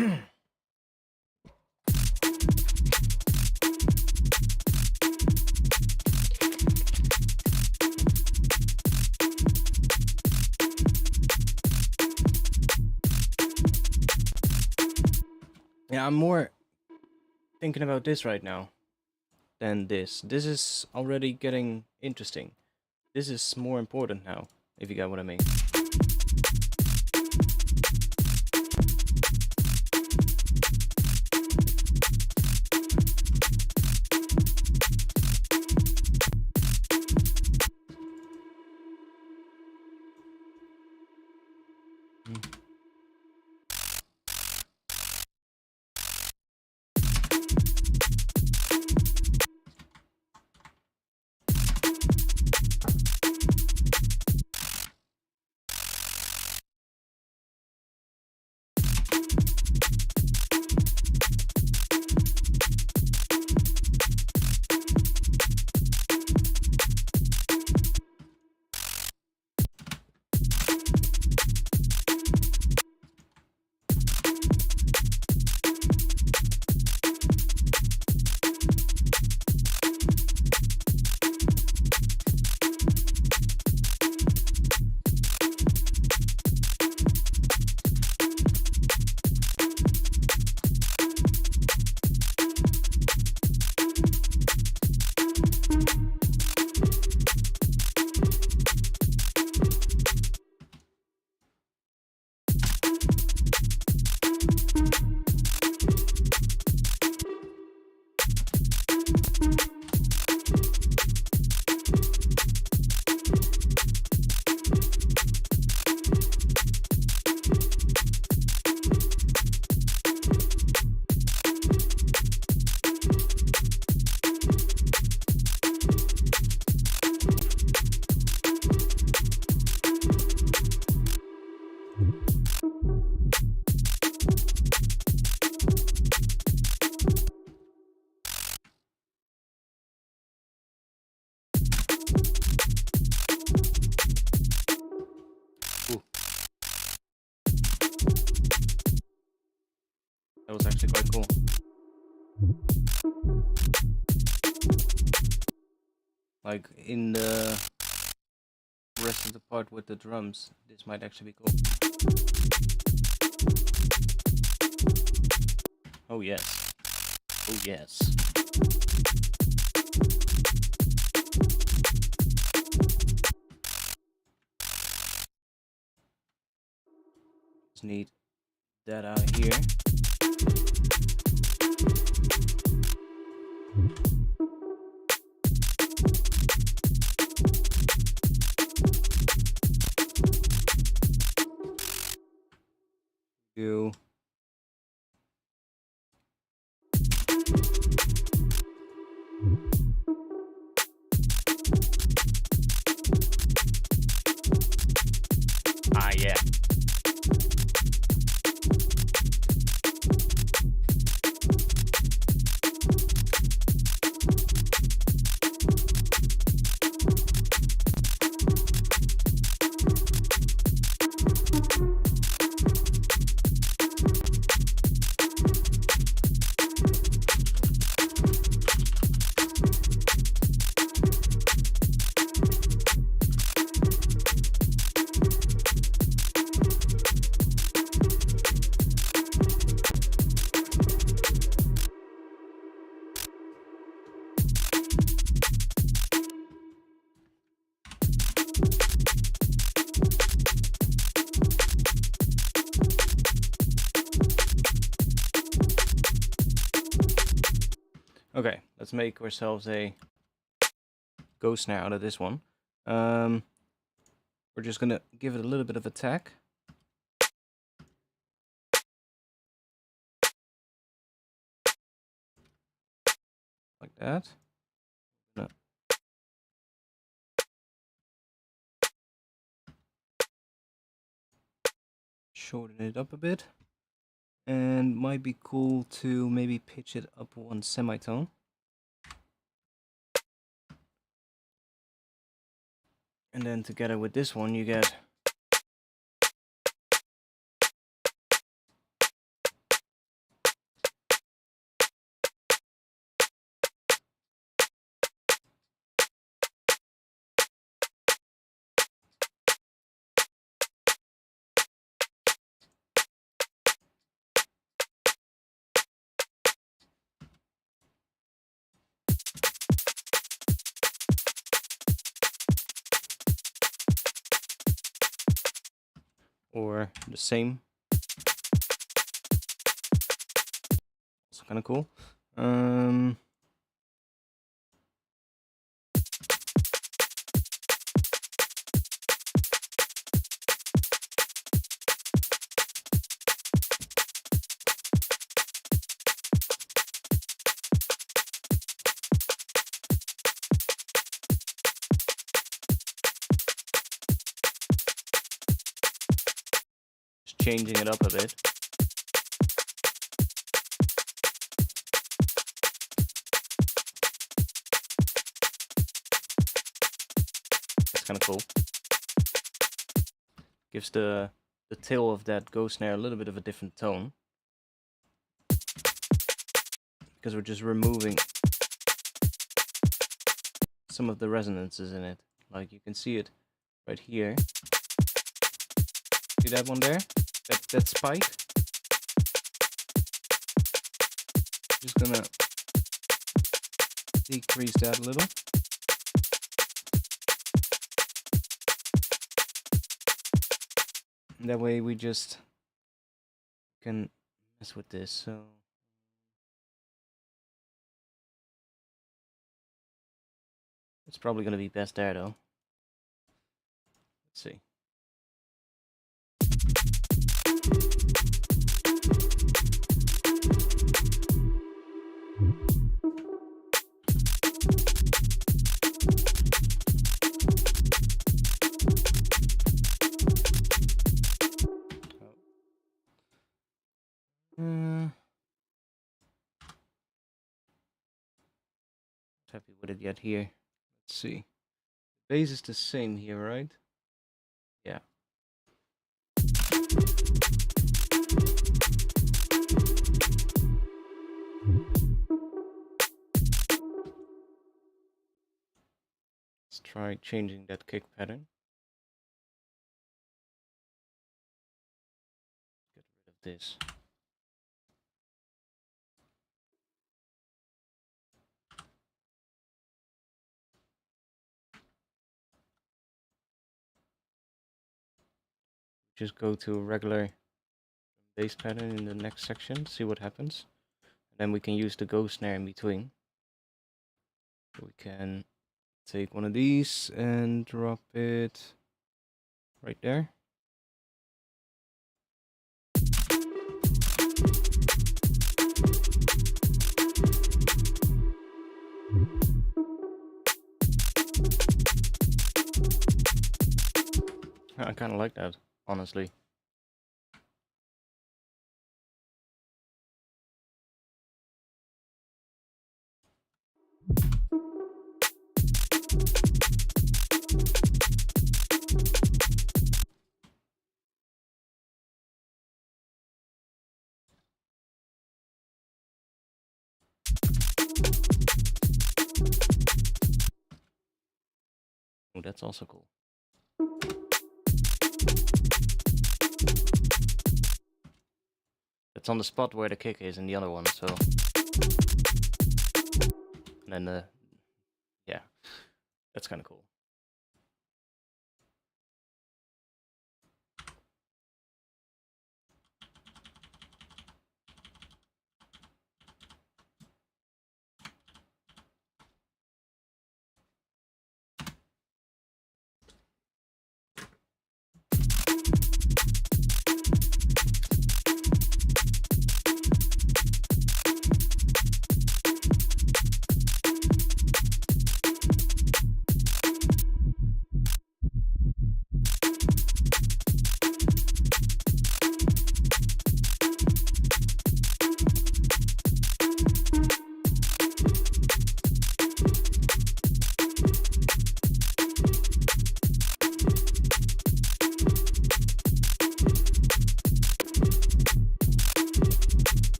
Yeah, I'm more thinking about this right now than this. This is already getting interesting. This is more important now, if you get what I mean. That was actually quite cool. Like in the rest of the part with the drums, this might actually be cool. Oh yes. Oh yes. Just need that out here. Go. Ah, yeah. Okay, let's make ourselves a ghost snare out of this one. We're just gonna give it a little bit of attack. Like that. No. Shorten it up a bit. And might be cool to maybe pitch it up one semitone. And then together with this one you get or the same. Also kind of cool. Changing it up a bit. That's kind of cool. Gives the tail of that ghost snare a little bit of a different tone. Because we're just removing some of the resonances in it. Like you can see it right here. See that one there? That spike. Just gonna decrease that a little. And that way we just can mess with this. So it's probably gonna be best there though. Let's see. Happy with it yet here. Let's see. The bass is the same here, right? Yeah. Let's try changing that kick pattern. Get rid of this. Just go to a regular bass pattern in the next section, see what happens. And then we can use the ghost snare in between. We can take one of these and drop it right there. I kind of like that, honestly. Oh, that's also cool. It's on the spot where the kick is in the other one, so. And then yeah, that's kind of cool.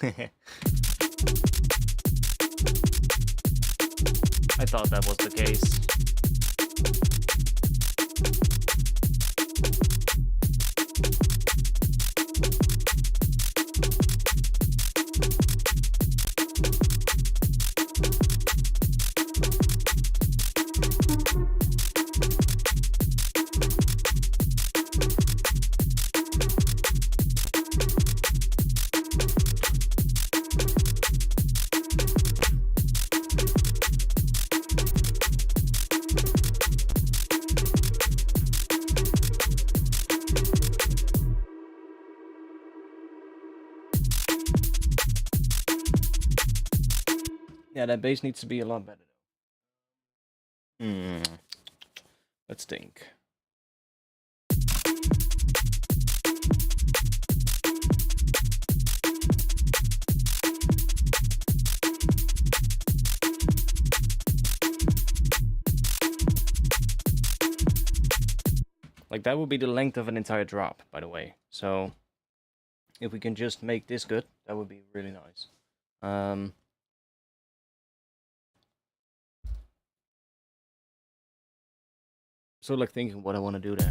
I thought that was the case. Yeah, that bass needs to be a lot better. Let's think. Like, that would be the length of an entire drop, by the way. So, if we can just make this good, that would be really nice. So, like, thinking what I want to do there.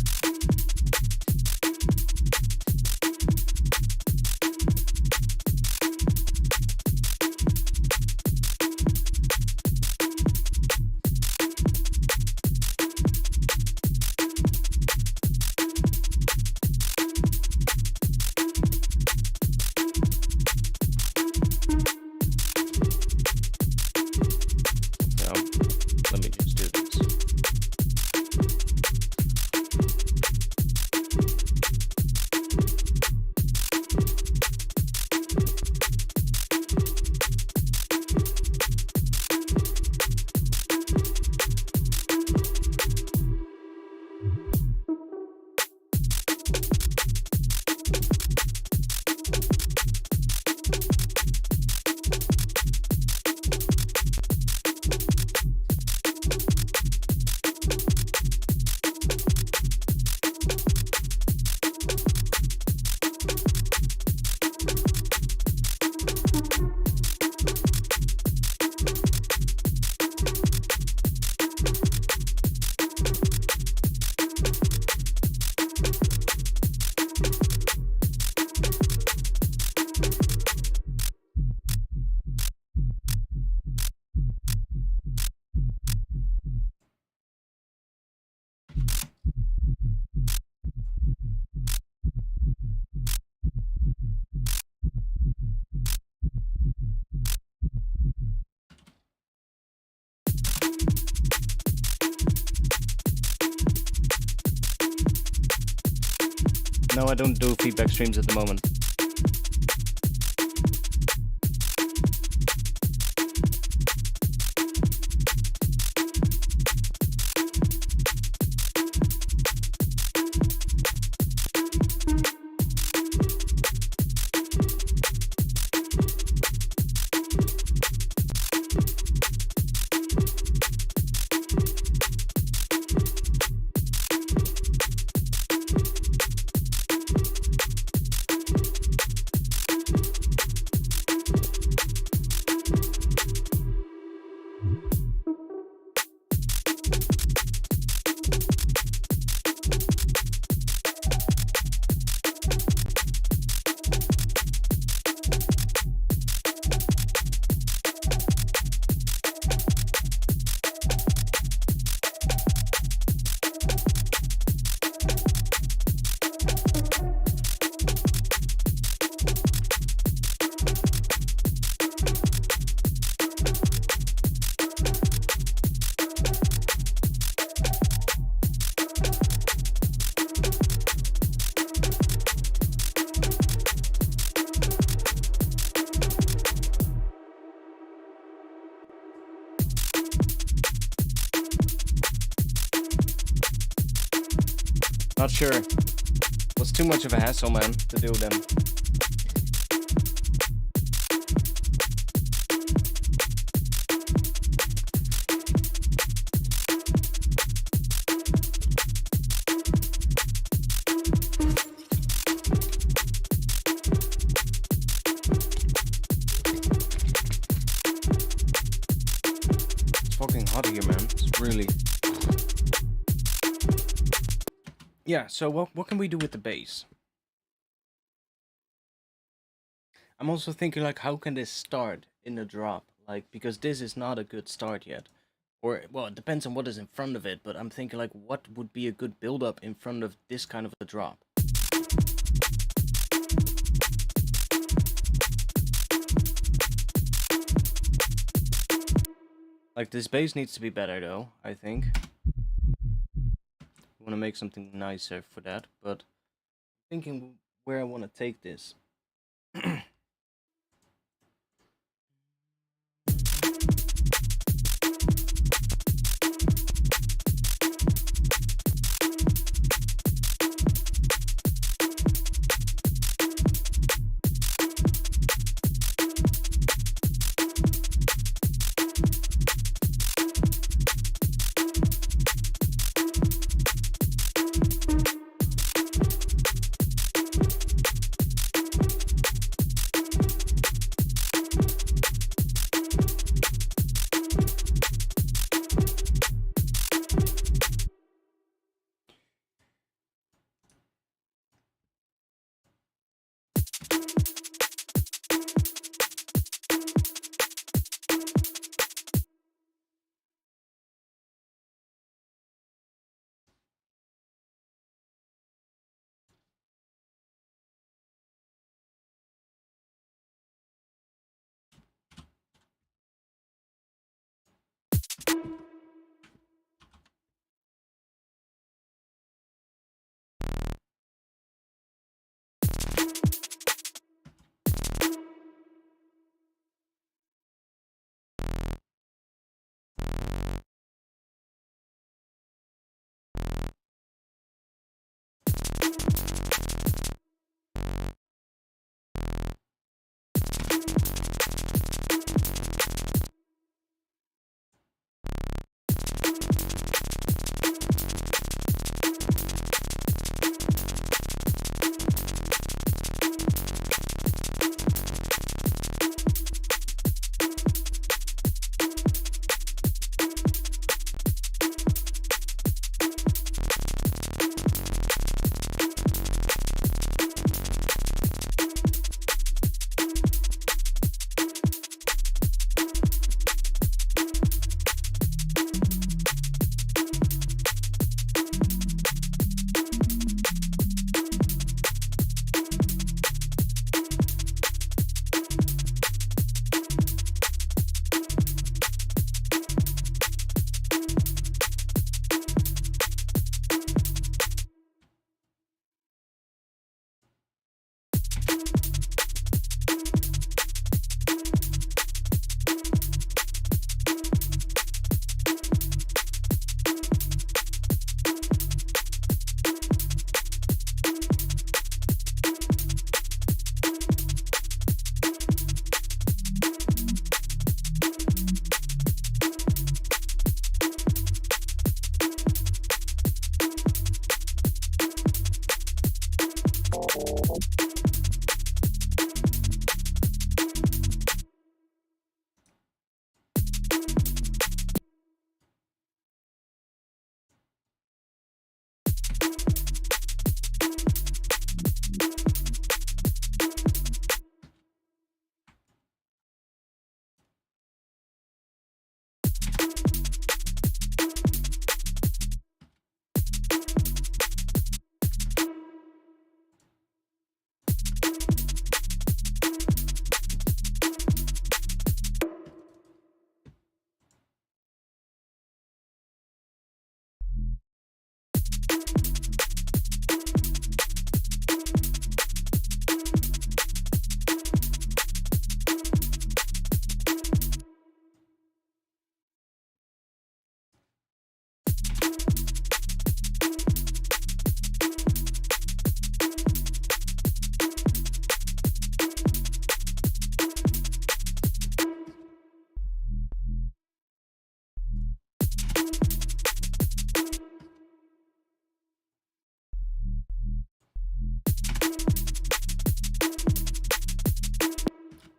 Let me just do this. No, I don't do feedback streams at the moment. Not sure. Was too much of a hassle, man, to do them. hot here, man. It's really... Yeah, so what can we do with the bass? I'm also thinking, like, how can this start in a drop? Like, because this is not a good start yet. Or, well, it depends on what is in front of it, but I'm thinking, like, what would be a good build-up in front of this kind of a drop? Like, this bass needs to be better, though, I think. I want to make something nicer for that, but thinking where I want to take this.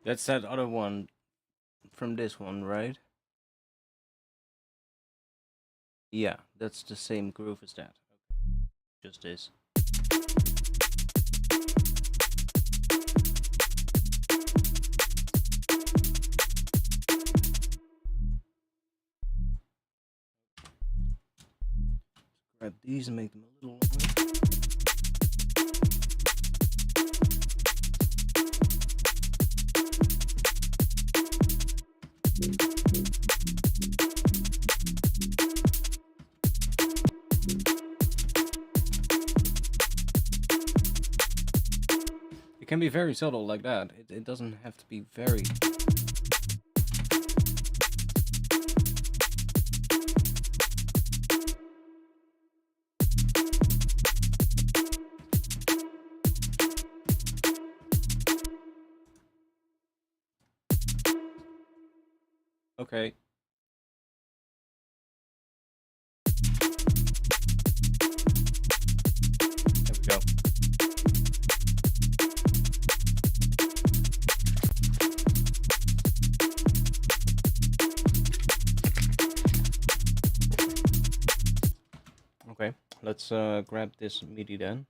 That's that other one from this one, right? Yeah, that's the same groove as that. Just this. Grab these and make them a little longer. It can be very subtle like that. It doesn't have to be very... Okay. There we go. Okay, let's grab this MIDI then.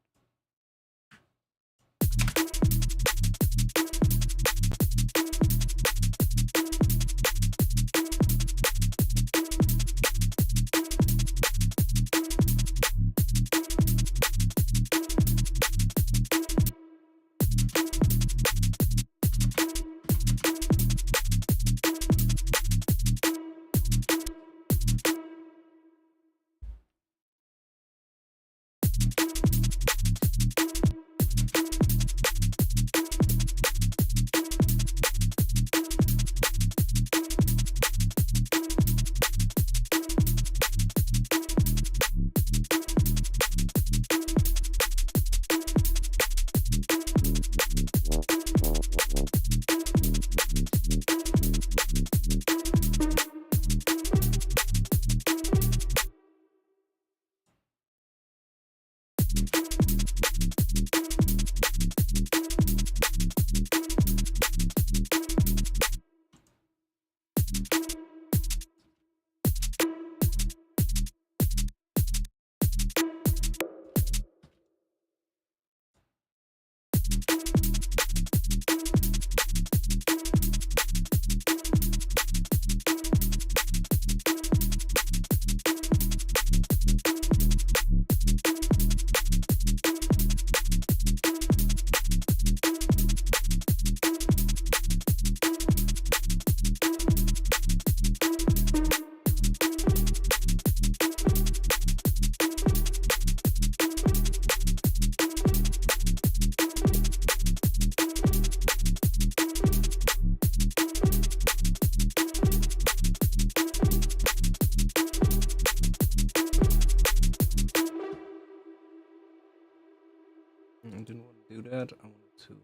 I didn't want to do that. I wanted to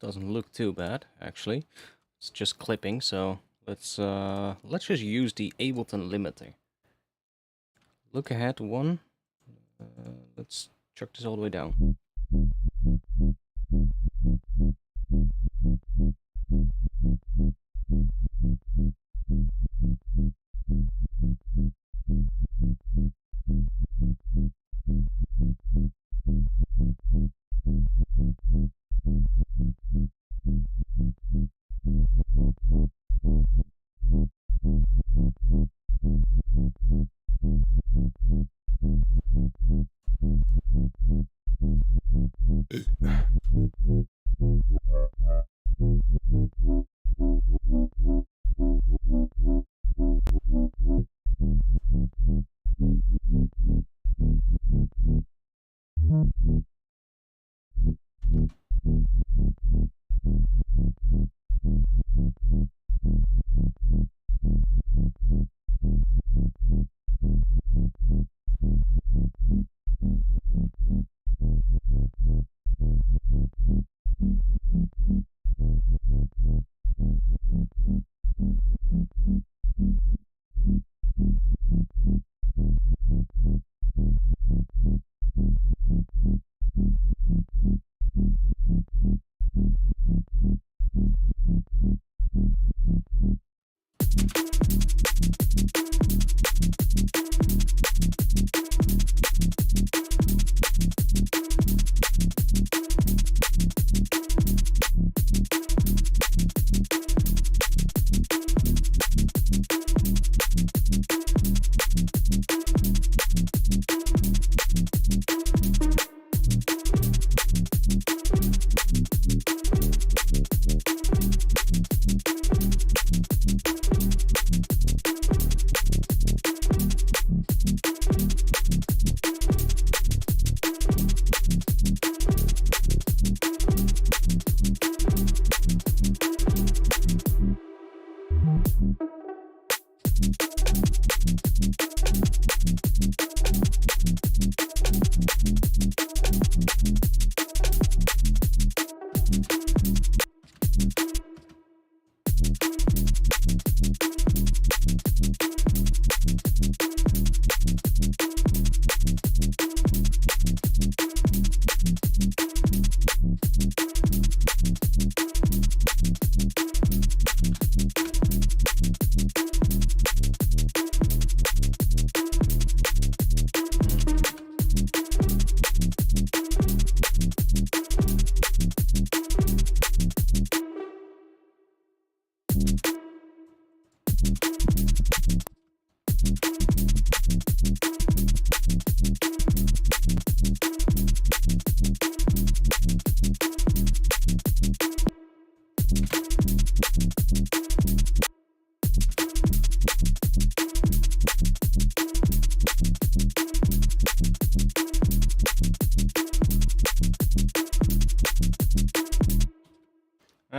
doesn't look too bad actually. It's just clipping, so let's just use the Ableton limiter. Look ahead one. Let's chuck this all the way down.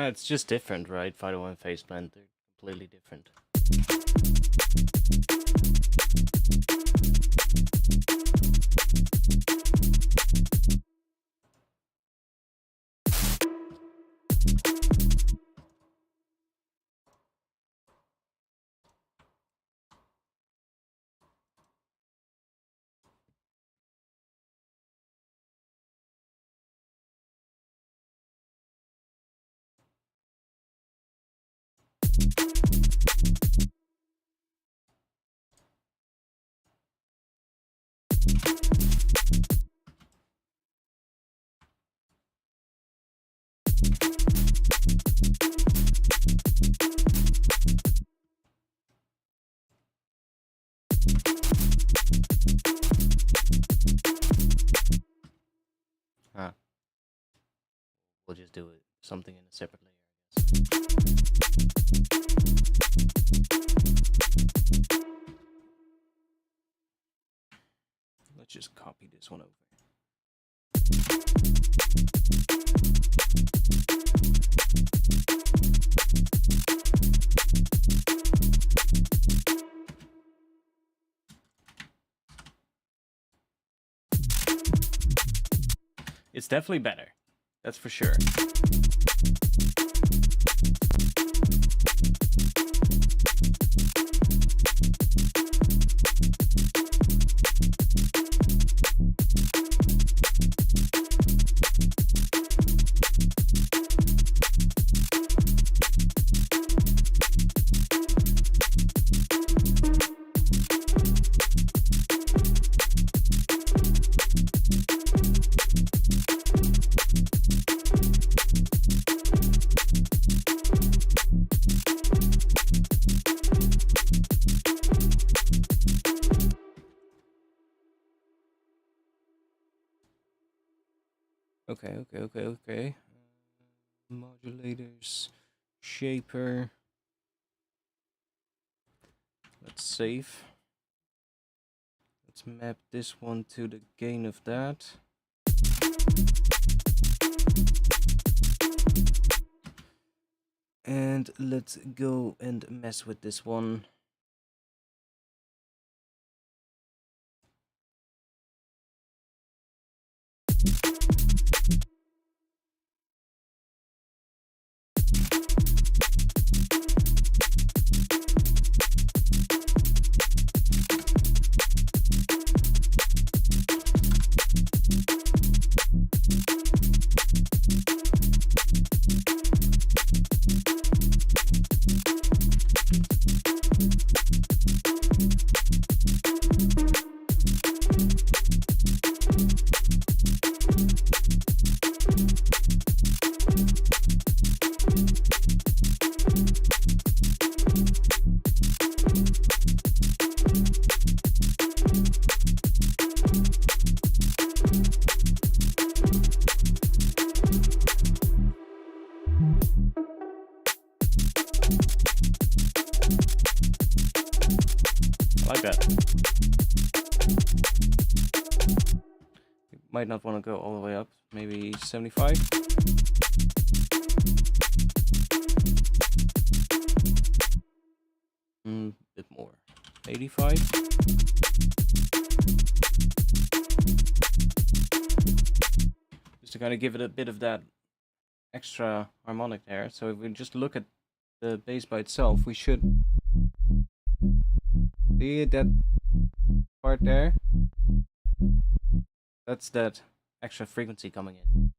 It's just different, right? Fido and Phase Blend, they're completely different. Ah. We'll just do it something in a separate layer, I guess. Let's just copy this one over. It's definitely better. That's for sure. Okay. Modulators, shaper. Let's save. Let's map this one to the gain of that. And let's go and mess with this one. I like that. You might not want to go all the way up. Maybe 75. Bit more. 85. Just to kind of give it a bit of that extra harmonic there. So if we just look at the bass by itself, we should see that part there. That's that extra frequency coming in.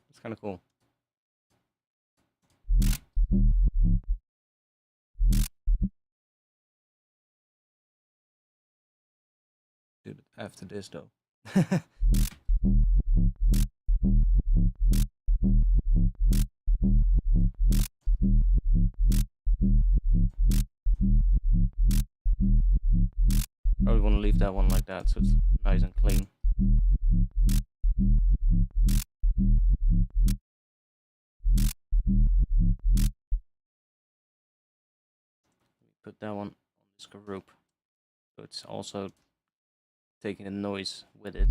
It's kind of cool. Do it after this though. Probably want to leave that one like that so it's nice and clean. Put that one on this group so it's also taking the noise with it.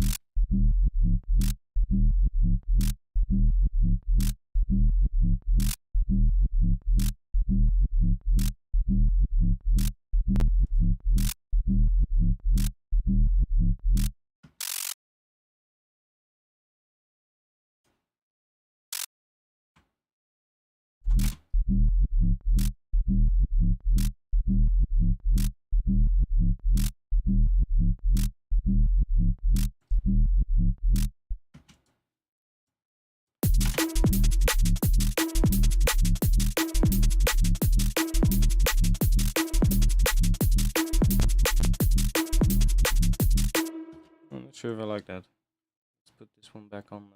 I'm not sure if I like that. Let's put this one back on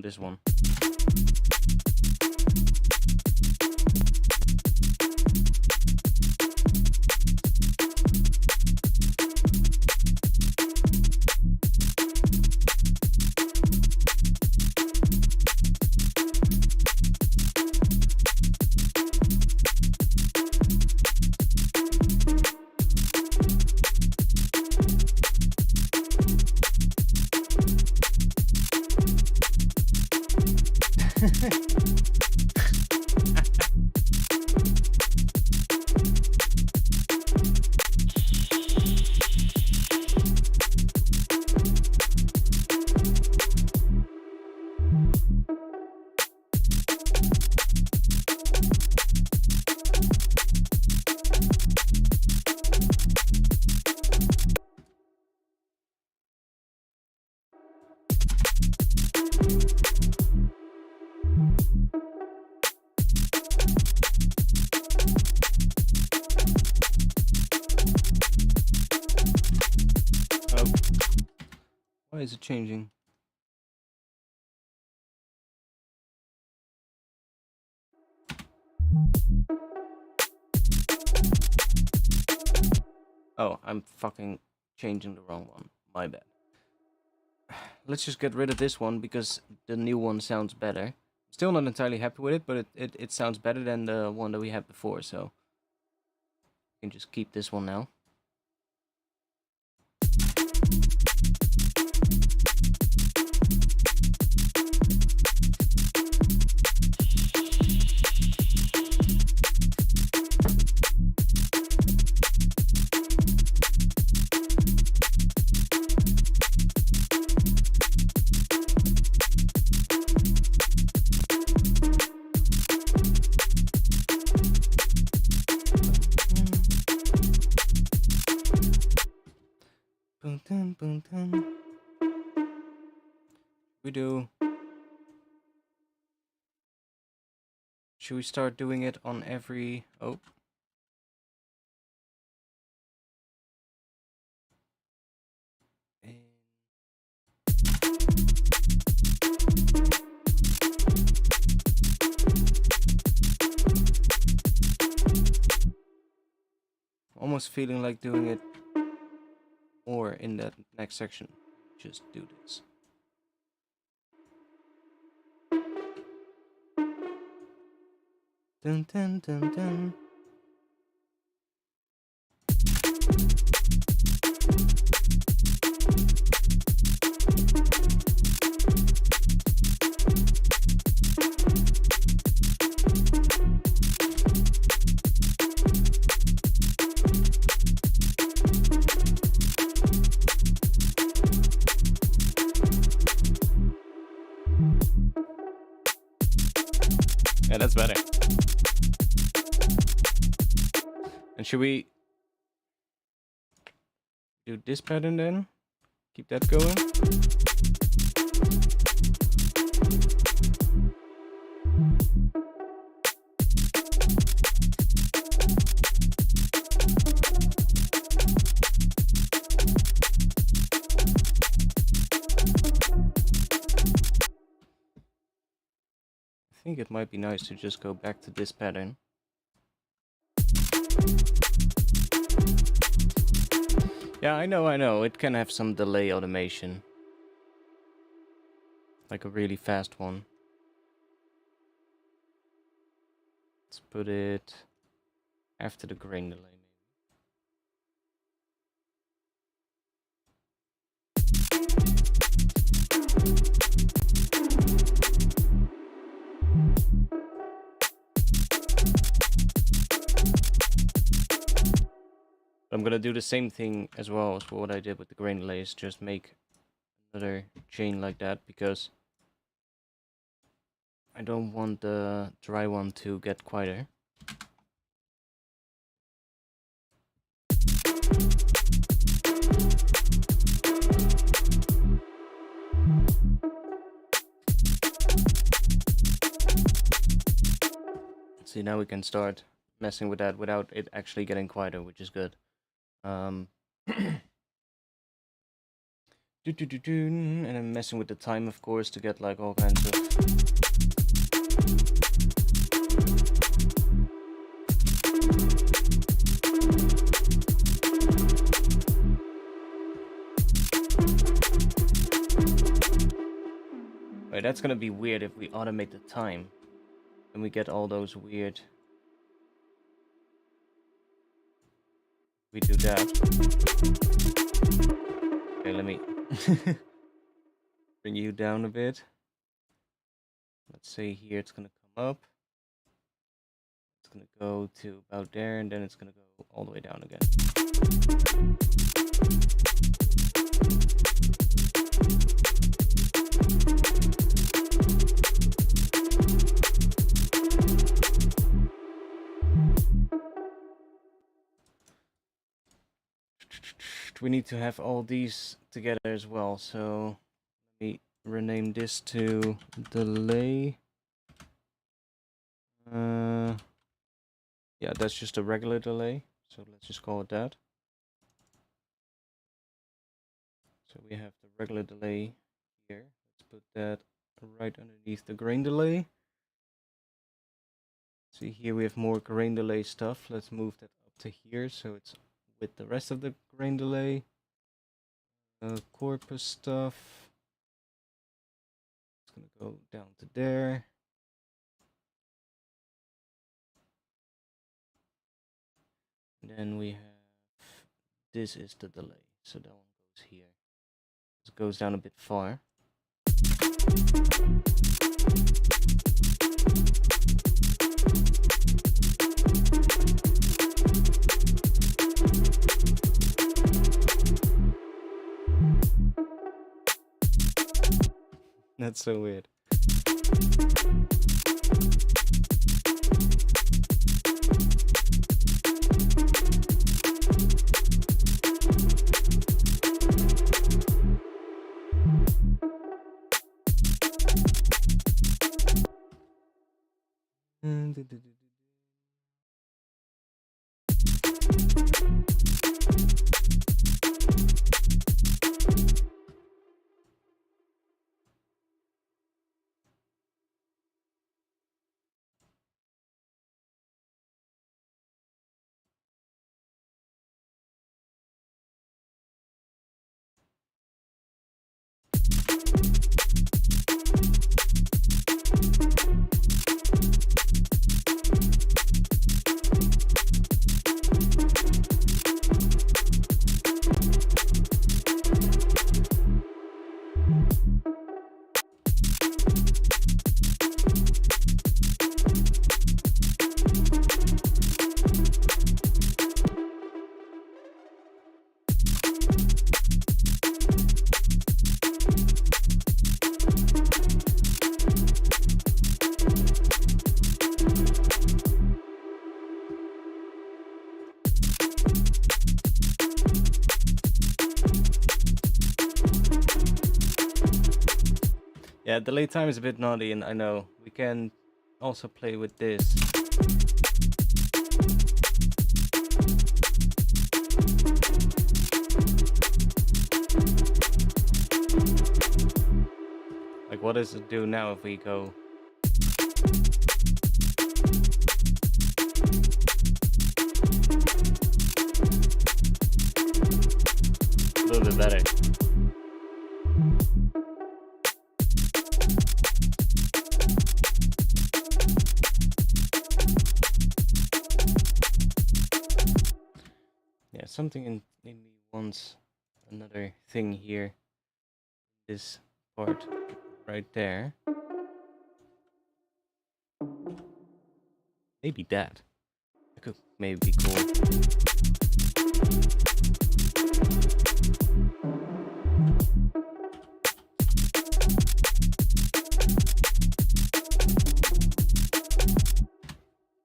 this one. Why is it changing? Oh, I'm fucking changing the wrong one. My bad. Let's just get rid of this one because the new one sounds better. Still not entirely happy with it, but it sounds better than the one that we had before, so we can just keep this one now. We do. Should we start doing it on every... Oh. Almost feeling like doing it more in that next section. Just do this. Dun dun dun dun. Yeah, that's better. And should we do this pattern then? Keep that going. I think it might be nice to just go back to this pattern. Yeah, I know. It can have some delay automation. Like a really fast one. Let's put it after the grain delay. I'm gonna do the same thing as well as what I did with the grain delays, just make another chain like that, because I don't want the dry one to get quieter. See, now we can start messing with that without it actually getting quieter, which is good. And I'm messing with the time, of course, to get like all kinds of... Wait, that's gonna be weird if we automate the time and we get all those weird... We do that. Okay, let me bring you down a bit. Let's say here it's gonna come up. It's gonna go to about there, and then it's gonna go all the way down again. We need to have all these together as well, so let me rename this to delay. Yeah, that's just a regular delay, so let's just call it that. So we have the regular delay here. Let's put that right underneath the grain delay. See, here we have more grain delay stuff. Let's move that up to here so it's with the rest of the grain delay. Corpus stuff. It's gonna go down to there. And then we have, this is the delay, so that one goes here. This goes down a bit far. That's so weird. Yeah, delay time is a bit naughty, and I know. We can also play with this. Like, what does it do now if we go... A little bit better. Yeah, something in me wants another thing here. This part right there. Maybe that. That could maybe be cool.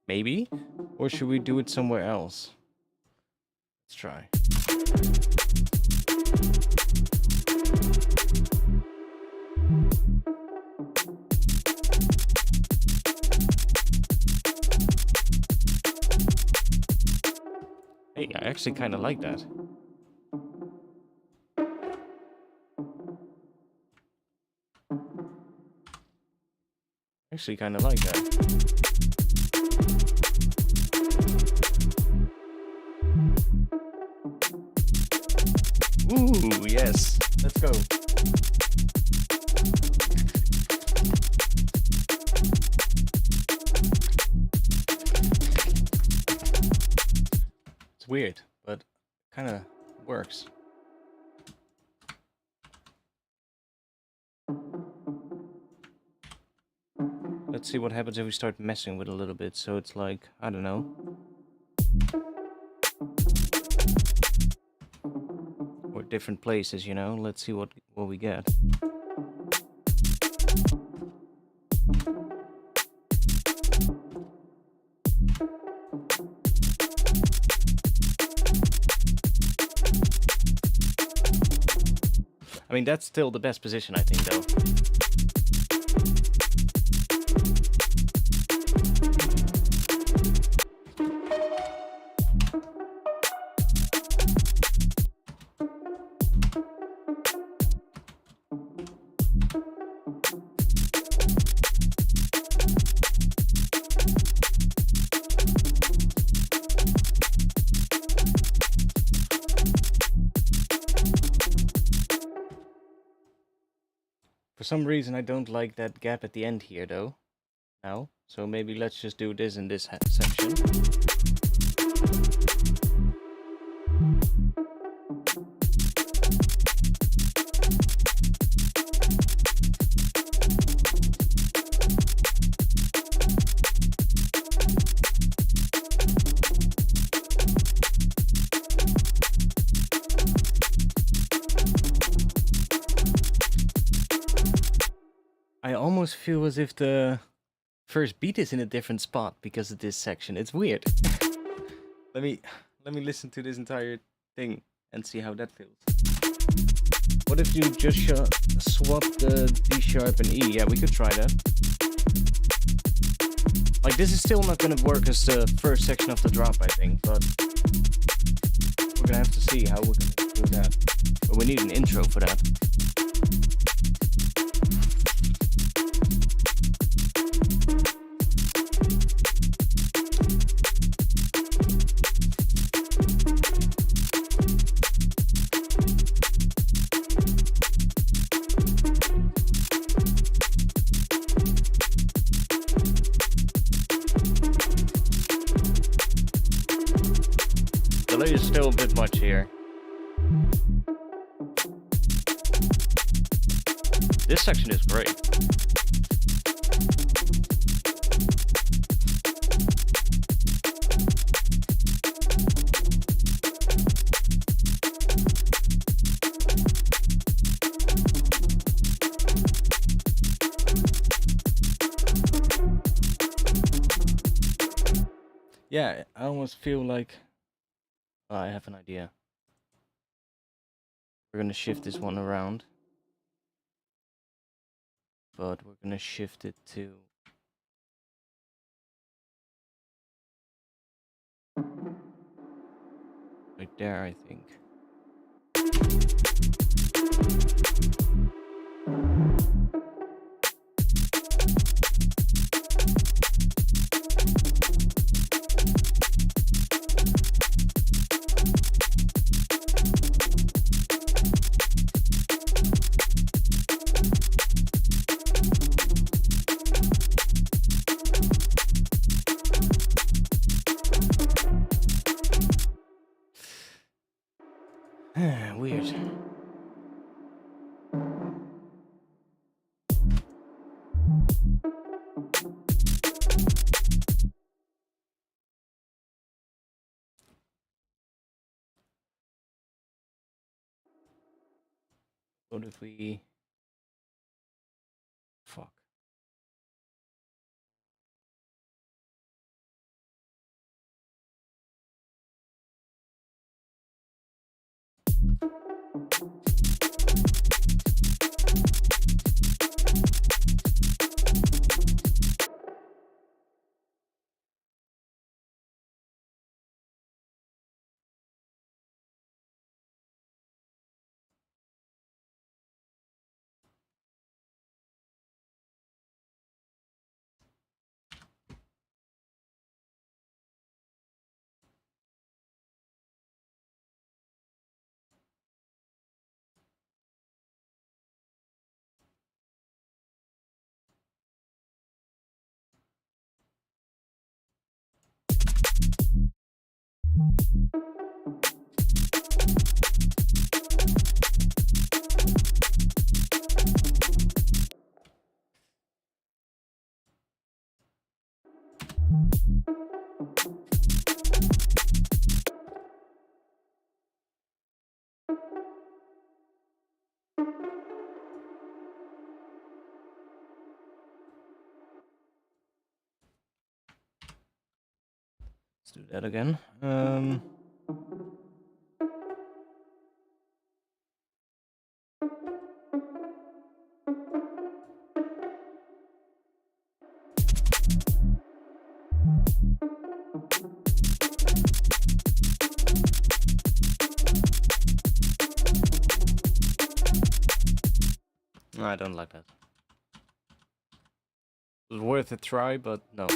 Maybe? Or should we do it somewhere else? Let's try. Hey, I actually kind of like that. Actually kind of like that. Ooh, yes. Let's go. It's weird, but kind of works. Let's see what happens if we start messing with it a little bit. So it's like, I don't know. Or different places, you know. Let's see what we get. I mean, that's still the best position, I think, though. For some reason, I don't like that gap at the end here, though. Now, so maybe let's just do this in this section. I almost feel as if the first beat is in a different spot because of this section. It's weird. Let me listen to this entire thing and see how that feels. What if you just swap the D sharp and E? Yeah, we could try that. Like, this is still not gonna work as the first section of the drop, I think, but we're gonna have to see how we're gonna do that. But we need an intro for that. Delay is still a bit much here. This section is great. Yeah, I almost feel like I have an idea. We're gonna shift this one around, but we're gonna shift it to right there, I think. Weird. What if we... Fuck. Let's do that again. No, I don't like that. It was worth a try, but no.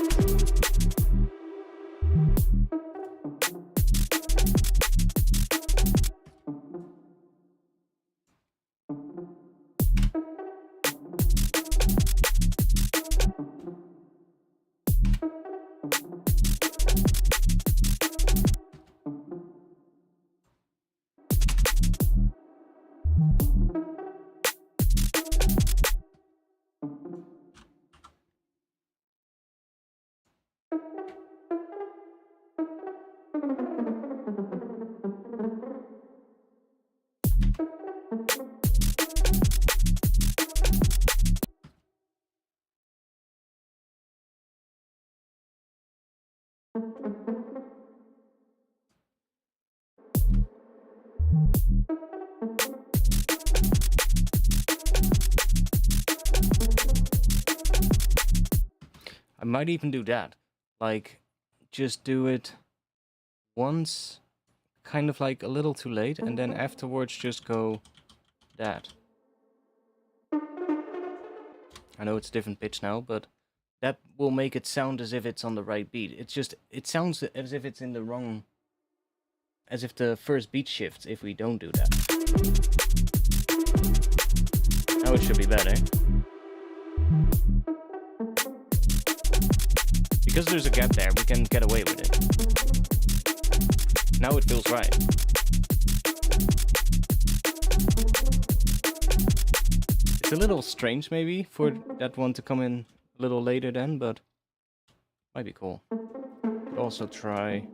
I might even do that. Like, just do it once, kind of like a little too late, and then afterwards just go that. I know it's different pitch now, but that will make it sound as if it's on the right beat. It sounds as if it's in the wrong, as if the first beat shifts if we don't do that. Now it should be better. Because there's a gap there, we can get away with it. Now it feels right. It's a little strange maybe for that one to come in a little later then, but might be cool. Could also try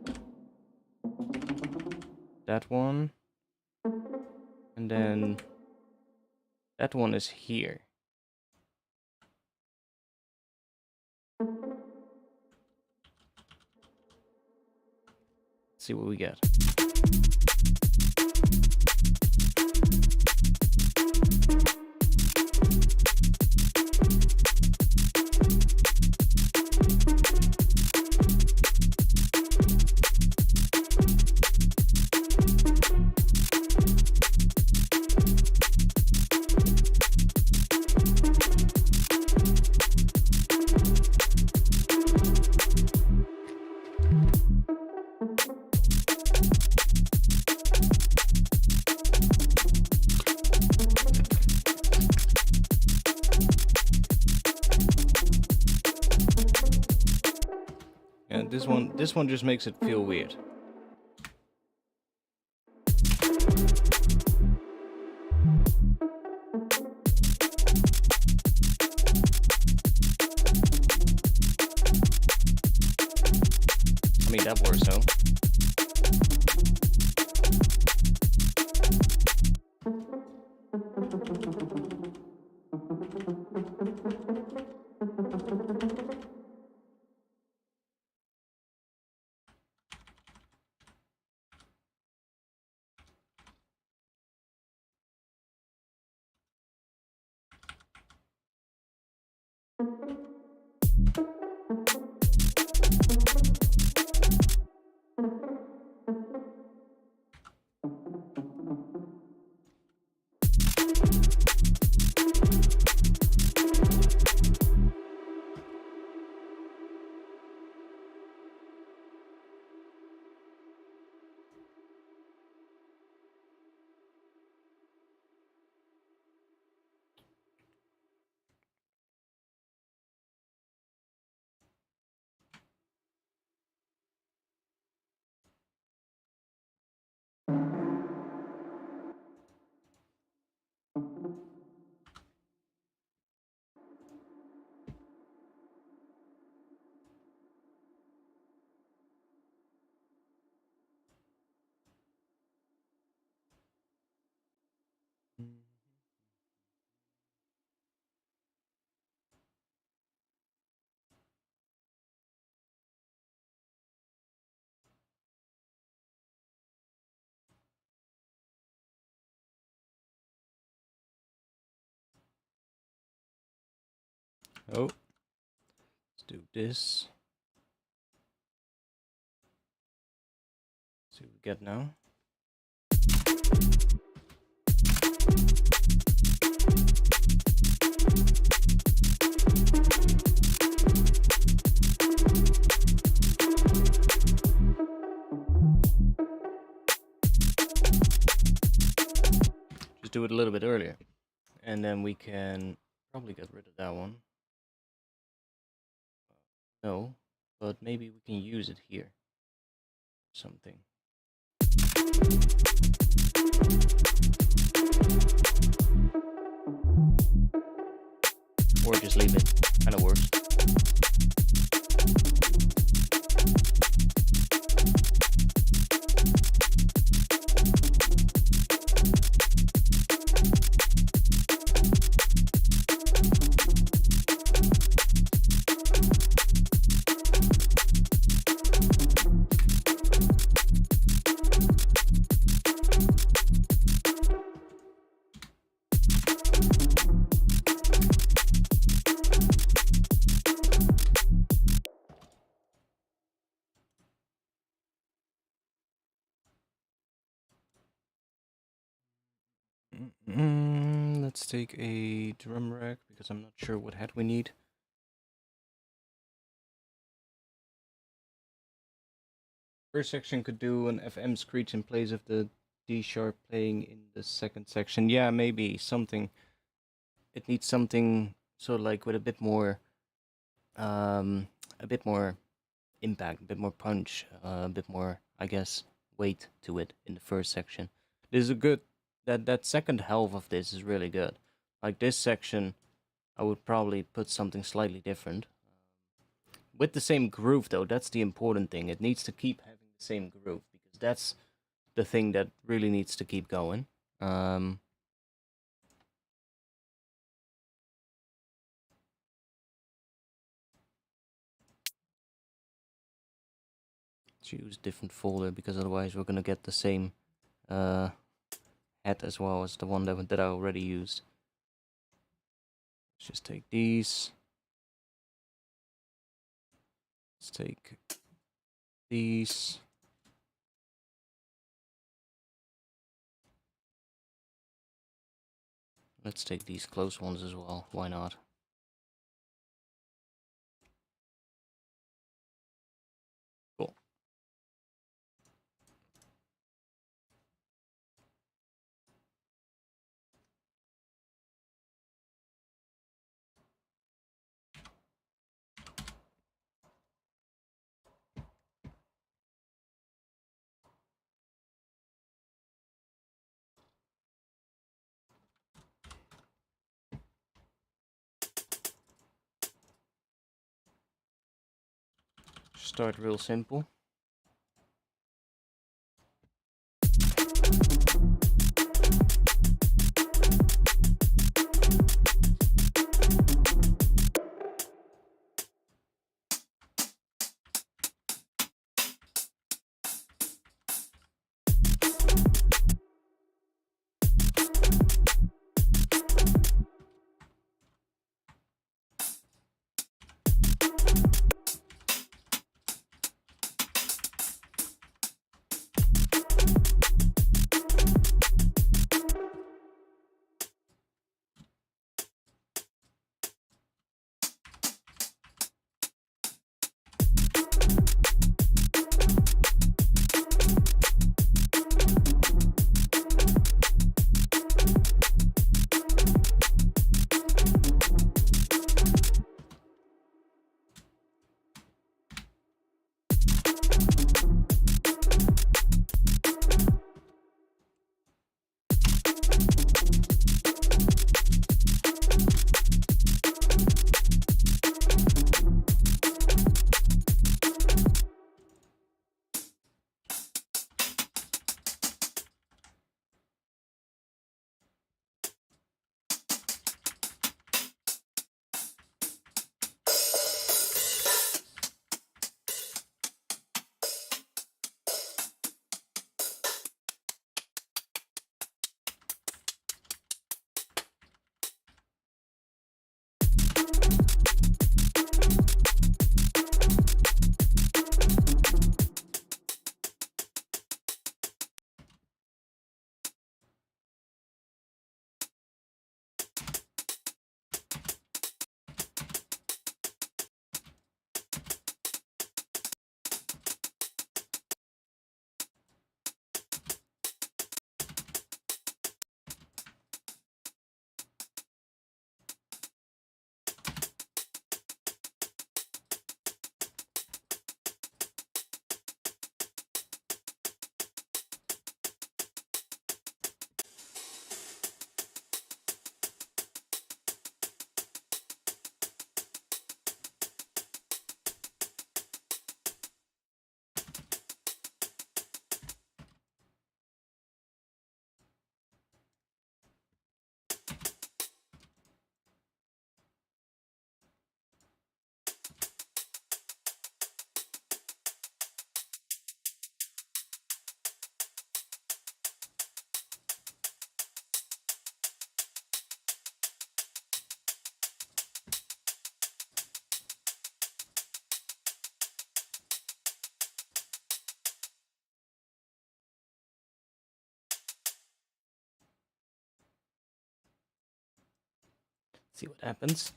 that one. And then that one is here. Let's see what we get. This one just makes it feel weird. I mean, that works though. Oh, let's do this. See what we get now. Just do it a little bit earlier, and then we can probably get rid of that one. No, but maybe we can use it here. Something. Or just leave it. Kind of works. Let's take a drum rack because I'm not sure what head we need. First section could do an FM screech in place of the D sharp playing in the second section. Yeah, maybe something. It needs something sort of like with a bit more impact, a bit more punch, a bit more, I guess, weight to it in the first section. This is a good, that second half of this is really good. Like this section, I would probably put something slightly different. With the same groove though, that's the important thing. It needs to keep having the same groove because that's the thing that really needs to keep going. Choose different folder because otherwise we're gonna get the same head as well as the one that I already used. Let's just take these. Let's take these. Let's take these close ones as well. Why not? Cool. Start real simple. See what happens.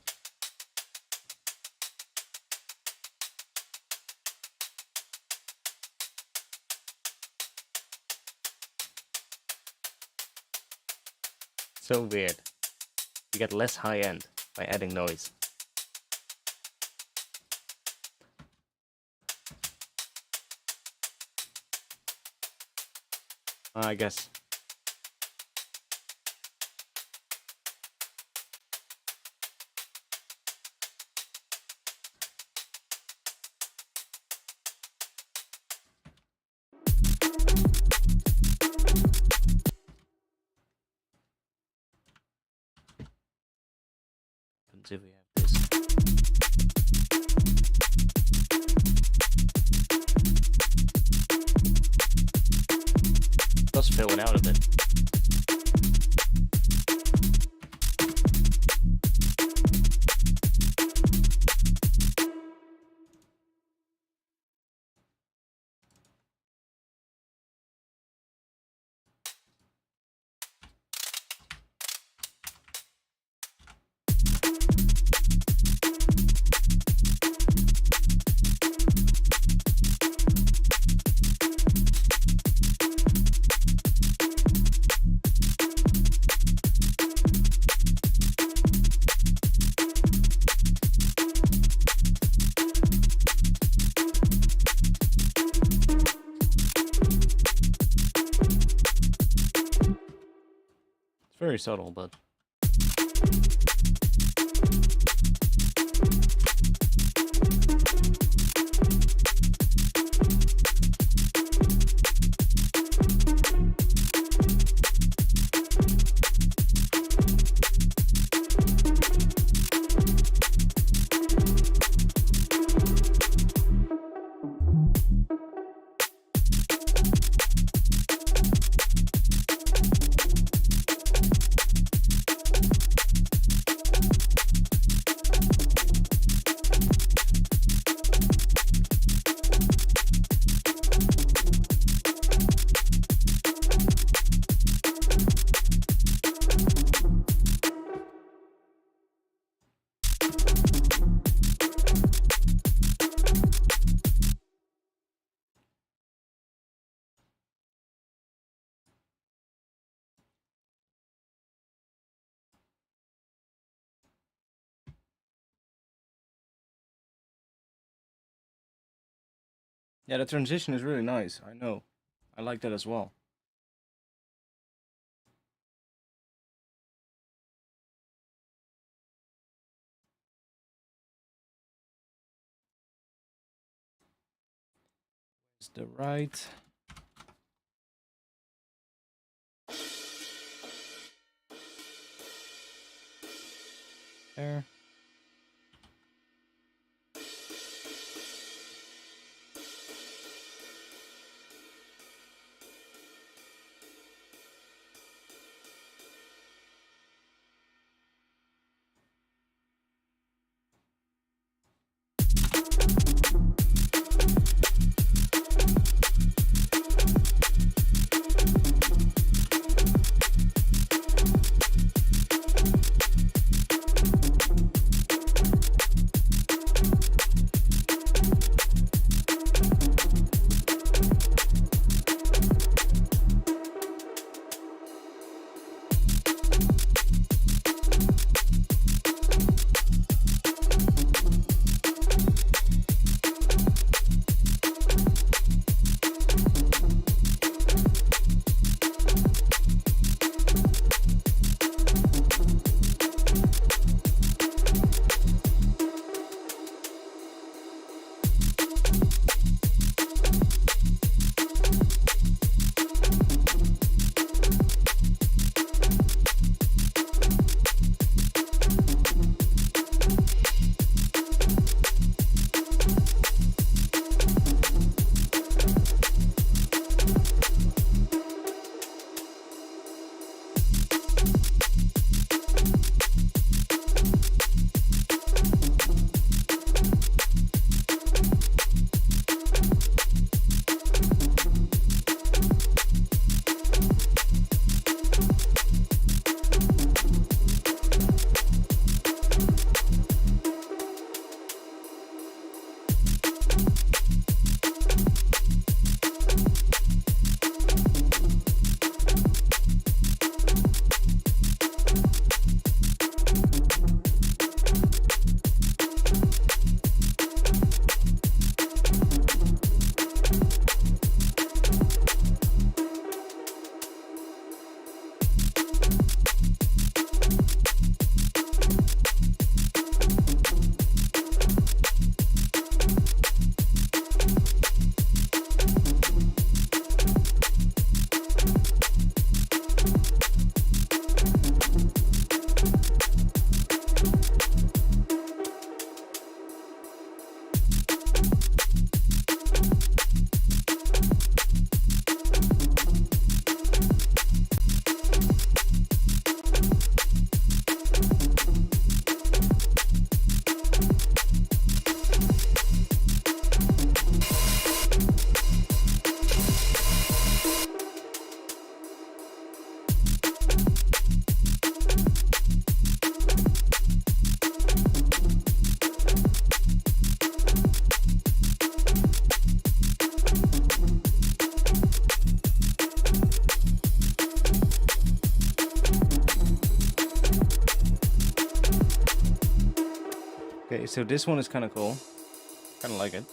So weird. You get less high end by adding noise. I guess. Let's see if we have this. Just filling out a bit. Very subtle, but yeah, the transition is really nice. I know. I like that as well. It's the right. There. Okay, so this one is kind of cool. Kind of like it.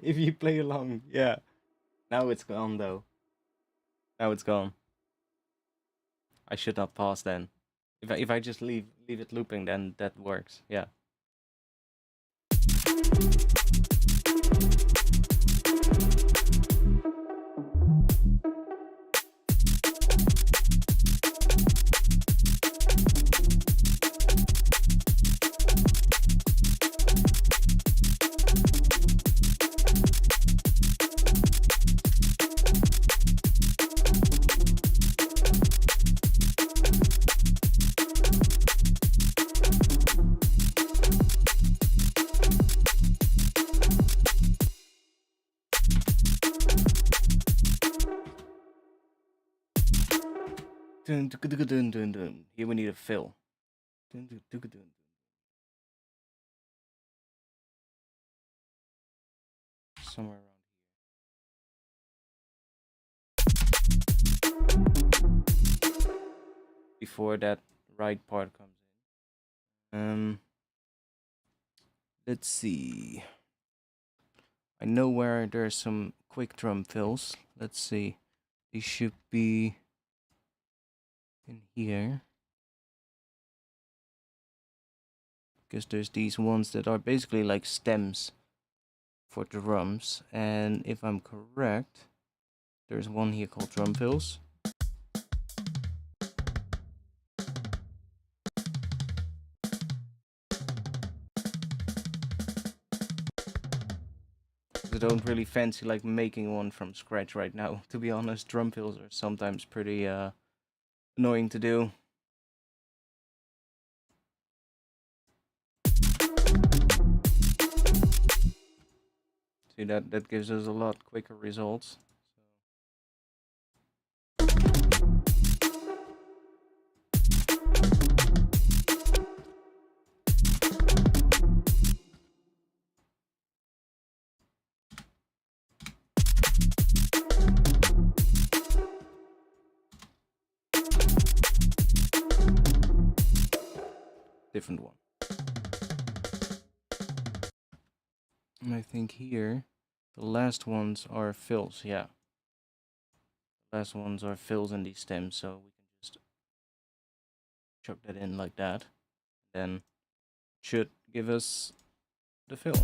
If you play along, yeah. Now it's gone though. Now it's gone. I should not pause then. If I just leave it looping, then that works. Yeah. Dun, dun, dun, dun, dun, dun. Here we need a fill. Dun, dun, dun, dun, dun. Somewhere around here. Before that right part comes in. Let's see. I know where there's some quick drum fills. Let's see. They should be in here. Because there's these ones that are basically like stems for drums. And if I'm correct, there's one here called drum fills. I don't really fancy like making one from scratch right now. To be honest, drum fills are sometimes pretty annoying to do. See, that gives us a lot quicker results. Different one. And I think here, the last ones are fills, yeah. The last ones are fills in these stems, so we can just chuck that in like that. Then it should give us the fill.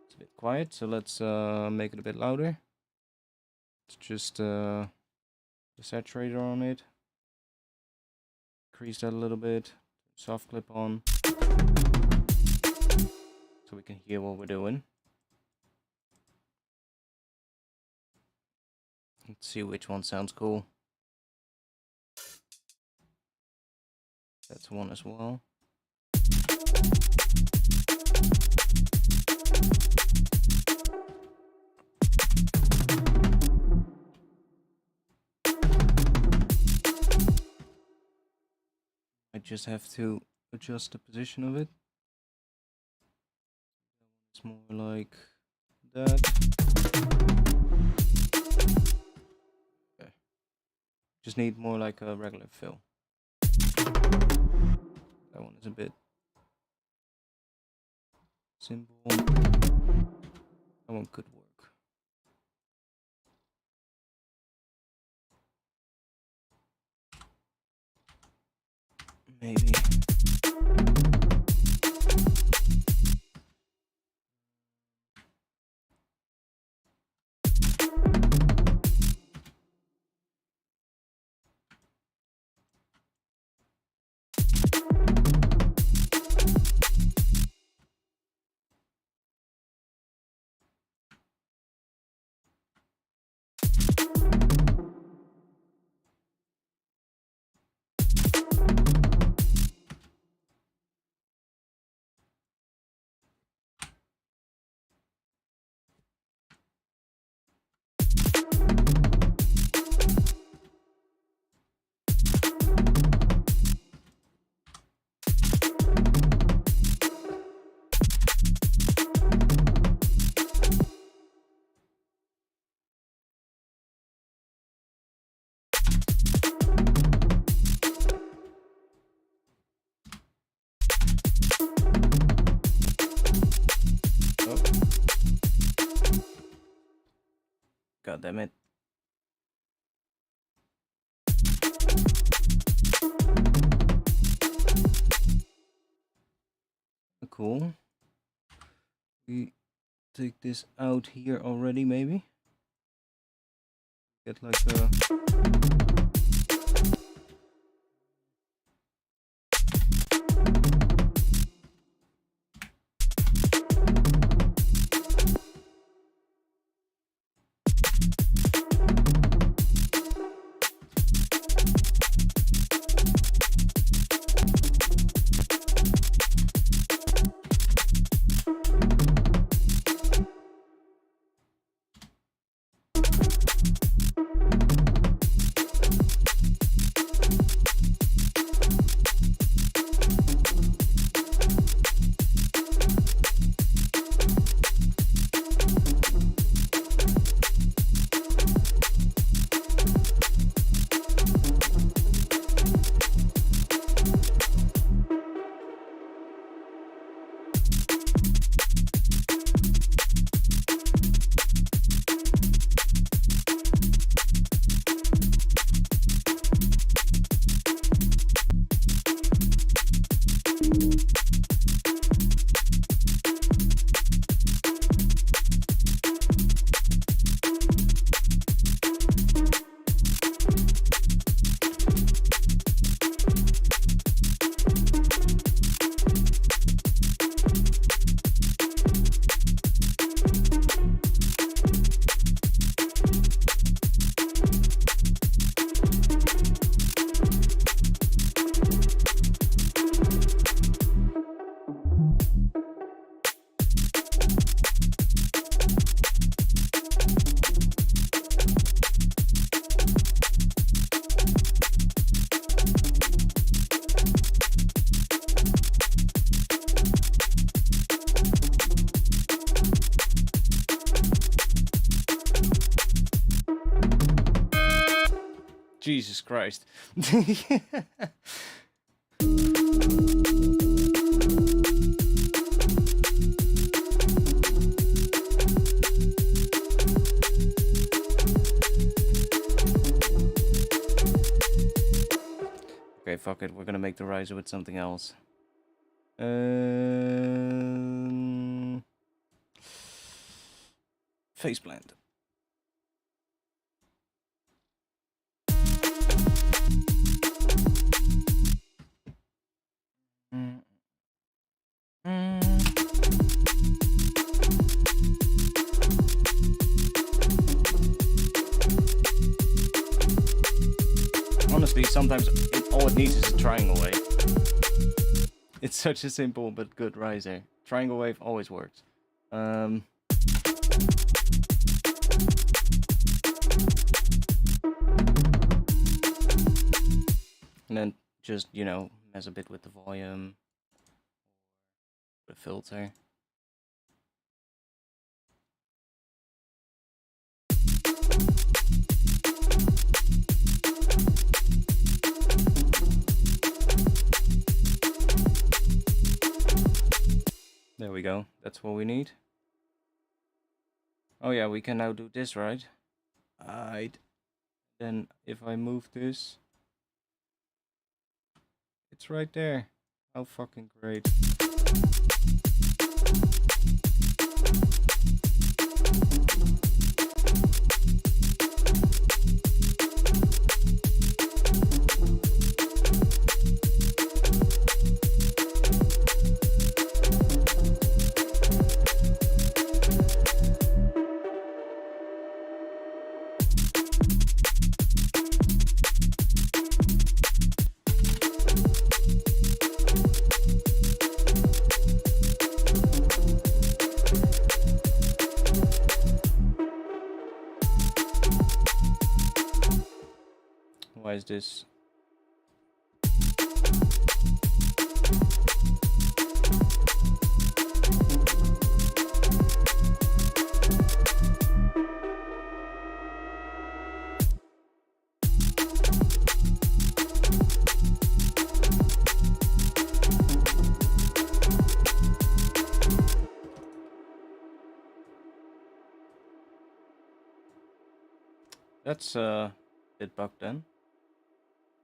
It's a bit quiet, so let's make it a bit louder. Let's just the saturator on it. Increase that a little bit. Soft clip on. So we can hear what we're doing. Let's see which one sounds cool. That's one as well. I just have to adjust the position of it. It's more like that. Okay. Just need more like a regular fill. That one is a bit Simple. That one could work. Maybe. God damn it. Cool. We take this out here already, maybe. Get like a... Jesus Christ. Okay, fuck it. We're gonna make the riser with something else. Faceplant. Honestly, sometimes all it needs is a triangle wave. It's such a simple but good riser. Triangle wave always works. And then just, you know, mess a bit with the volume, the filter. There we go. That's what we need. Oh yeah, we can now do this, right? Alright. Then if I move this, it's right there. How fucking great. Why is this? That's a bit bugged then.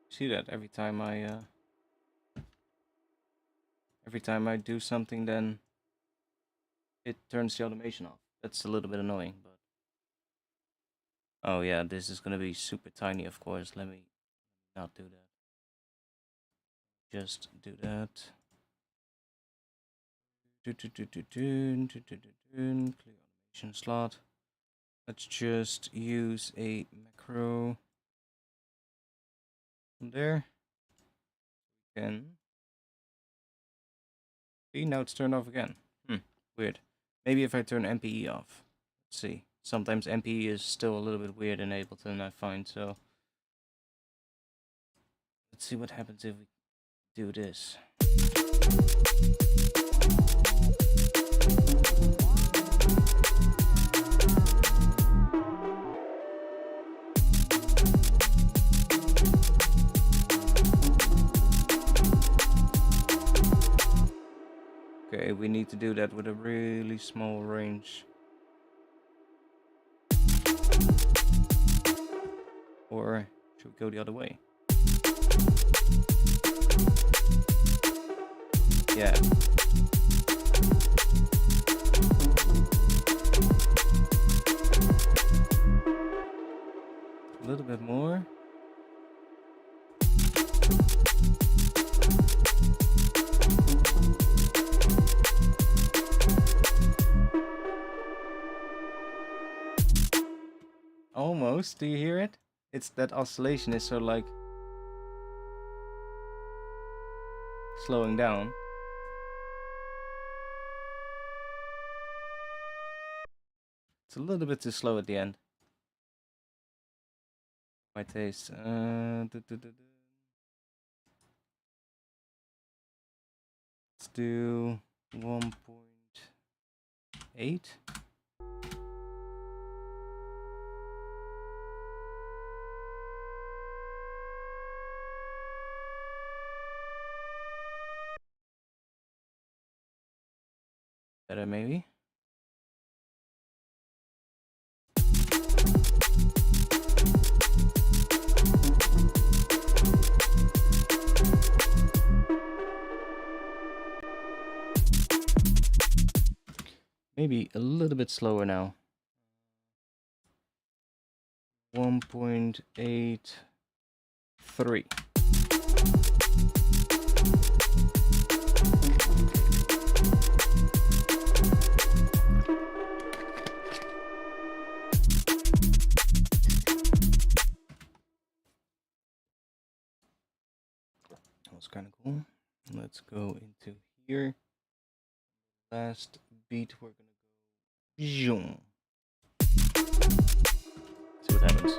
See that every time I do something, then it turns the automation off. That's a little bit annoying, but oh yeah, this is gonna be super tiny, of course. Let me not do that. Just do that. Clear automation slot. Let's just use a macro there. Can see now it's turned off again. Weird. Maybe if I turn MPE off. Let's see. Sometimes MPE is still a little bit weird in Ableton, I find, so let's see what happens if we do this. Okay, we need to do that with a really small range. Or should we go the other way? Yeah. A little bit more. Almost, do you hear it? It's that oscillation is so like slowing down. It's a little bit too slow at the end. My taste. Let's do 1.8. Better maybe. Maybe a little bit slower now. 1.83. That was kind of cool. Let's go into here. Last beat, we're gonna go zoom. See what happens.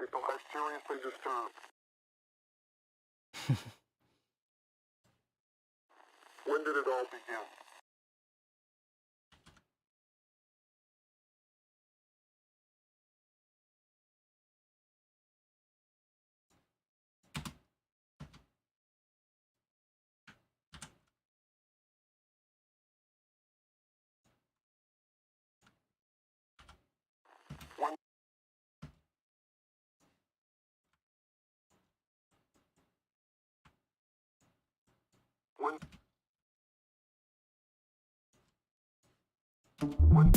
People are seriously disturbed. When did it all begin? When when when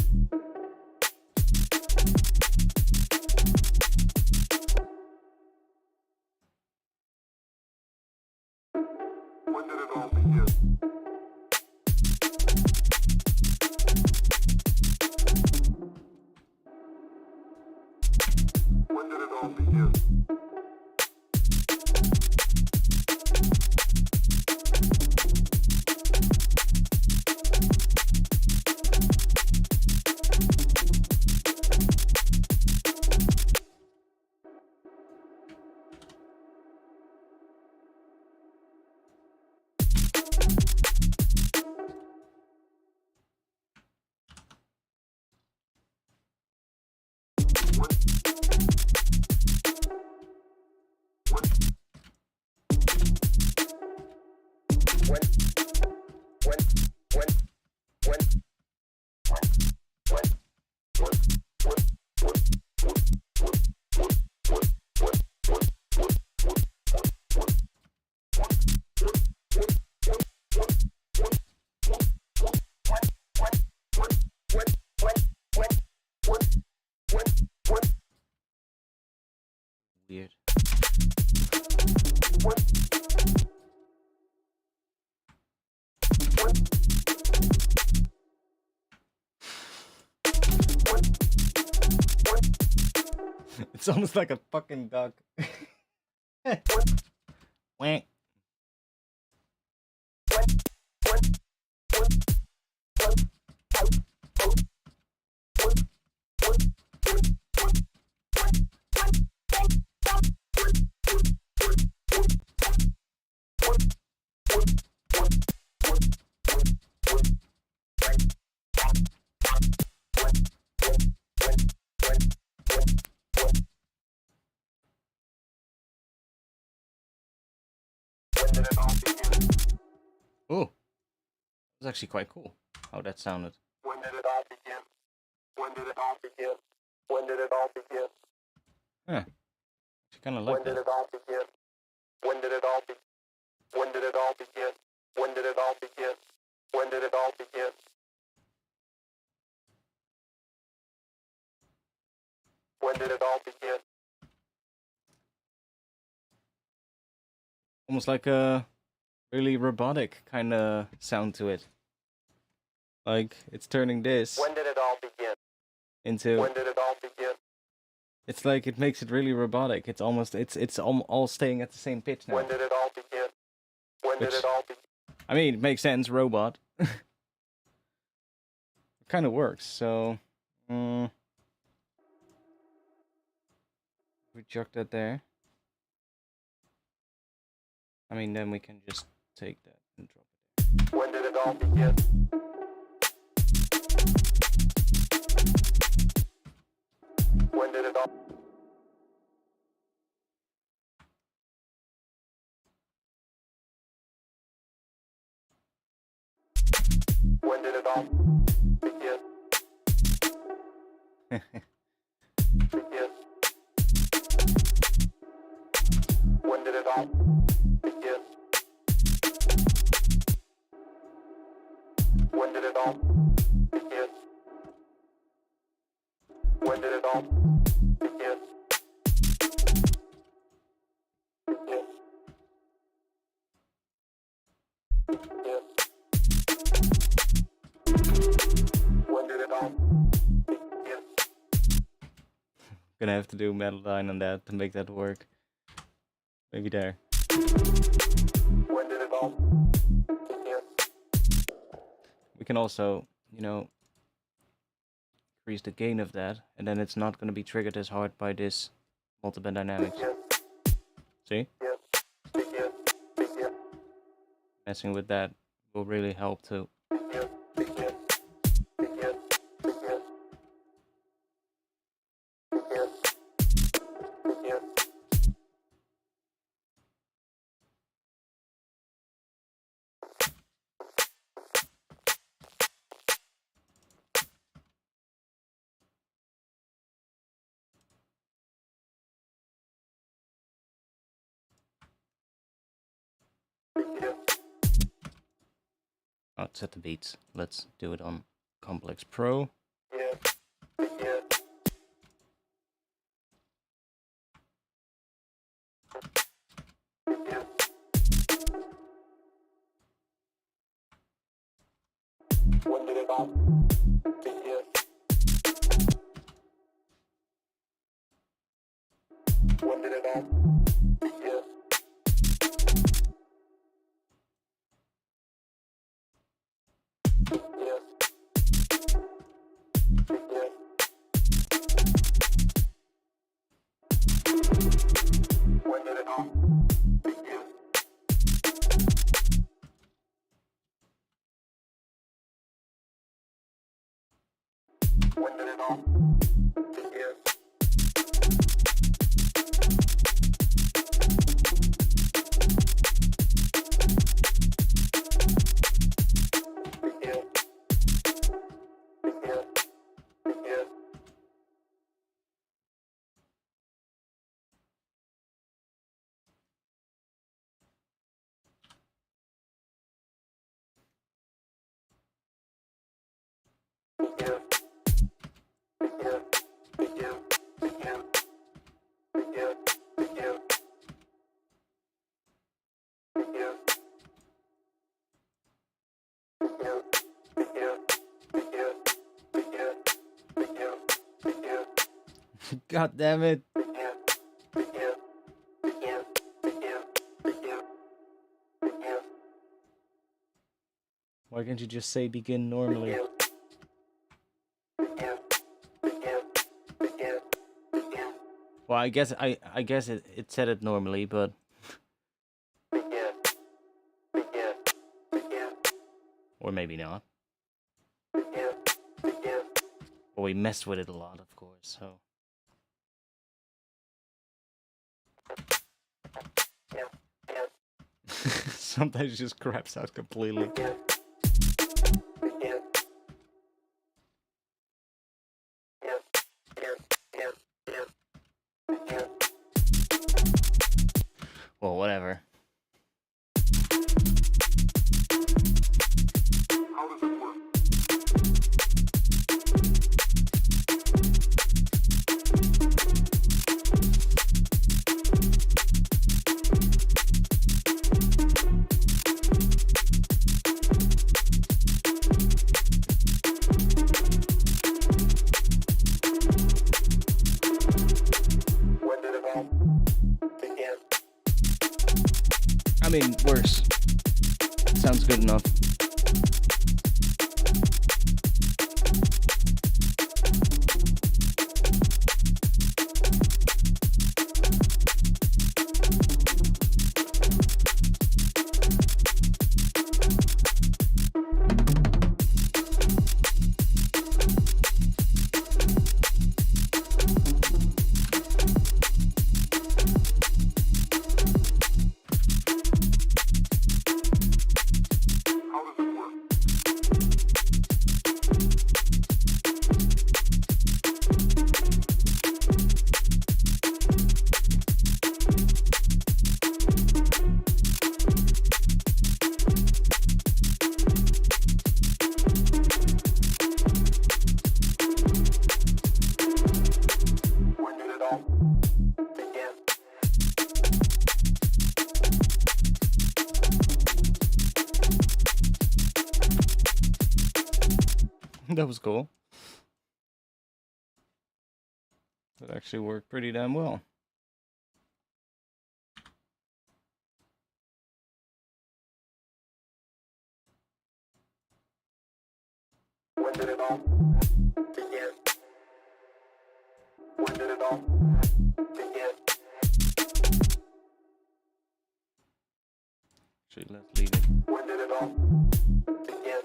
when did it all begin? When did it all begin? Weird. It's almost like a fucking duck. Wank. When did it all begin? Oh, it was actually quite cool how that sounded. When did it all begin? When did it all begin? When did it all begin? Yeah, I kind of When like did that. it all begin? When did it all begin? When did it all begin? When did it all begin? When did it all begin? When did it all begin? Almost like a really robotic kind of sound to it. Like it's turning this When did it all begin? into. When did it all begin? It's like it makes it really robotic. It's almost it's all staying at the same pitch now. When did it all begin? When did Which- it all begin? I mean, it makes sense, robot. It kind of works. So, we chuck that there. I mean, then we can just take that and drop it. When did it all begin? When did it all? When did it all begin? Begin. When did it all begin? When did it all begin? When did it all begin? Begin. Begin. When did it all begin? Gonna have to do metal line on that to make that work. Maybe there. When did it all begin? We can also, increase the gain of that, and then it's not gonna be triggered as hard by this multiple dynamics. See? Messing with that will really help too. Oh, set the beats. Let's do it on Complex Pro. When did it all begin? When did it all begin? Yes. Begin. When did it all begin? When did it all begin? Begin. Begin. Begin. Begin. Begin. Begin. Begin. Begin. Begin. Begin. Begin. Begin. Begin. Begin. Begin. Begin. God damn it. Begin. Begin. Begin. Begin. Begin. Begin. Why can't you just say begin normally? Begin. Begin. Begin. Begin. Begin. Well, I guess it said it normally, but Begin. Begin. Begin. or maybe not. Begin. Begin. Or we messed with it a lot, of course. So Yes. Yes. sometimes it just craps out completely. Begin. Begin. Yes. Yes. Yes. Yes. Begin. Well, whatever. How does it work? When did it all begin? I mean, worse. Sounds good enough. How does it work? When did it all begin? That was cool. That actually worked pretty damn well. When did it all begin? When did it all begin? let's leave it. When did it all begin?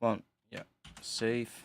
Come on, yeah, save.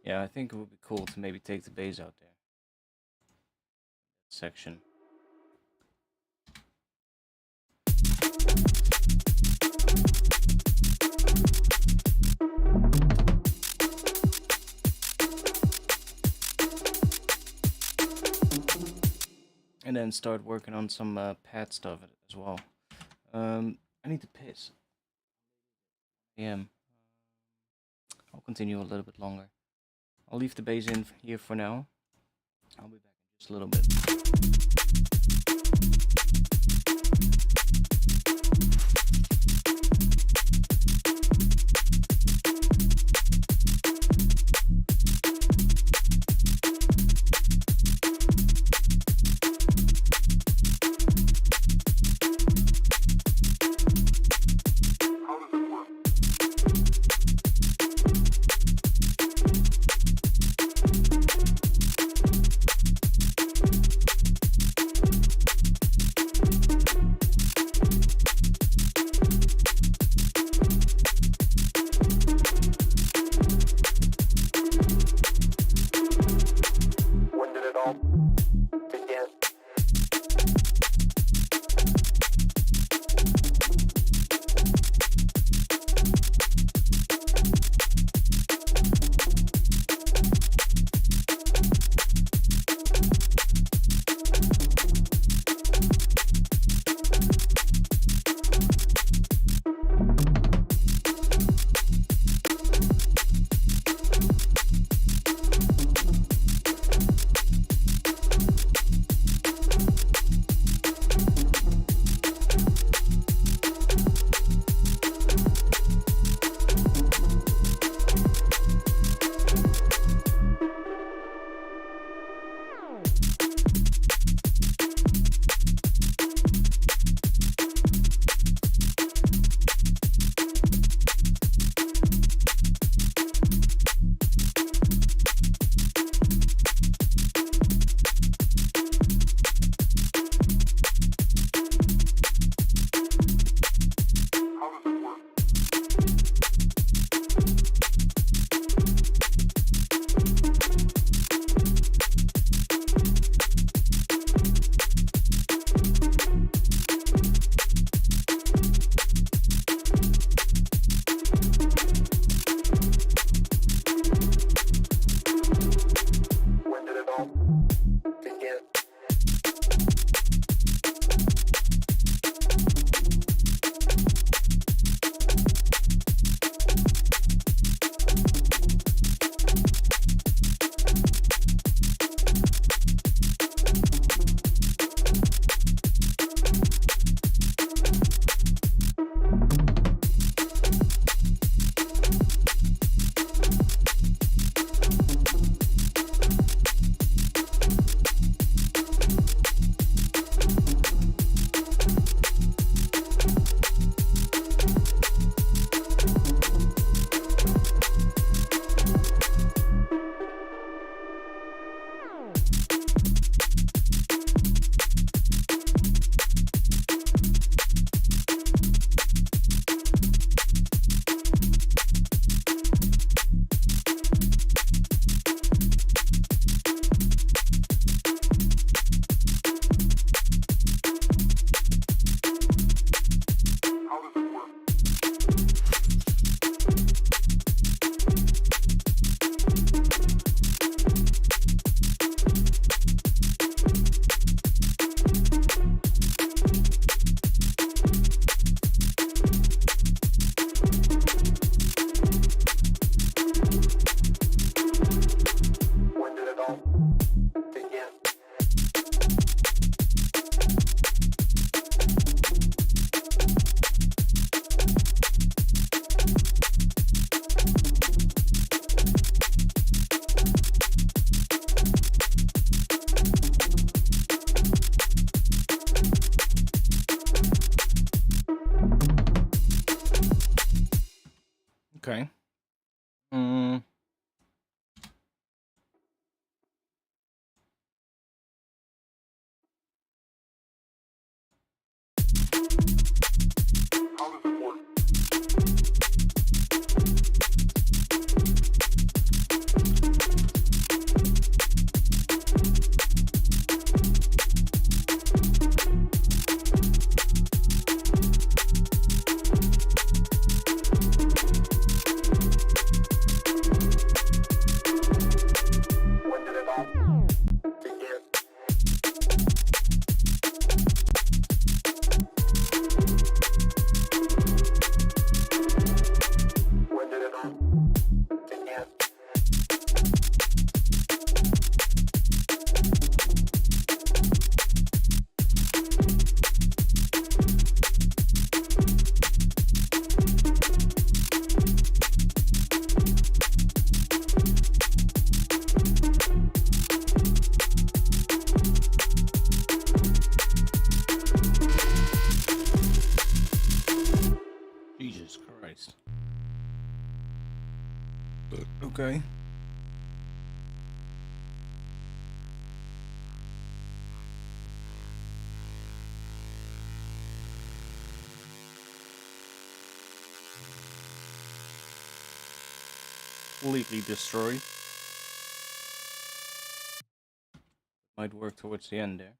Yeah, I think it would be cool to maybe take the bass out there. Section. And then start working on some pad stuff as well. I need to piss. Yeah. I'll continue a little bit longer. I'll leave the bass in here for now. I'll be back in just a little bit. How does it work? Okay. How does it work? When did it all begin? When did it all begin? Jesus Christ. Okay. Completely destroyed. Might work towards the end there.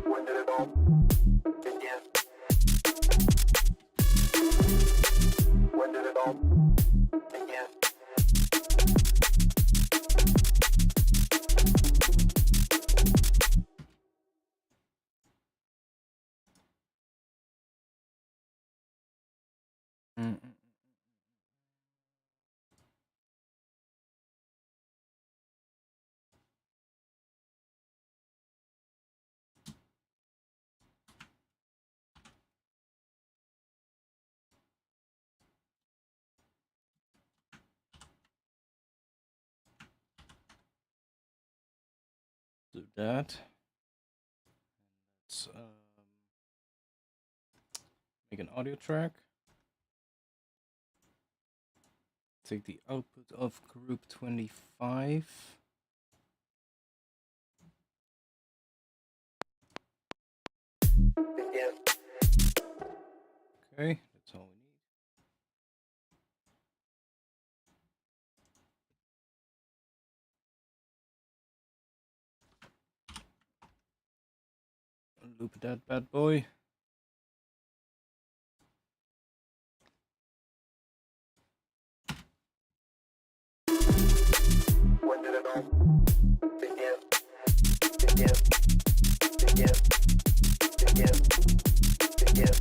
When did it all begin? When did it all begin? Do that. Let's make an audio track. Take the output of group 25. Begin. Okay, that's all we need. Loop that bad boy. When did it all begin? Begin. Begin. Begin. Begin. Begin.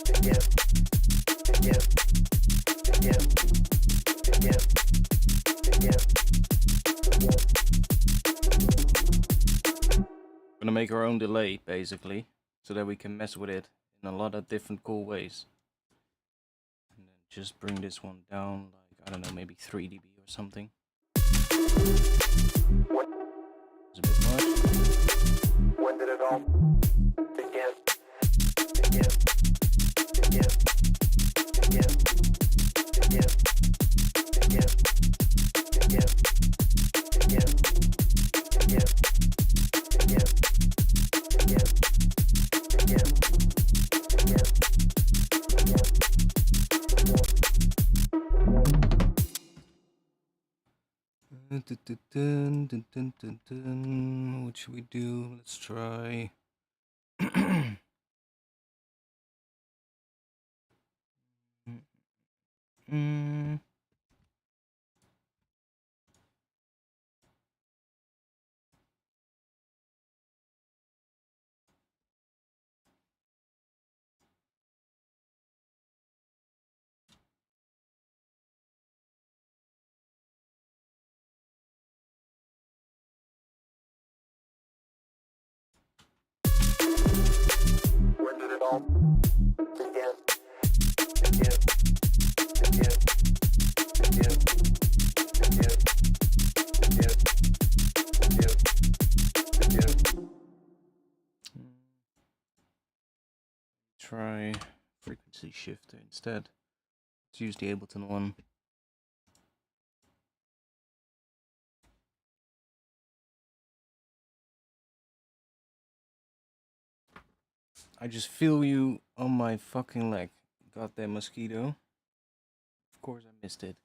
Begin. Begin. Begin. Begin. Begin. Gonna make our own delay basically, so that we can mess with it in a lot of different cool ways. And then just bring this one down, like I don't know, maybe 3 dB or something. What? It's a bit much. When did it all begin? Begin. Begin. Begin. Begin. Begin. Begin. Begin. Begin. Begin. Begin. Begin. What should we do? Let's try. When did it all begin? Begin. Try frequency shifter instead. Let's use the Ableton one. I just feel you on my fucking leg. Goddamn mosquito. Of course I missed it.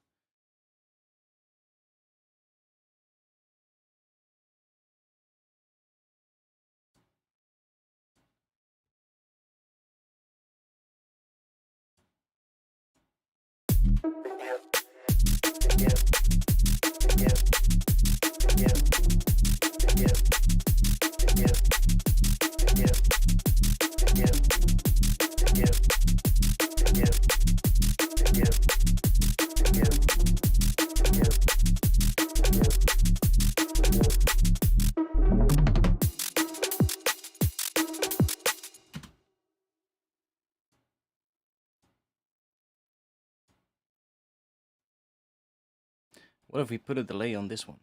What if we put a delay on this one?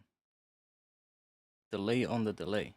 Delay on the delay.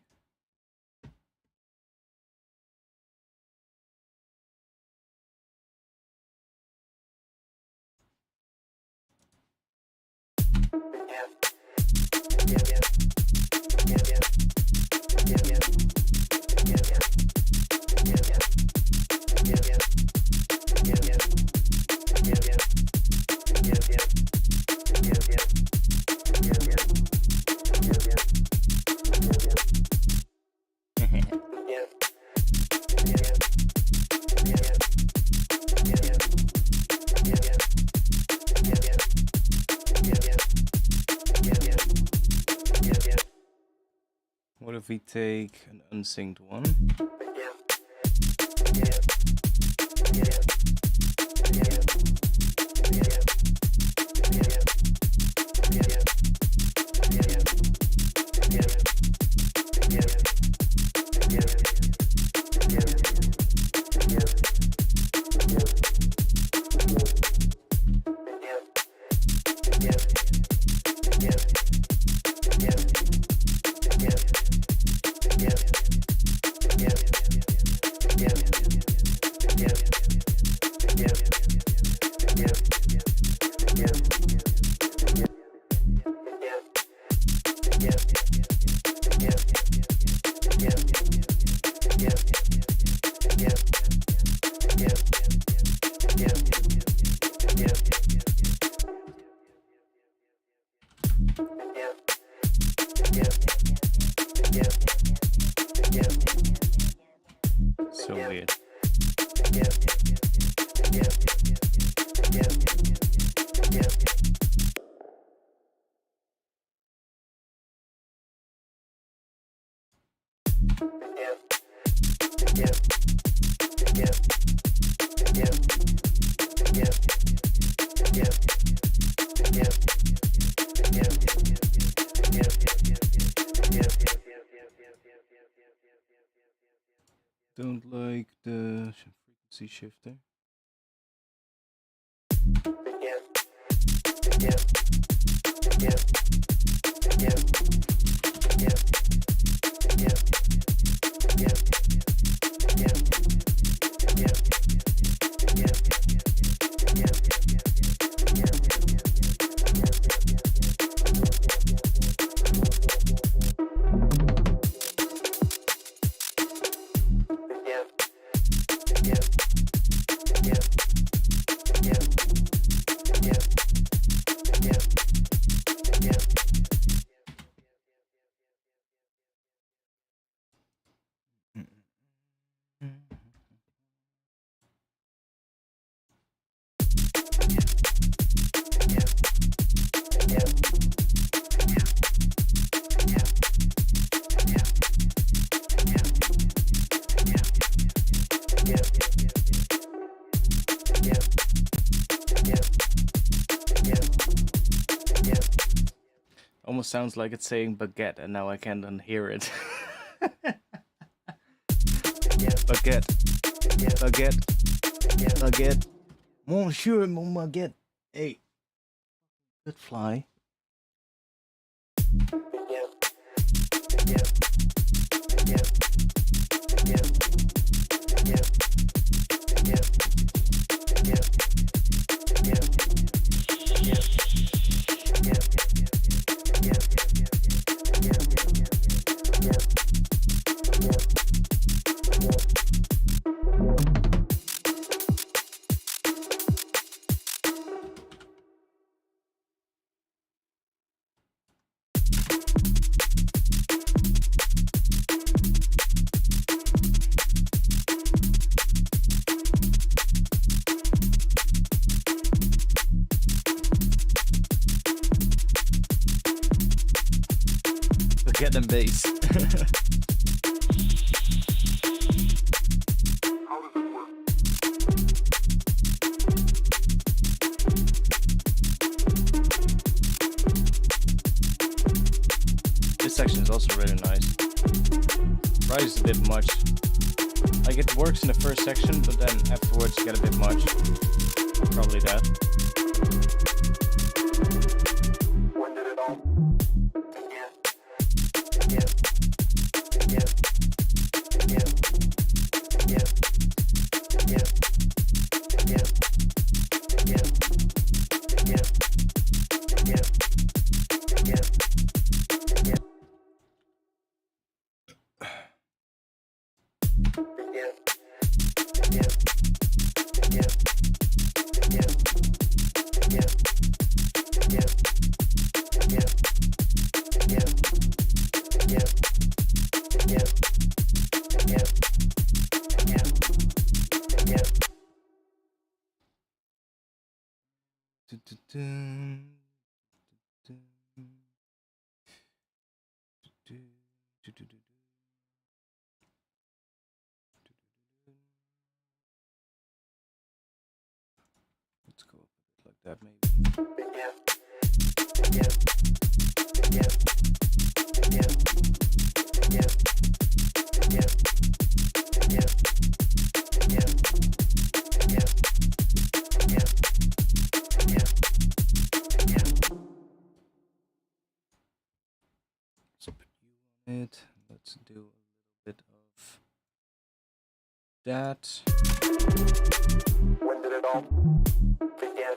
What if we take an unsynced one? So weird. Don't like the frequency shifter. Almost sounds like it's saying baguette, and now I can't unhear it. Baguette. Baguette. Baguette. Monsieur, mon baguette. Hey, good fly. Forget them bass. How does it work? This section is also really nice. Rise is a bit much. Like it works in the first section, but then afterwards you get a bit much. Probably that. When did it all begin? Let's go up a bit like that maybe. Let's put you on it. Let's do a little bit of that. When did it all begin?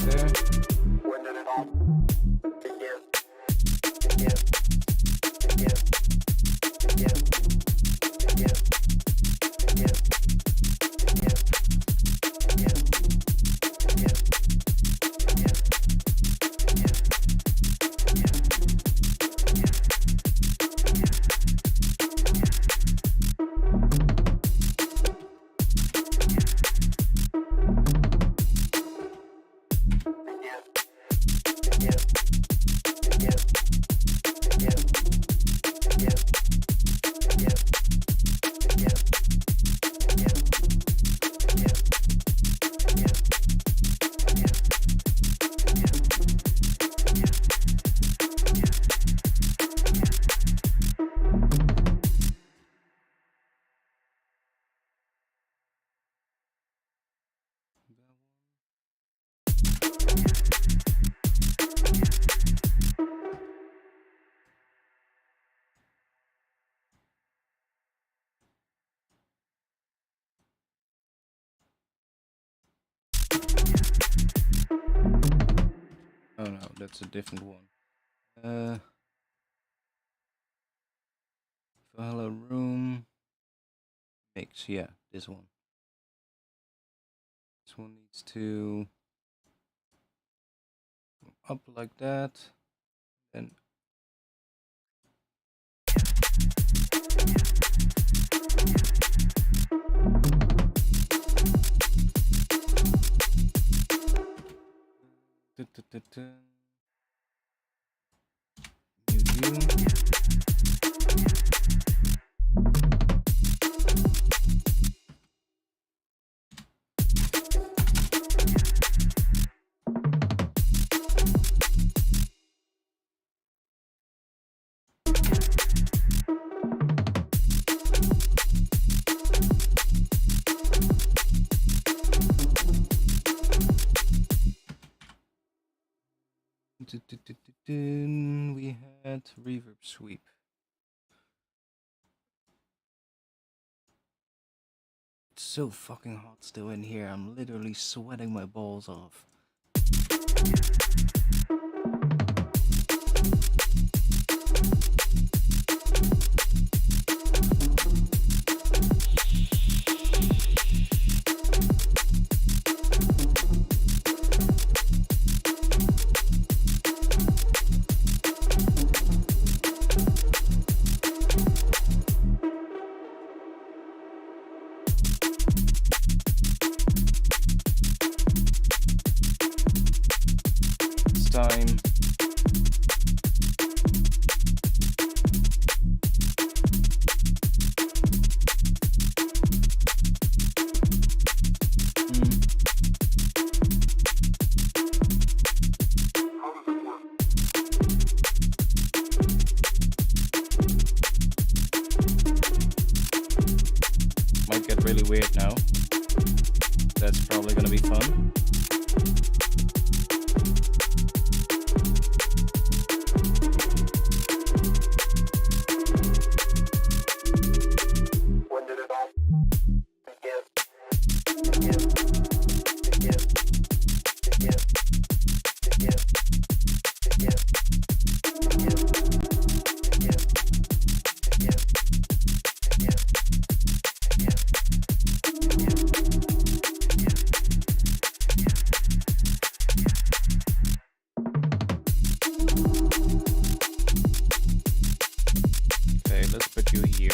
There. When did it all begin? Oh no, that's a different one. Hello room mix, yeah, this one. This one needs to go up like that, then you. We had reverb sweep. It's so fucking hot still in here. I'm literally sweating my balls off. Time. How does it work? Might get really weird now. That's probably gonna be fun. When did it all begin? Begin. Begin. Begin. Begin. Begin. Begin. Begin. Begin. Okay, let's put you here.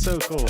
so cool.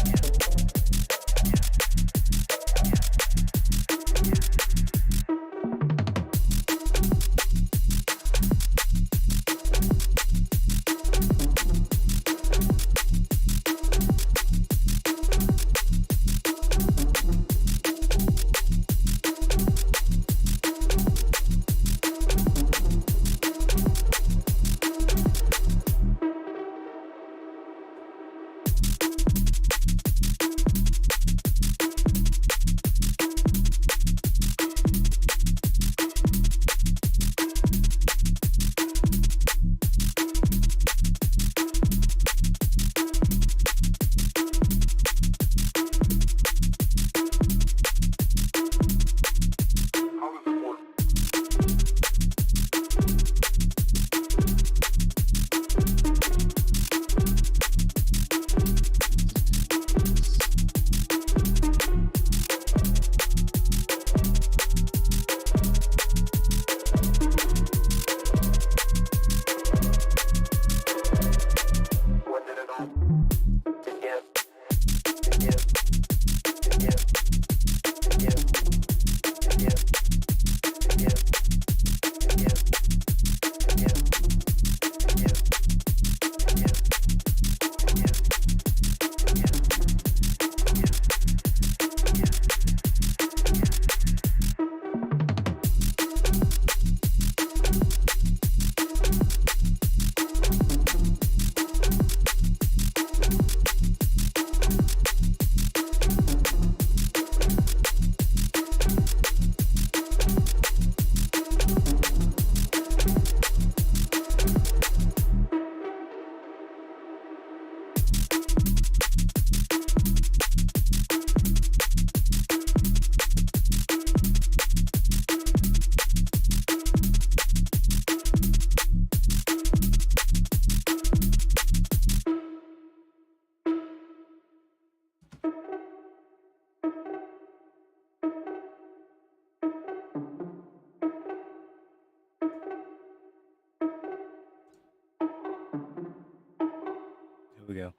Here we go.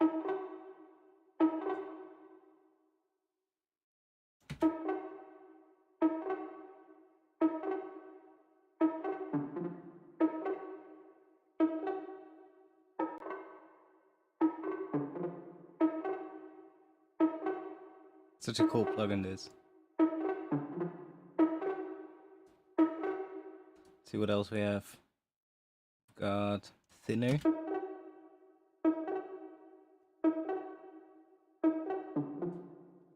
Such a cool plugin, this. See what else we have. Got thinner.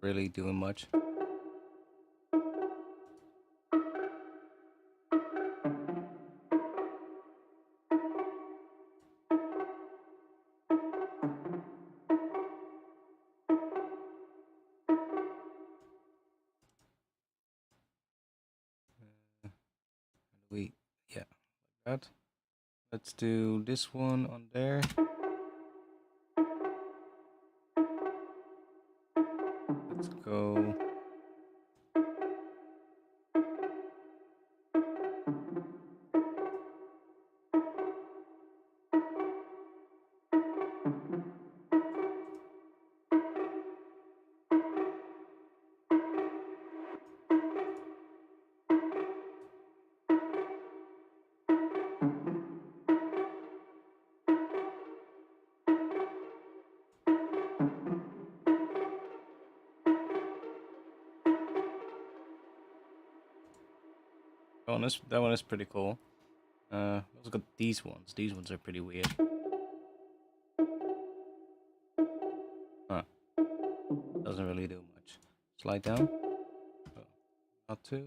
Really doing much. Yeah, like that. Let's do this one on there. Let's go. That one is pretty cool. Also got these ones. These ones are pretty weird. Huh. Doesn't really do much. Slide down. Oh, not too.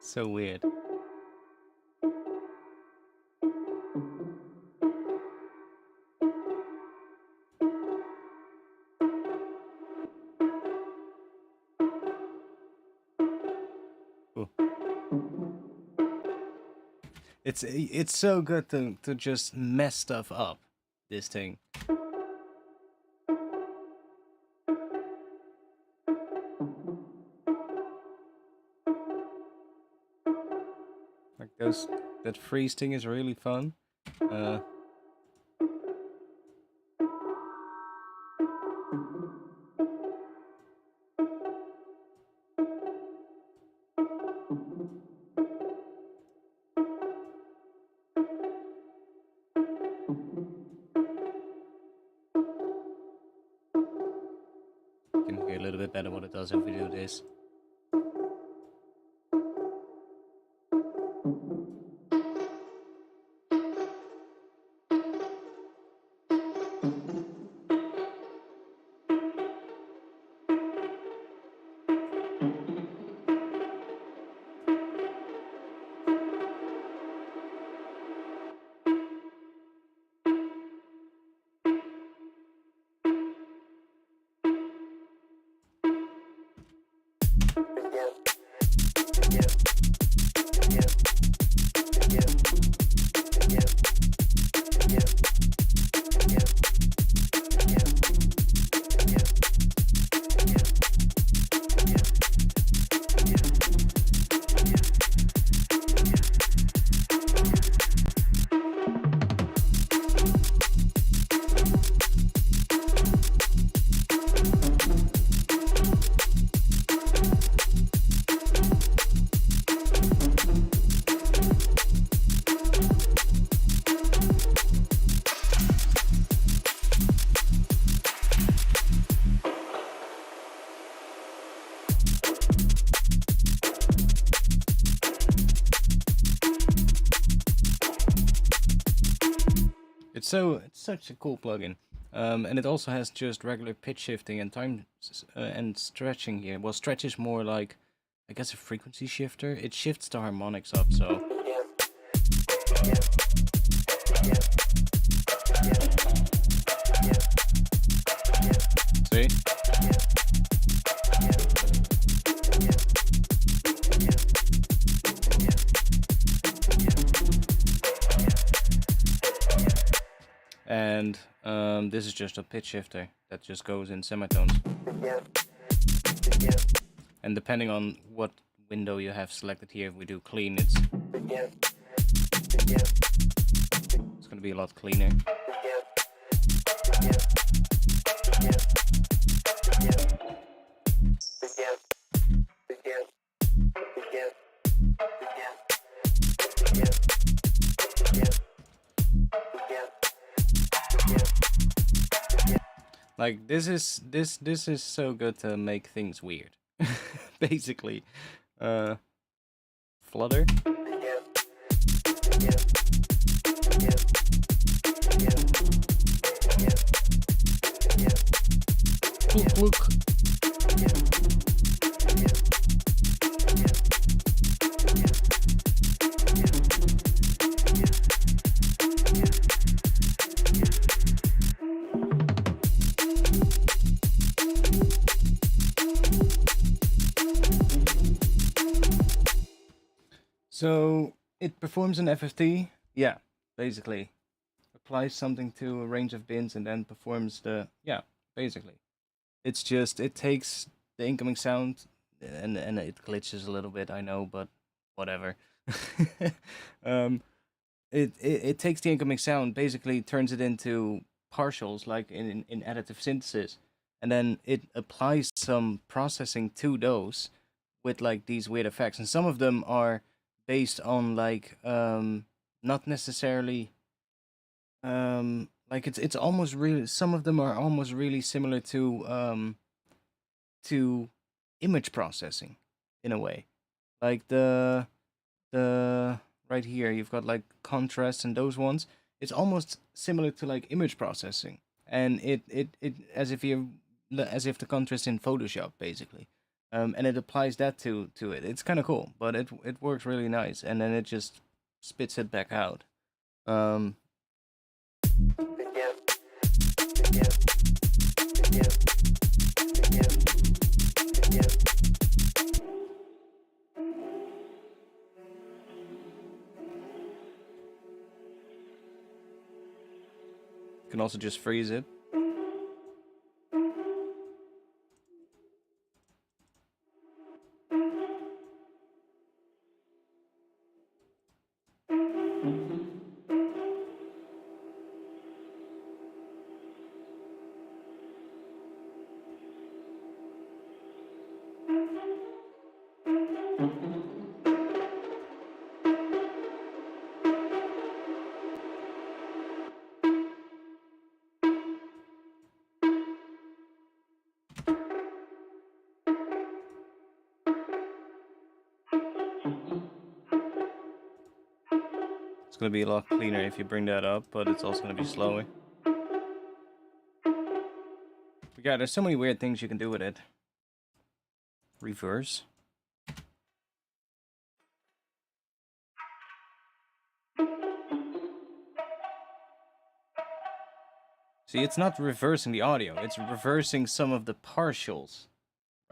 So weird. It's so good to just mess stuff up, this thing. that freeze thing is really fun. You can hear a little bit better what it does if we do this. It's such a cool plugin, and it also has just regular pitch shifting and time and stretching here. Well, stretch is more like, I guess, a frequency shifter. It shifts the harmonics up, so. See? And this is just a pitch shifter that just goes in semitones. And depending on what window you have selected here, if we do clean, it's gonna be a lot cleaner. Like this is so good to make things weird. Basically. Flutter. Look. So it performs an FFT, yeah, basically. Applies something to a range of bins and then performs the, yeah, basically. It's just, it takes the incoming sound and it glitches a little bit, I know, but whatever. It takes the incoming sound, basically turns it into partials, like in additive synthesis. And then it applies some processing to those with like these weird effects. And some of them are based on like not necessarily like it's almost really, some of them are almost really similar to image processing in a way. Like the right here you've got like contrast and those ones. It's almost similar to like image processing, and it as if the contrast in Photoshop basically. And it applies that to it. It's kind of cool, but it works really nice, and then it just spits it back out. You can also just freeze it. It's gonna be a lot cleaner if you bring that up, but it's also gonna be slower. But yeah, there's so many weird things you can do with it. Reverse. See, it's not reversing the audio, it's reversing some of the partials,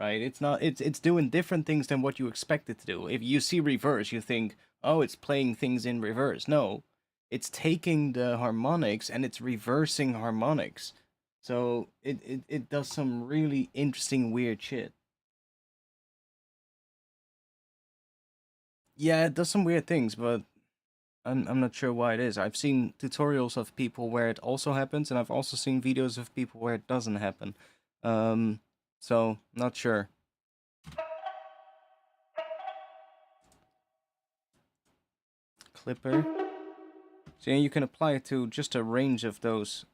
right? It's doing different things than what you expect it to do. If you see reverse, you think, oh, it's playing things in reverse. No, it's taking the harmonics and it's reversing harmonics. So it does some really interesting, weird shit. Yeah, it does some weird things, but I'm not sure why it is. I've seen tutorials of people where it also happens, and I've also seen videos of people where it doesn't happen. So, not sure. Clipper. So yeah, you can apply it to just a range of those.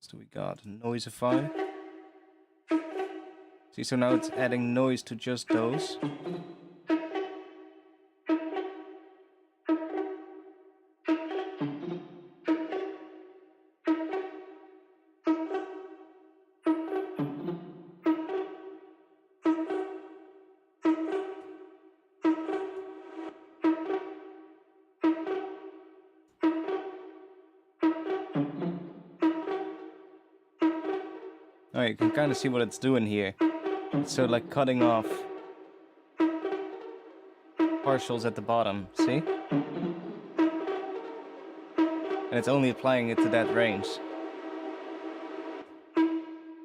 So we got Noisify. See, so now it's adding noise to just those. Alright, you can kind of see what it's doing here. So like cutting off partials at the bottom, see? And it's only applying it to that range.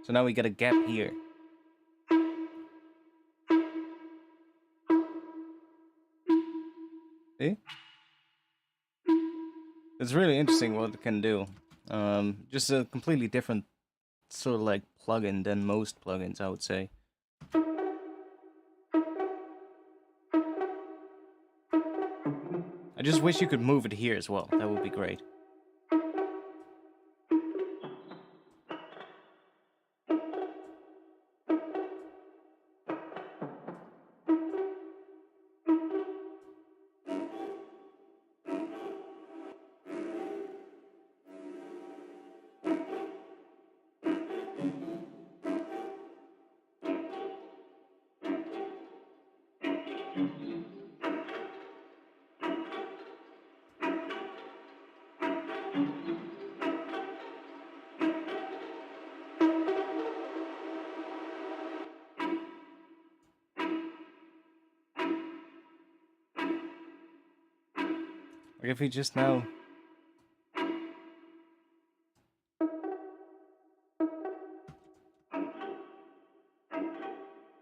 So now we get a gap here. See? It's really interesting what it can do. Just a completely different sort of like plugin than most plugins, I would say. I just wish you could move it here as well. That would be great. Like if we just now...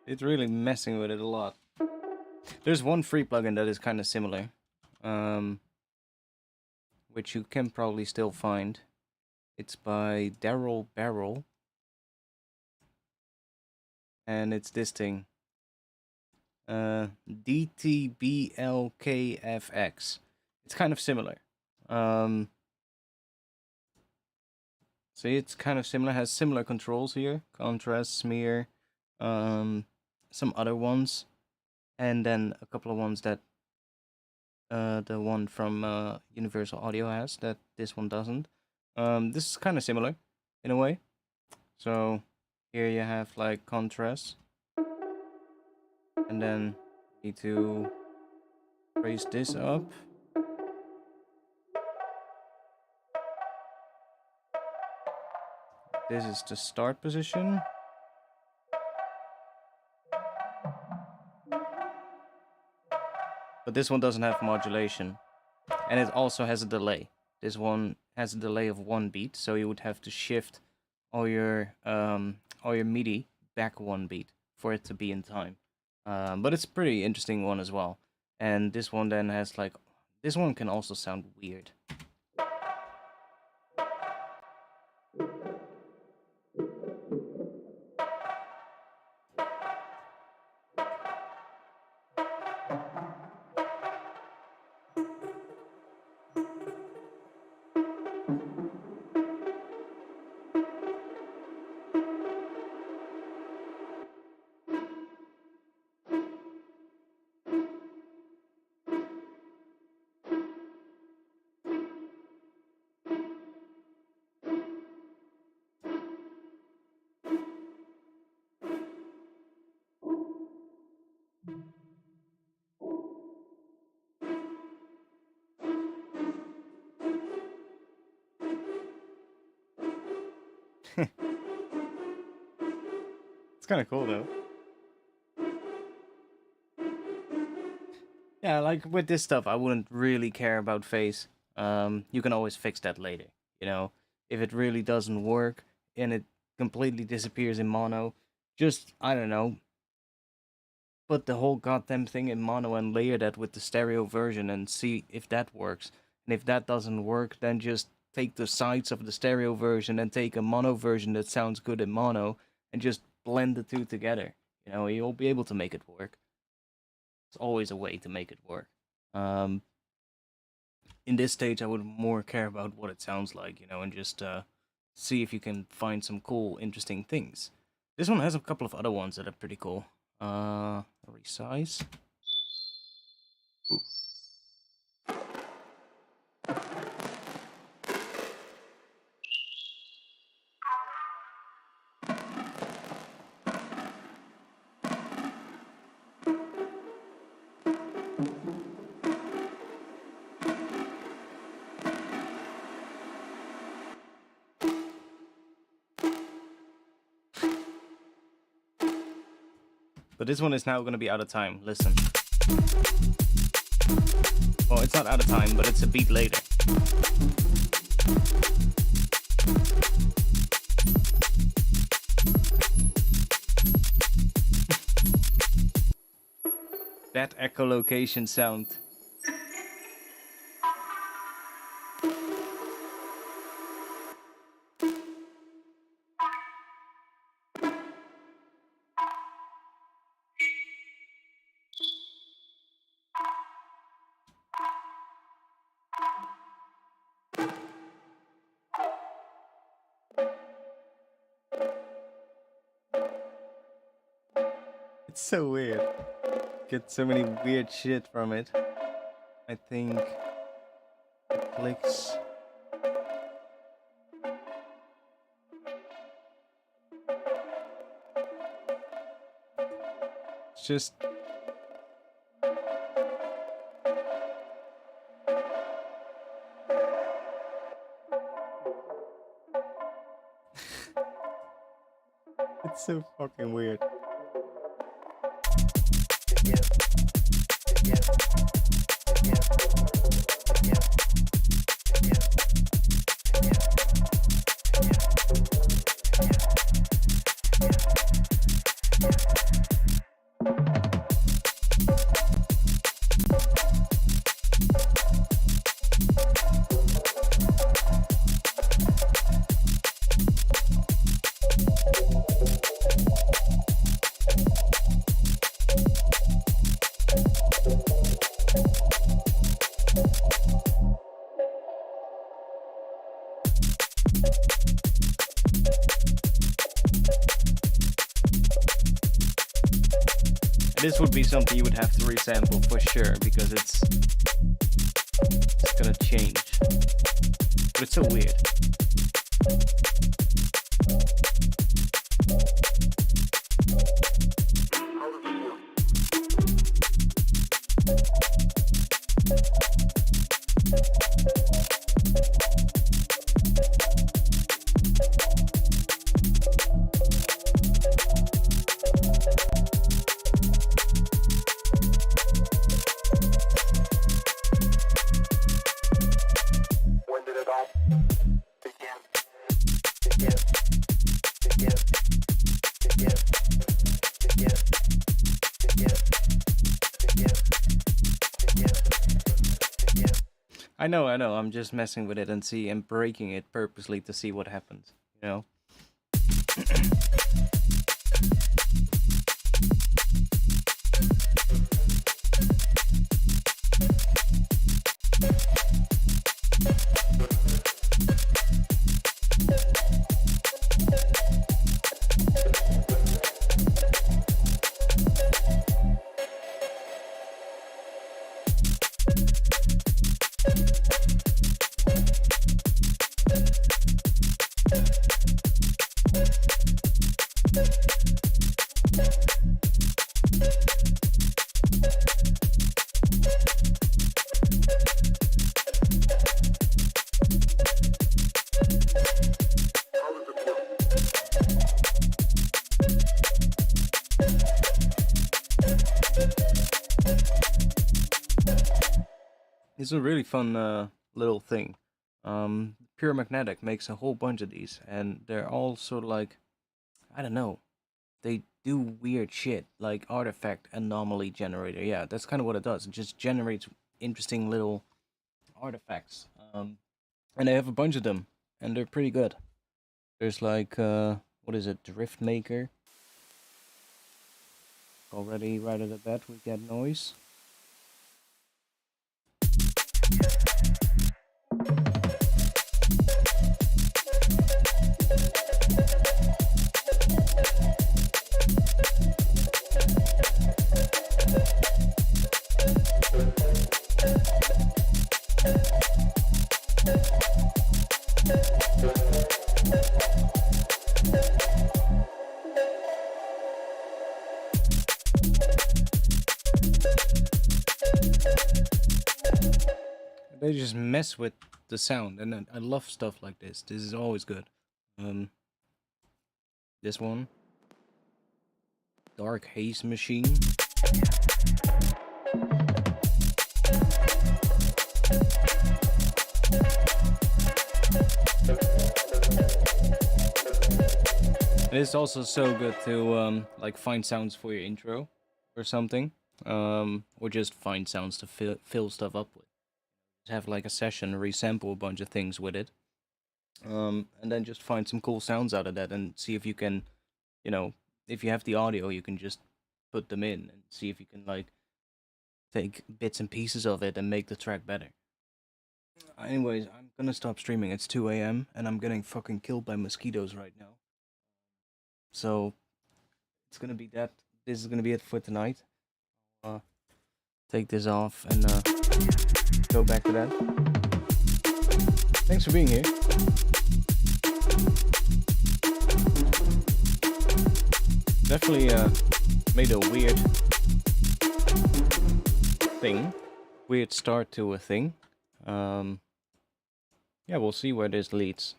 It's really messing with it a lot. There's one free plugin that is kind of similar. Which you can probably still find. It's by Daryl Barrel. And it's this thing. DTBLKFX. It's kind of similar. See, it's kind of similar. Has similar controls here. Contrast, smear, some other ones. And then a couple of ones that the one from Universal Audio has that this one doesn't. This is kind of similar in a way. So here you have like contrast. And then need to raise this up. This is the start position. But this one doesn't have modulation. And it also has a delay. This one has a delay of 1 beat, so you would have to shift all your MIDI back 1 beat for it to be in time. But it's a pretty interesting one as well. And this one then has like... This one can also sound weird. It's kind of cool though. Yeah, like with this stuff, I wouldn't really care about phase. You can always fix that later. You know, if it really doesn't work and it completely disappears in mono, just, I don't know, put the whole goddamn thing in mono and layer that with the stereo version and see if that works. And if that doesn't work, then just take the sides of the stereo version and take a mono version that sounds good in mono and just blend the two together. You know, you'll be able to make it work. It's always a way to make it work. In this stage, I would more care about what it sounds like, you know, and just see if you can find some cool, interesting things. This one has a couple of other ones that are pretty cool. Resize. Ooh. But this one is now going to be out of time. Listen. Well, it's not out of time, but it's a beat later. That echolocation sound. It's so weird. Get so many weird shit from it. I think it clicks. It's just it's so fucking weird. This would be something you would have to resample for sure, because it's gonna change. But it's so weird. I know, I'm just messing with it and breaking it purposely to see what happens, you know? It's a really fun little thing. Pure Magnetic makes a whole bunch of these, and they're all sort of like, I don't know, they do weird shit, like artifact anomaly generator. Yeah, that's kind of what it does. It just generates interesting little artifacts. And they have a bunch of them, and they're pretty good. There's like, what is it, Drift Maker. Already right at the bat we get noise. They just mess with the sound, and I love stuff like this. This is always good. This one, Dark Haze Machine. It's also so good to like find sounds for your intro or something, or just find sounds to fill stuff up with. Have like a session, resample a bunch of things with it, and then just find some cool sounds out of that and see if you can, you know, if you have the audio, you can just put them in and see if you can like take bits and pieces of it and make the track better. Anyways, I'm gonna stop streaming. It's 2 a.m. and I'm getting fucking killed by mosquitoes right now. So it's gonna be that. This is gonna be it for tonight. Take this off and go back to that. Thanks for being here. Definitely made a weird thing. Weird start to a thing. Yeah, we'll see where this leads.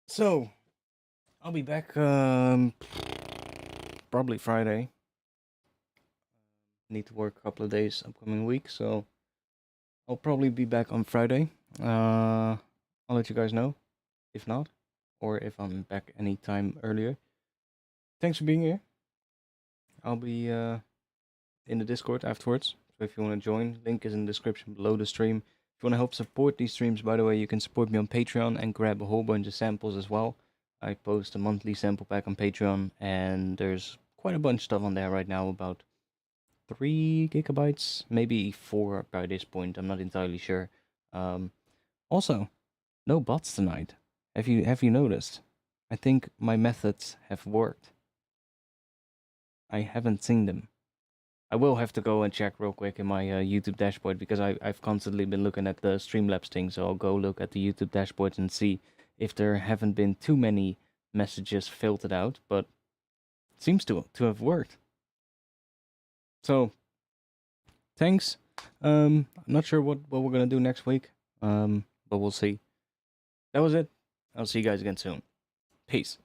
So, I'll be back probably Friday. Need to work a couple of days upcoming week, so I'll probably be back on Friday. I'll let you guys know if not, or if I'm back anytime earlier. Thanks for being here. I'll be in the Discord afterwards, so if you want to join, link is in the description below the stream. If you want to help support these streams, by the way, you can support me on Patreon and grab a whole bunch of samples as well. I post a monthly sample pack on Patreon, and there's quite a bunch of stuff on there right now, about 3 gigabytes, maybe 4 by this point, I'm not entirely sure. Also, no bots tonight. Have you noticed? I think my methods have worked. I haven't seen them. I will have to go and check real quick in my YouTube dashboard, because I've constantly been looking at the Streamlabs thing, so I'll go look at the YouTube dashboard and see if there haven't been too many messages filtered out, but it seems to have worked. So, thanks. I'm not sure what we're gonna do next week, but we'll see. That was it. I'll see you guys again soon. Peace.